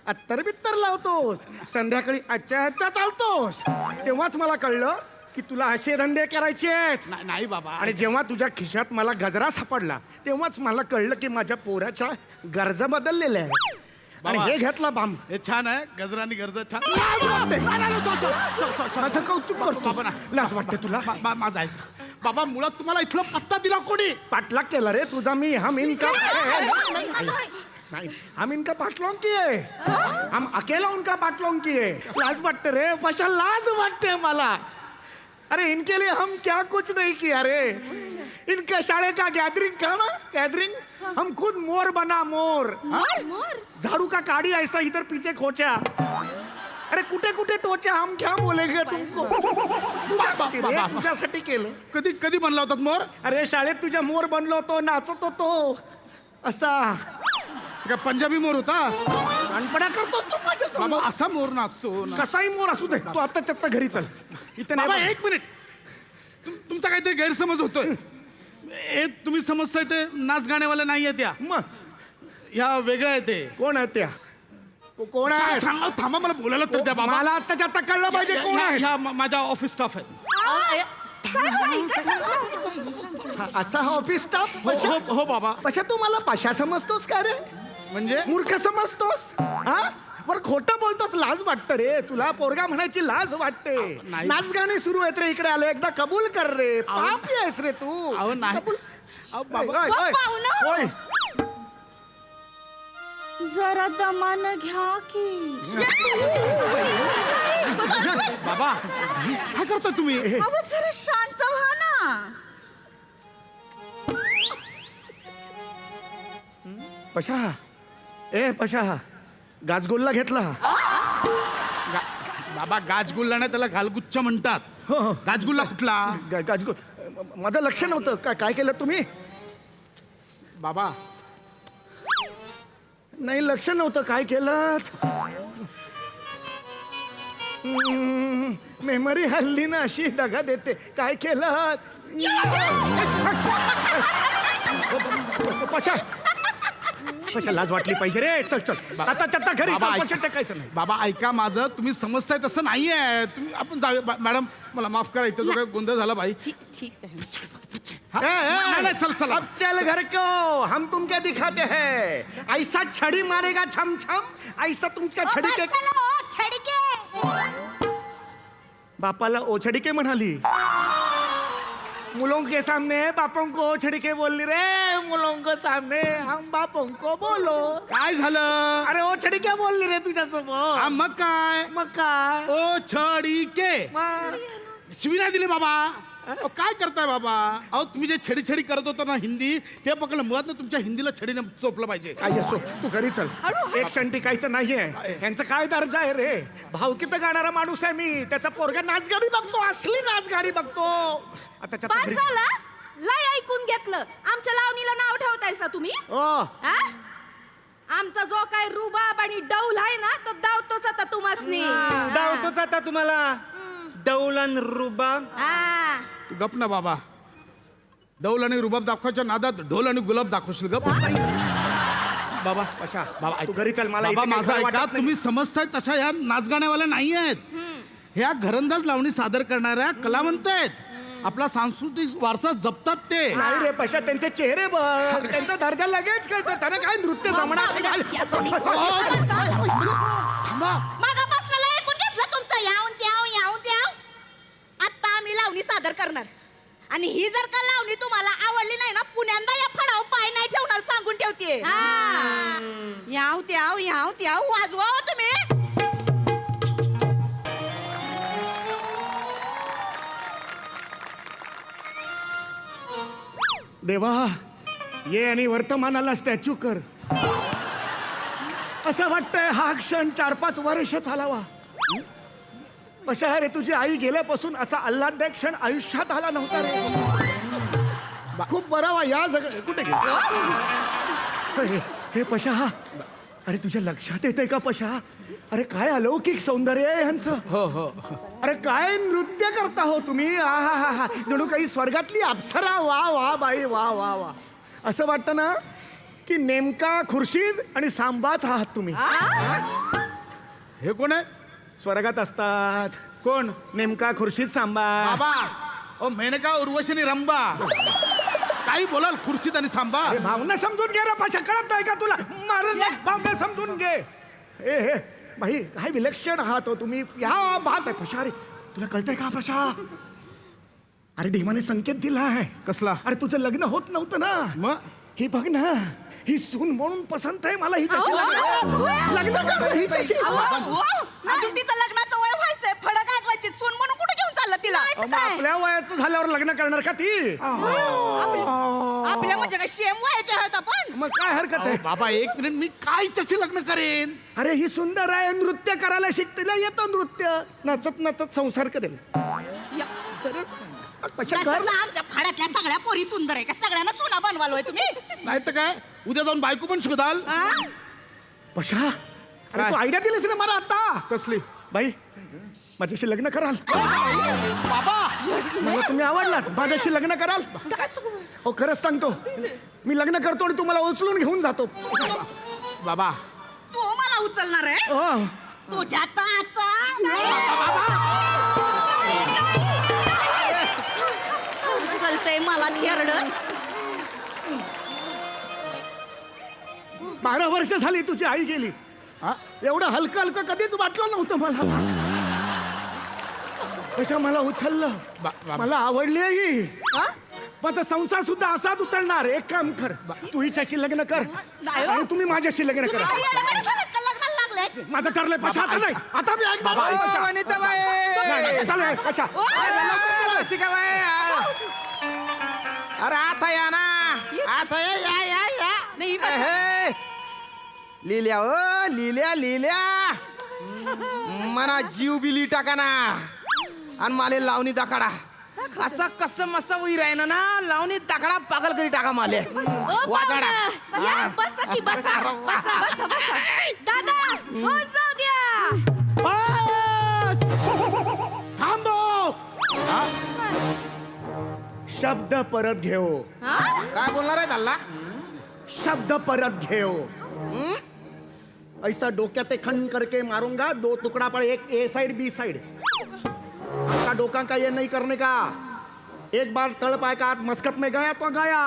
अत्तर बित्तर लावतोस. संध्याकाळी अच्छा चालतोस. तेव्हाच मला कळलं की तुला असे धंदे करायचे आहेत. नाही बाबा. आणि जेव्हा तुझ्या खिशात मला गजरा सापडला तेव्हाच मला कळलं की माझ्या पोराच्या गरजा बदललेल्या आहेत. आणि हे घेतला बाम. हे छान आहे. गजरानी गरजा छान. माझं कौतुक करतो. लाज वाटते तुला? माझा आहे बाबा. मुळात तुम्हाला इथला पत्ता दिला कोणी? पाठलाग केला रे तुझा मी. हम इनका नहीं हम इनका पाटलों किए. हम अकेला उनका पाटलों किए. लाज वाटते रे पशा. लाज वाटते मला. अरे इनके लिए हम क्या कुछ नहीं किया रे. इनके शाळे का गैदरिंग का ना गैदरिंग हम खुद मोर बना. मोर झाड़ू का काड़ी ऐसा इधर पीछे खोचा. अरे कुठे कुठे टोचा. हम क्या बोलेंगे तुमको. तुझ्यासाठी केलं. कधी कधी बनला होता मोर? अरे शाळेत तुझ्या मोर बनलो होतो. नाचत होतो असा. का पंजाबी मोर होता? अनपडा करतो तू माझ्या. असा मोर नाचतो. कसाही मोर असू दे. तू आता चत्ता घरी चल. इथे नाही. एक मिनिट. तुमचा काहीतरी गैरसमज होतोय. हे तुम्ही समजताय ते नाच गाण्यावाले नाही आहेत. या मग ह्या वेगळ्या आहेत. ते कोण आहेत? त्या कोण आहे? थांबा मला बोलायला तर द्या बाबा. मला आत्ताच्या आत्ता कळलं पाहिजे कोण आहे. ह्या माझा ऑफिस स्टाफ आहे. असा हा ऑफिस स्टाफ? हो बाबा. पशा तू मला पशा समजतोस का रे? म्हणजे मूर्ख समजतोस? हा बरं खोटं बोलतोस. लाज वाटतं रे तुला. पोरगा म्हणायची लाज वाटते. नाच गाणी सुरू आहेत रे. इकडे आलं एकदा कबूल कर रे. पापी आहेस रे तू.
जरा दमानं घ्या की.
बाबा काय करता तुम्ही?
जरा शांत व्हा ना.
पशा ए पशा गाजगोल्ला घेतला? बाबा गाजगुल्ला नाही त्याला घालगुच्छ म्हणतात. गाजगुल्ला कुठला? माझं लक्ष नव्हतं. काय केलं तुम्ही? बाबा नाही लक्ष नव्हतं. काय केलं? मेमरी हल्ली ना अशी दगा देते. काय केलं? पशा पशा लाज वाटली पाहिजे रे. चल चल आता चत्ता घरी टाकायचं नाही. बाबा ऐका माझं. तुम्ही समजताय तसं नाहीये. तुम्ही आपण जाऊया. मॅडम मला माफ करा. इथं जो काही गोंधळ झाला बाई.
ठीक
है. चल चल अब चल घर को हम तुमके दिखाते हैं. ऐसा छड़ी मारेगा छम छम. ऐसा तुमच्या छड़ी के बापाला ओछड़ी के म्हणाली. मुलों के सामने बापों को ओछड़ी के बोलली रे. मुलों के सामने हम बापों को बोलो. काय झालं? अरे ओछड़ी के बोलली रे तुझ्यासोबत. मग काय ओछड़ी के शिवी नाही दिली बाबा. काय करताय बाबा? अहो तुम्ही जे छडी छडी करत होता ना हिंदी ते पकडलं. मुळात ना तुमच्या हिंदीला छडीने चोपलं पाहिजे. काय असो तू घरी चल. एक क्षण टिकायचं नाहीये. यांचं काय दर्जा आहे रे. भावकीत गाणारा माणूस आहे मी. त्याचा पोरगा नाचगाडी बघतो. असली नाचगाडी बघतो. आता
लय ऐकून घेतलं. आमच्या लावणीला नाव ठेवतायसा तुम्ही? आमचा जो काय रुबाब आणि डौल आहे ना तो दावतोच आता तुम्हासनी.
दावतोच आता तुम्हाला. डौलन रुबाब.
गप ना बाबा. डौल आणि रुबाब दाखवायच्या नादात ढोल आणि गुलाब दाखवशील. गप बाबा. अच्छा बाबा तू घरी चल. मला माझा ऐका. तुम्ही समजताय तशा ह्या नाचगाण्यावाल्या नाही आहेत. ह्या घरंदाज लावणी सादर करणाऱ्या कलावंत आहेत. आपला सांस्कृतिक वारसा जपतात ते.
नाही रे पशा, त्यांचे चेहरे बघ, त्यांचा दर्जा लगेच कळतं. त्यांना काय नृत्य जमणार
मागापासून ऐकून घेतलं तुमचं याव त्याव. आता आम्ही लावणी सादर करणार आणि ही जर का लावणी तुम्हाला आवडली नाही ना, पुण्यांदा या फडाव पाय नाही ठेवणार सांगून ठेवते. याव त्याव वाजवा हो तुम्ही.
देवा, ये आणि वर्तमानाला स्टॅच्यू कर. असं वाटतंय हा क्षण 4-5 वर्ष चालावा. पशा रे, तुझी आई गेल्यापासून असा आल्हाददायक क्षण आयुष्यात आला नव्हता रे. खूप बरावा या जग कुठे गेला हे पशा. अरे तुझ्या लक्षात येते का पशा? अरे काय अलौकिक सौंदर्य आहे ह्यांचं. हो. अरे काय नृत्य करता हो तुम्ही. हा जणू काही स्वर्गातली अप्सरा. वा बाई वा. असं वाटतं ना की नेमका खुर्शीद आणि सांबाच आहात तुम्ही. हे कोण आहे? स्वर्गात असतात. कोण? नेमका खुर्शीद सांबा.
बाबा, ओ मेनका उर्वशी रंबा, काही बोलाल खुर्शीद आणि सांबा.
भावना समजून घे रे पशा, कळत नाही का तुला? भावना समजून घे. हे भाई, काय विलक्षण आहात हो तुम्ही. या बात आहे पशा. रे तुला कळतंय का पशा? अरे देवाने संकेत दिला आहे.
कसला?
अरे तुझं लग्न होत नव्हतं ना, मग ही बघ ना, ही सून म्हणून पसंत आहे मला. हिच्याशी लग्न कर हिच्याशी.
अजून तिचं लग्नाचं वय व्हायचंय, फडं गाजवायची. सून म्हणून कुठे घेऊन चाललं तिला?
आपल्या वयाचं झाल्यावर लग्न करणार का ती?
आपल्या म्हणजे काय शेम व्हायचे आहेत आपण?
मग काय हरकत आहे?
बाबा एक मिनिट, मी काय हिच्याशी लग्न करेन?
अरे ही सुंदर आहे, नृत्य करायला शिकतेला येतं नृत्य. नाचत संसार करेल.
आमच्या फाड्यातल्या सगळ्या पोरी सुंदर आहे का? सगळ्यांना सुना बनवालोय तुम्ही?
नाही तर काय, उद्या जाऊन बायको पण शोधाल.
पशा, अरे तू आयडिया दिलीस ना मला आता.
कसली?
बाई, माझ्याशी लग्न कराल?
बाबा,
मला तुम्ही आवडलात, माझ्याशी लग्न कराल? हो खरंच सांगतो, मी लग्न करतो आणि तू मला उचलून घेऊन जातो.
बाबा,
तू मला उचलणार आहे? तुझ्या आता चलतंय मला थेरड.
12 वर्ष झाली तुझी आई गेली. एवढं हलकं कधीच वाटलं नव्हतं मला. कशा मला उचललं, मला आवडली ही. माझा संसार सुद्धा असाच उचलणार. एक काम कर, तू हिच्याशी लग्न कर आणि तुम्ही माझ्याशी लग्न करा. माझं ठरलंय पशा. आता नाही, आता मी ऐक बाबा.
अरे आता या ना, आता या. लिहिल्या ओ लिहिल्या मना जीव बिली टाका ना आणि माले लावणी दाखडा. असं कसं मस्त उई राही ना, लावणी दाखडा पागल करी टाका माले. वाजाडा
दादा हो जाऊ द्या.
थांबो. शब्द परत घेऊ.
काय बोलणार आहे त्याला?
शब्द परत घेऊ. ऐसा डोक्यात खंड करके मारूंगा. 2 टुकड़ा पड़े, एक ए साइड बी साइड. आपका डोका का ये नहीं करने का. एक बार तड़ पाए का मस्कत में गया तो गया.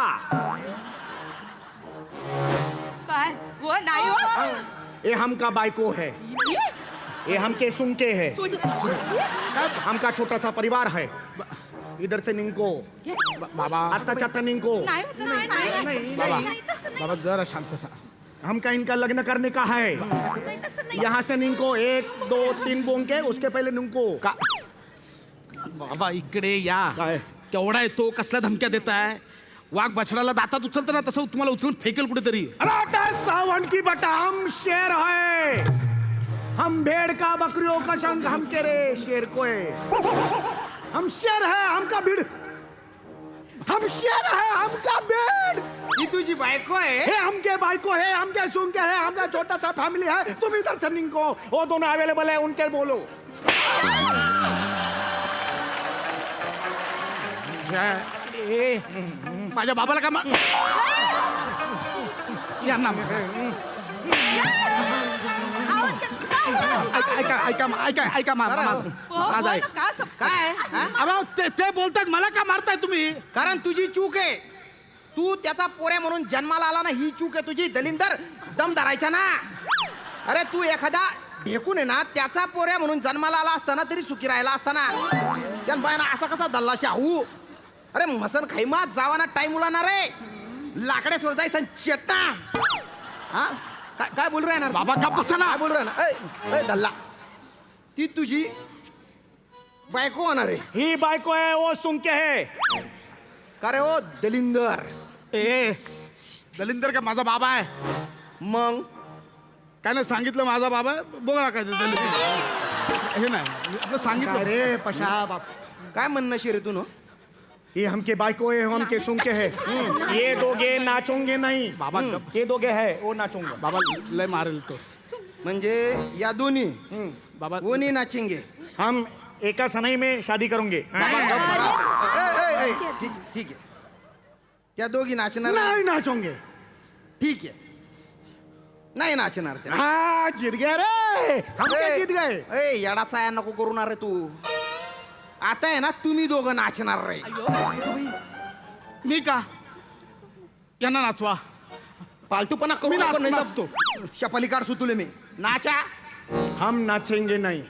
काय वो नाही हो.
ये हमका बायको है, ये हमके सुनके है. हमका छोटा सा परिवार है. इधर से निंको बाबा, आत्ताच्या आता निंको.
बाबा जरा शांत सा.
हमका इनका लग्न करने का है. यहाँ से निंको 1 2 3 बोंके, उसके पहले निंको.
बाबा इकडे या.
काय
केवढा येतो, कसल्या धमक्या देताय? वाघ बछडाला दातात उचलतं ना, तसं तुम्हाला उचलून फेकेल कुठेतरी.
अरे सावन की बटा, हम शेर है. हम भेड़ का बकरियों का शंख हम के रे शेर को है. हम शेर है, हमका भीड़. हम शेर है, हमका भीड़.
ही तुझी बायको आहे?
हे हमके बायको है, हमके सुन के है, हमका छोटा सा फैमिली है. तुम इधर से निंको. वो दोनों अवेलेबल है, उनके बोलो.
माझ्या बाबाला का या ना. ऐका ऐका ऐका ऐका माझा ऐक.
काय
अहो, ते बोलतात मला का मारताय तुम्ही?
कारण तुझी चूक आहे. तू त्याचा पोऱ्या म्हणून जन्माला आला ना, ही चूक आहे तुझी. दलिंदर, दम धरायचा ना. अरे तू एखादा ढेकून आहे ना, त्याचा पोऱ्या म्हणून जन्माला आला असताना तरी सुखी राहिला असताना. त्यान बायना असा कसा दल्ला शाहू. अरे मसन खैमा जावाना टाइम उलाणार रे. लाकड्यासवर जायचं चेटा. हा काय काय बोलू राहणार
बाबा का बसा ना.
काय बोलू राहणार? ए दल्ला, ती तुझी बायको होणार आहे.
ही बायको आहे ओ सुंके आहे.
का रे ओ दलिंदर?
ए दलिंदर का माझा बाबा आहे?
मग
काय नाही सांगितलं माझा बाबा. बघा काय हे नाही आपलं सांगितलं रे पशा बाप.
काय म्हणणं शिरे तू?
ये हमके बायको है, हमके सुनके है. ये दोगे नाचोंगे नहीं
बाबा.
ये दोगे है वो नाचोंगे.
बाबा लय मारेल तो.
म्हणजे या दोन्ही
बाबा
कोणी नाचेंगे?
हम एका सनई में शादी करेंगे.
ठीक ठीक आहे. त्या दोघी नाचणार
नहीं नाचोंगे.
ठीक आहे. नाही नाचणार त्या.
हाँ जीत गए रे. हम क्या जीत गए.
ए येडाचा या नको करू ना रे तू. आता आहे ना तुम्ही दोघं नाचणार रे.
मी का यांना नाचवा.
पालतूपणा करू नको, नाही तर शपाली काढ सुतुले मी. नाचा.
हम नाचेंगे नहीं.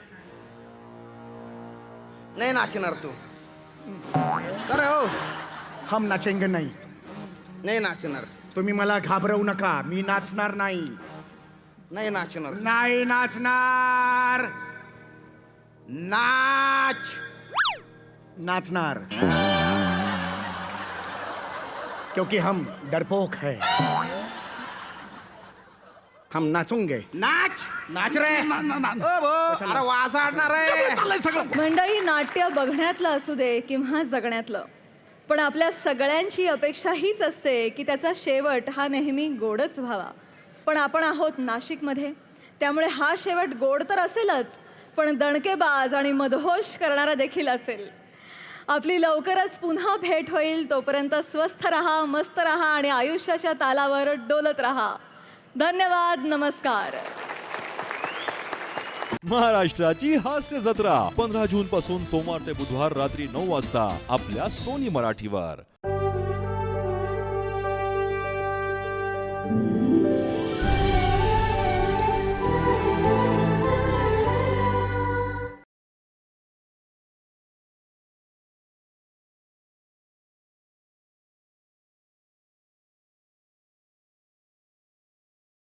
नाही नाचणार तू. कर हो.
हम नाचेंगे नहीं.
नाही नाचणार.
तुम्ही मला घाबरवू नका. मी नाचणार नाही.
नाही नाचणार.
नाही नाचणार.
नाच.
नाचणार. क्योंकि हम डरपोक है. हम नाचोंगे.
नाच. नाच रे. अरे वाजाडणार रे.
मंडळी, नाट्य बघण्यातलं असू दे किंवा जगण्यातलं, पण आपल्या सगळ्यांची अपेक्षा हीच असते की त्याचा शेवट हा नेहमी गोडच व्हावा. पण आपण आहोत नाशिकमध्ये, त्यामुळे हा शेवट गोड तर असेलच, पण दणकेबाज आणि मदहोश करणारा देखील असेल. आपली लवकरच पुन्हा भेट होईल. तोपर्यंत स्वस्थ रहा, मस्त रहा आणि आयुष्याच्या तालावर डोलत रहा. धन्यवाद. नमस्कार.
महाराष्ट्राची हास्य जत्रा 15 जून पासून सोमवार ते बुधवार रात्री 9 वाजता आपल्या सोनी मराठीवर.